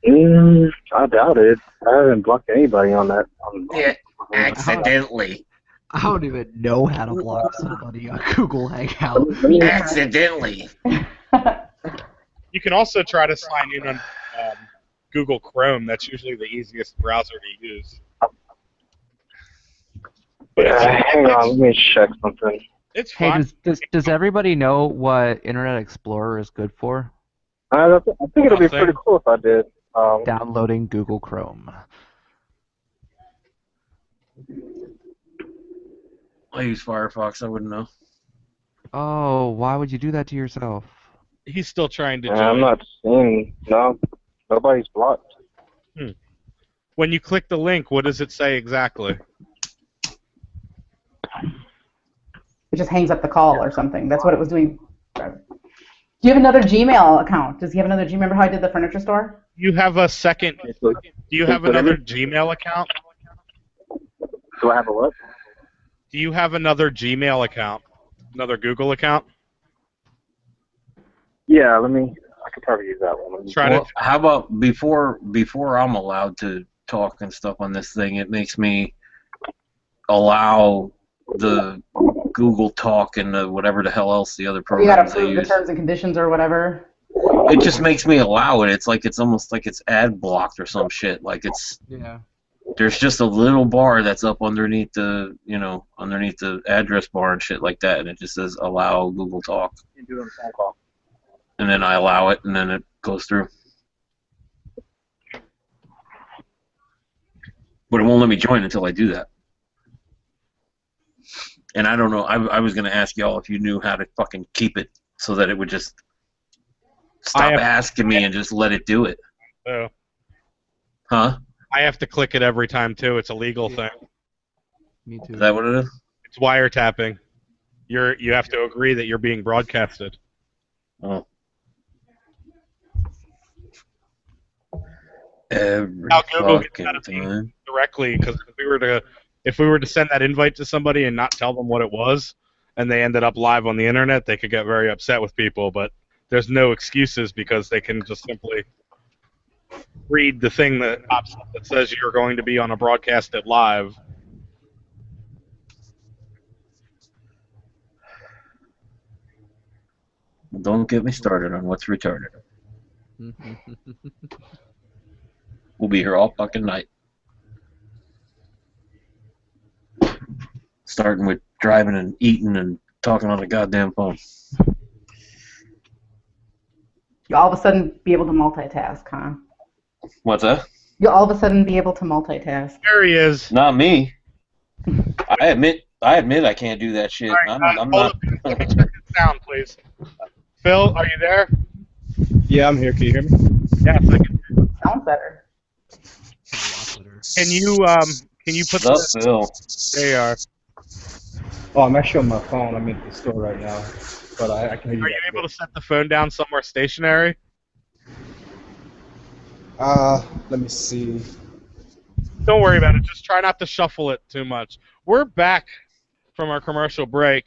[SPEAKER 21] I doubt it. I haven't blocked anybody on that.
[SPEAKER 3] Accidentally.
[SPEAKER 2] I don't even know how to block somebody on Google Hangout.
[SPEAKER 3] Accidentally.
[SPEAKER 1] You can also try to sign in on Google Chrome. That's usually the easiest browser to use.
[SPEAKER 21] Hang on, let me check something.
[SPEAKER 1] It's fine.
[SPEAKER 2] Hey, does everybody know what Internet Explorer is good for?
[SPEAKER 21] I think it'll be pretty cool if I did.
[SPEAKER 2] Downloading Google Chrome.
[SPEAKER 3] I use Firefox. I wouldn't know.
[SPEAKER 2] Oh, why would you do that to yourself?
[SPEAKER 1] He's still trying to join.
[SPEAKER 21] I'm not seeing. No, nobody's blocked.
[SPEAKER 1] When you click the link, what does it say exactly?
[SPEAKER 18] It just hangs up the call or something. That's what it was doing. Do you have another Gmail account? Does he have another Gmail? Remember how I did the furniture store?
[SPEAKER 1] You have a second. Do you have another Gmail account?
[SPEAKER 21] Do I have a what?
[SPEAKER 1] Do you have another Gmail account? Another Google account?
[SPEAKER 21] Yeah, I could probably use that one.
[SPEAKER 3] How about before I'm allowed to talk and stuff on this thing, it makes me allow the Google Talk and whatever the hell else the other programs
[SPEAKER 18] you gotta approve
[SPEAKER 3] they
[SPEAKER 18] the
[SPEAKER 3] use.
[SPEAKER 18] terms and conditions or whatever.
[SPEAKER 3] It just makes me allow it. It's almost like it's ad blocked or some shit. Like there's just a little bar that's up underneath the address bar and shit like that, and it just says allow Google Talk.
[SPEAKER 21] You do it on a phone call.
[SPEAKER 3] And then I allow it, and then it goes through. But it won't let me join until I do that. And I don't know. I was going to ask y'all if you knew how to fucking keep it so that it would just stop asking me and just let it do it.
[SPEAKER 1] Oh.
[SPEAKER 3] Huh?
[SPEAKER 1] I have to click it every time too. It's a legal thing.
[SPEAKER 2] Me too.
[SPEAKER 3] Is that what it is?
[SPEAKER 1] It's wiretapping. You have to agree that you're being broadcasted.
[SPEAKER 3] Oh. Every
[SPEAKER 1] Now Google gets
[SPEAKER 3] fucking
[SPEAKER 1] that of me
[SPEAKER 3] time.
[SPEAKER 1] directly, because if we were to send that invite to somebody and not tell them what it was, and they ended up live on the internet, they could get very upset with people. But there's no excuses because they can just simply read the thing that pops up that says you're going to be on a broadcast at live.
[SPEAKER 3] Don't get me started on what's retarded. We'll be here all fucking night. Starting with driving and eating and talking on the goddamn phone.
[SPEAKER 18] You'll all of a sudden be able to multitask, huh?
[SPEAKER 3] What's that?
[SPEAKER 18] You'll all of a sudden be able to multitask.
[SPEAKER 1] There he is.
[SPEAKER 3] Not me. I admit I can't do that shit.
[SPEAKER 1] Right,
[SPEAKER 3] I'm not.
[SPEAKER 1] Let me check this sound, please. Phil, are you there?
[SPEAKER 4] Yeah, I'm here. Can you hear me?
[SPEAKER 1] Yes, I can.
[SPEAKER 18] Sounds better.
[SPEAKER 1] Can you put
[SPEAKER 3] the Phil?
[SPEAKER 1] There you are.
[SPEAKER 4] Oh, I'm actually on my phone. I'm at the store right now, but I can hear you.
[SPEAKER 1] Are you able to set the phone down somewhere stationary?
[SPEAKER 4] Let me see.
[SPEAKER 1] Don't worry about it. Just try not to shuffle it too much. We're back from our commercial break.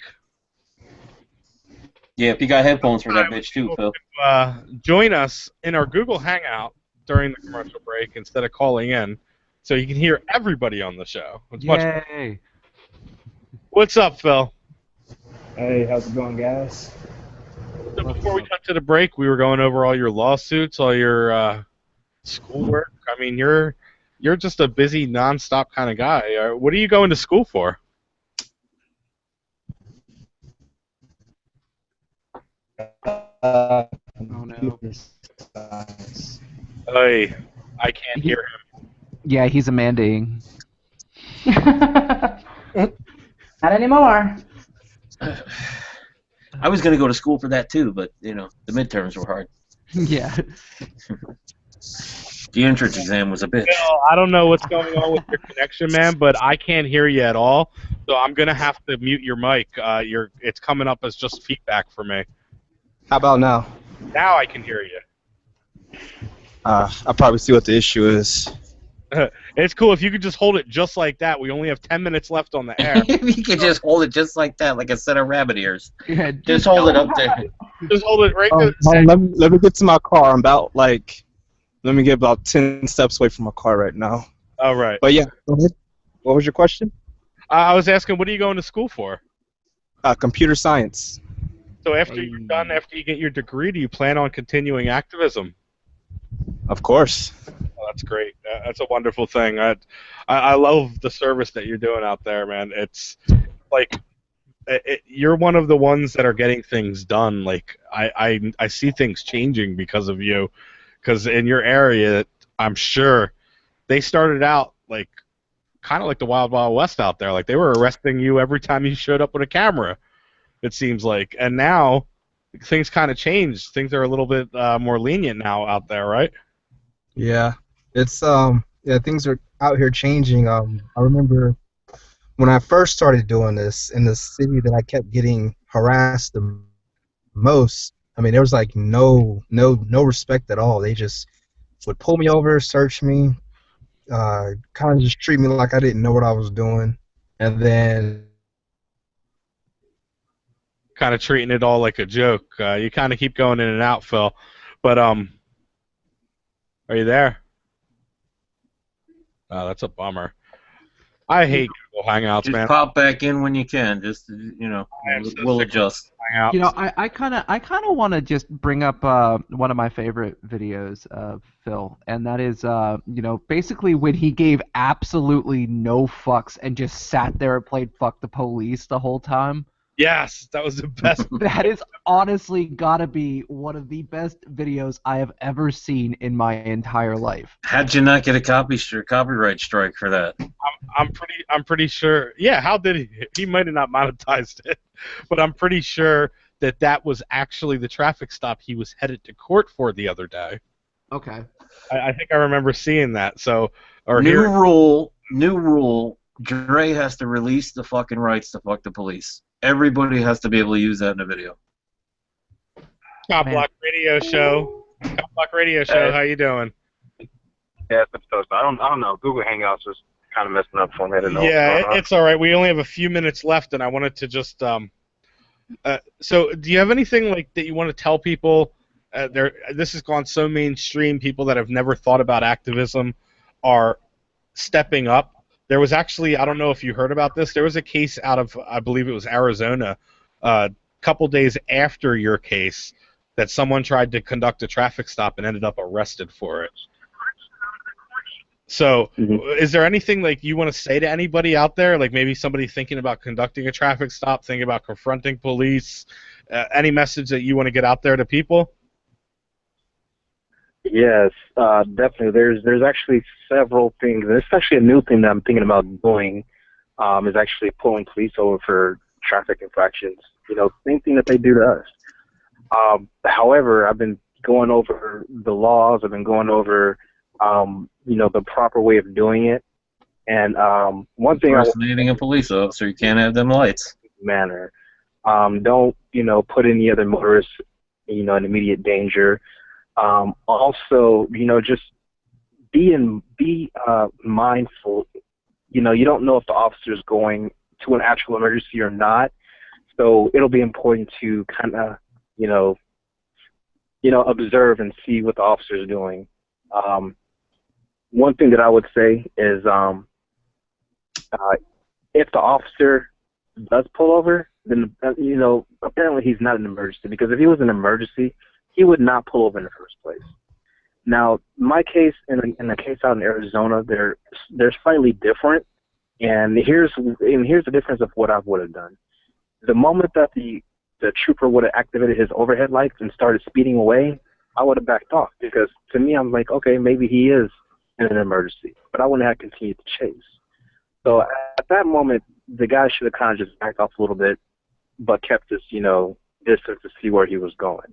[SPEAKER 3] Yeah, if you got headphones for that bitch too, Phil.
[SPEAKER 1] Join us in our Google Hangout during the commercial break instead of calling in, so you can hear everybody on the show. It's
[SPEAKER 2] Yay!
[SPEAKER 1] What's up, Phil?
[SPEAKER 4] Hey, how's it going, guys?
[SPEAKER 1] So before we cut to the break, we were going over all your lawsuits, all your schoolwork. I mean, you're just a busy, nonstop kind of guy. What are you going to school for?
[SPEAKER 2] Oh no.
[SPEAKER 1] Hey, I can't hear him.
[SPEAKER 2] Yeah, he's Amandaing.
[SPEAKER 18] Not anymore.
[SPEAKER 3] I was gonna go to school for that too, but the midterms were hard.
[SPEAKER 2] Yeah.
[SPEAKER 3] The entrance exam was a bitch.
[SPEAKER 1] Phil, I don't know what's going on with your connection, man, but I can't hear you at all. So I'm gonna have to mute your mic. It's coming up as just feedback for me.
[SPEAKER 4] How about now?
[SPEAKER 1] Now I can hear you.
[SPEAKER 4] I'll probably see what the issue is.
[SPEAKER 1] It's cool if you could just hold it just like that. We only have 10 minutes left on the air.
[SPEAKER 3] If you could just hold it just like that, like a set of rabbit ears.
[SPEAKER 2] Yeah,
[SPEAKER 3] just hold it up there.
[SPEAKER 1] Just hold it right there.
[SPEAKER 4] Let me get to my car. I'm about let me get about 10 steps away from my car right now.
[SPEAKER 1] All right.
[SPEAKER 4] But yeah, go ahead. What was your question?
[SPEAKER 1] I was asking, what are you going to school for?
[SPEAKER 4] Computer science.
[SPEAKER 1] So after you're done, after you get your degree, do you plan on continuing activism?
[SPEAKER 4] Of course.
[SPEAKER 1] Oh, that's great. That's a wonderful thing. I love the service that you're doing out there, man. It's like you're one of the ones that are getting things done. Like I see things changing because of you. Because in your area, I'm sure they started out like kind of like the Wild Wild West out there. Like they were arresting you every time you showed up with a camera. It seems like, and now things kind of changed. Things are a little bit more lenient now out there, right?
[SPEAKER 4] Yeah, it's things are out here changing. I remember when I first started doing this in the city that I kept getting harassed the most. I mean, there was like no respect at all. They just would pull me over, search me, kind of just treat me like I didn't know what I was doing, and then
[SPEAKER 1] kind of treating it all like a joke. You kind of keep going in and out, Phil. But are you there? Oh, that's a bummer. I hate Google Hangouts,
[SPEAKER 3] Just
[SPEAKER 1] man.
[SPEAKER 3] pop back in when you can. Just we'll adjust.
[SPEAKER 1] Hangouts.
[SPEAKER 2] You know, I kind of want to just bring up one of my favorite videos of Phil, and that is basically when he gave absolutely no fucks and just sat there and played fuck the police the whole time.
[SPEAKER 1] Yes, that was the best.
[SPEAKER 2] That is honestly gotta be one of the best videos I have ever seen in my entire life.
[SPEAKER 3] How'd you not get a copyright strike for that?
[SPEAKER 1] I'm pretty sure. Yeah, how did he? He might have not monetized it, but I'm pretty sure that was actually the traffic stop he was headed to court for the other day.
[SPEAKER 2] Okay.
[SPEAKER 1] I think I remember seeing that. So, or
[SPEAKER 3] New
[SPEAKER 1] hearing.
[SPEAKER 3] rule. Dre has to release the fucking rights to fuck the police. Everybody has to be able to use that in a video.
[SPEAKER 1] Cop Block Radio Show. Cop Block Radio Show. How you doing?
[SPEAKER 21] Yeah, it's toast. I don't know. Google Hangouts was kind of messing up for me. I didn't know.
[SPEAKER 1] Yeah, it's all right. We only have a few minutes left, and I wanted to just. So, do you have anything like that you want to tell people? This has gone so mainstream. People that have never thought about activism are stepping up. There was actually, I don't know if you heard about this. There was a case out of, I believe it was Arizona, a couple days after your case, that someone tried to conduct a traffic stop and ended up arrested for it. So, is there anything like you want to say to anybody out there, like maybe somebody thinking about conducting a traffic stop, thinking about confronting police? Any message that you want to get out there to people?
[SPEAKER 21] Yes, definitely. There's actually several things, and especially a new thing that I'm thinking about doing is actually pulling police over for traffic infractions. You know, same thing that they do to us. However, I've been going over the laws. I've been going over, you know, the proper way of doing it. And one thing,
[SPEAKER 3] Impersonating a police officer, you can't have them lights.
[SPEAKER 21] Manner. Don't, you know, put any other motorists, you know, in immediate danger. Also, you know, just be mindful. You know, you don't know if the officer is going to an actual emergency or not, so it'll be important to kind of, you know, observe and see what the officer is doing. One thing that I would say is, if the officer does pull over, then you know, apparently he's not an emergency, because if he was an emergency, he would not pull over in the first place. Now, my case and the case out in Arizona, they're slightly different, and here's the difference of what I would have done. The moment that the trooper would have activated his overhead lights and started speeding away, I would have backed off, because to me, I'm like, okay, maybe he is in an emergency, but I wouldn't have continued to chase. So at that moment, the guy should have kind of just backed off a little bit, but kept his, you know, distance to see where he was going.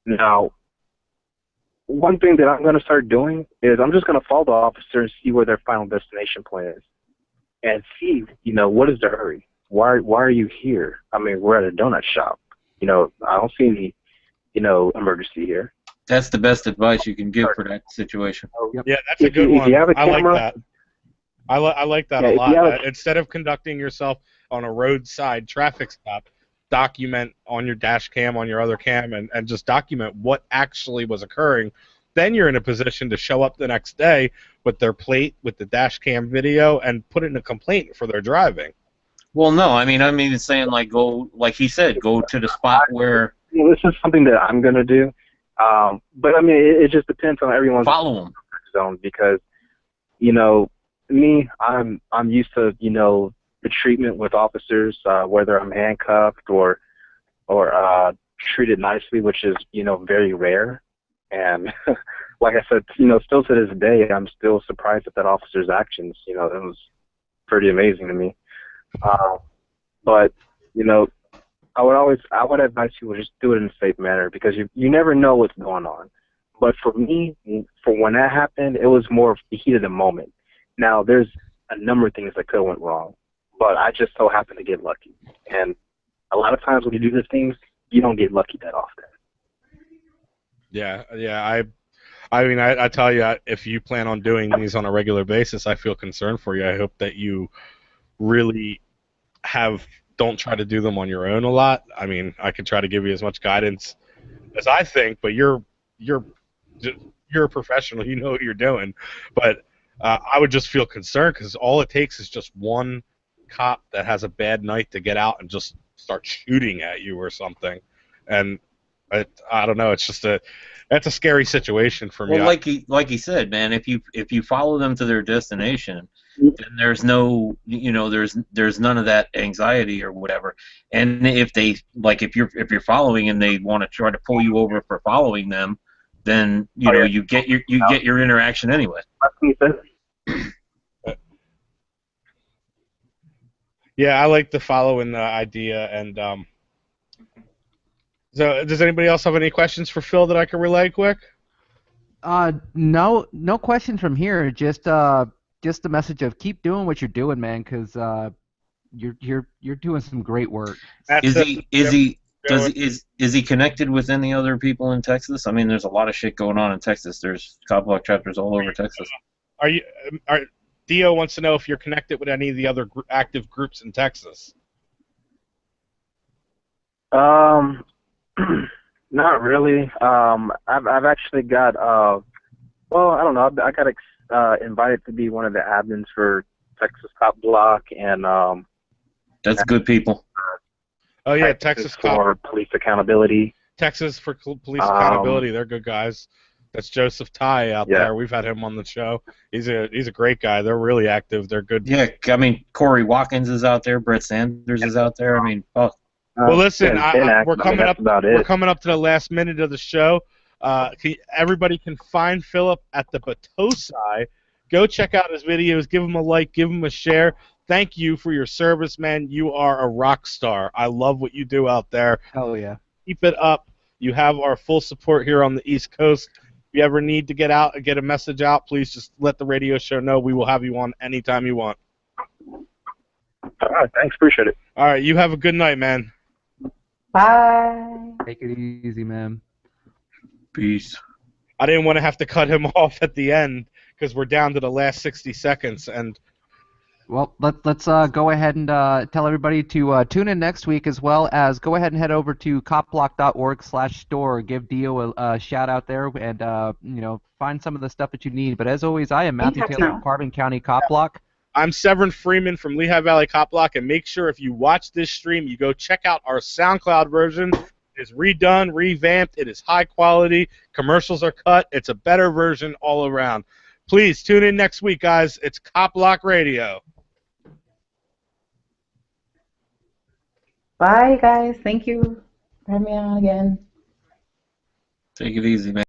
[SPEAKER 21] Now, one thing that I'm going to start doing is I'm just going to follow the officer and see where their final destination point is, and see, you know, what is the hurry? Why are you here? I mean, we're at a donut shop. You know, I don't see any, you know, emergency here.
[SPEAKER 3] That's the best advice you can give for that situation.
[SPEAKER 1] Yeah, that's a good one. I like that. I like that a lot. Instead of conducting yourself on a roadside traffic stop, document on your dash cam, on your other cam, and just document what actually was occurring. Then you're in a position to show up the next day with their plate, with the dash cam video, and put in a complaint for their driving.
[SPEAKER 3] Well, no, I mean it's saying, like, go, like he said, go to the spot where.
[SPEAKER 21] You know, this is something that I'm gonna do, but I mean it just depends on everyone's
[SPEAKER 3] follow them
[SPEAKER 21] zone, because, you know, me, I'm used to, you know, the treatment with officers, whether I'm handcuffed or treated nicely, which is, you know, very rare. And like I said, you know, still to this day, I'm still surprised at that officer's actions. You know, it was pretty amazing to me. But, you know, I would advise people just do it in a safe manner, because you never know what's going on. But for me, for when that happened, it was more of the heat of the moment. Now, there's a number of things that could have went wrong, but I just so happened to get lucky. And a lot of times when you do these things, you don't get lucky that often.
[SPEAKER 1] Yeah. I mean, I tell you, if you plan on doing these on a regular basis, I feel concerned for you. I hope that you really don't try to do them on your own a lot. I mean, I can try to give you as much guidance as I think, but you're a professional. You know what you're doing. But I would just feel concerned, because all it takes is just one cop that has a bad night to get out and just start shooting at you or something. And I don't know. It's just that's a scary situation for me.
[SPEAKER 3] Well, like he said, man, if you follow them to their destination, then there's no, there's none of that anxiety or whatever. And if they if you're following and they want to try to pull you over for following them, then you get your interaction anyway.
[SPEAKER 1] Yeah, I like the following idea. And so, does anybody else have any questions for Phil that I can relay quick?
[SPEAKER 2] No questions from here. Just the message of keep doing what you're doing, man, because you're doing some great work.
[SPEAKER 3] Is he connected with any other people in Texas? I mean, there's a lot of shit going on in Texas. There's Cop Block chapters all over Texas.
[SPEAKER 1] Dio wants to know if you're connected with any of the other active groups in Texas.
[SPEAKER 21] Not really. I've actually got well, I don't know. I got invited to be one of the admins for Texas Cop Block, and
[SPEAKER 3] that's good people.
[SPEAKER 1] Oh yeah, Texas
[SPEAKER 21] for police accountability.
[SPEAKER 1] Texas for police accountability. They're good guys. That's Joseph Ty out there. We've had him on the show. He's a great guy. They're really active. They're good.
[SPEAKER 3] Yeah, I mean, Corey Watkins is out there. Brett Sanders is out there. I mean, fuck.
[SPEAKER 1] Well, listen, we're coming up. We're coming up to the last minute of the show. Everybody can find Philip at the Batosai. Go check out his videos. Give him a like. Give him a share. Thank you for your service, man. You are a rock star. I love what you do out there.
[SPEAKER 2] Hell yeah.
[SPEAKER 1] Keep it up. You have our full support here on the East Coast. If you ever need to get out and get a message out, please just let the radio show know. We will have you on anytime you want.
[SPEAKER 21] All right, thanks. Appreciate it.
[SPEAKER 1] All right, you have a good night, man.
[SPEAKER 18] Bye.
[SPEAKER 2] Take it easy, man.
[SPEAKER 3] Peace.
[SPEAKER 1] I didn't want to have to cut him off at the end because we're down to the last 60 seconds. And
[SPEAKER 2] well, let's go ahead and tell everybody to tune in next week, as well as go ahead and head over to copblock.org/store. Give Dio a shout out there, and find some of the stuff that you need. But as always, I am Matthew Taylor from Carbon County Cop Block.
[SPEAKER 1] I'm Severin Freeman from Lehigh Valley Cop Block, and make sure if you watch this stream, you go check out our SoundCloud version. It is redone, revamped. It is high quality. Commercials are cut. It's a better version all around. Please tune in next week, guys. It's Cop Block Radio.
[SPEAKER 18] Bye, guys. Thank you for having me on again.
[SPEAKER 3] Take it easy, man.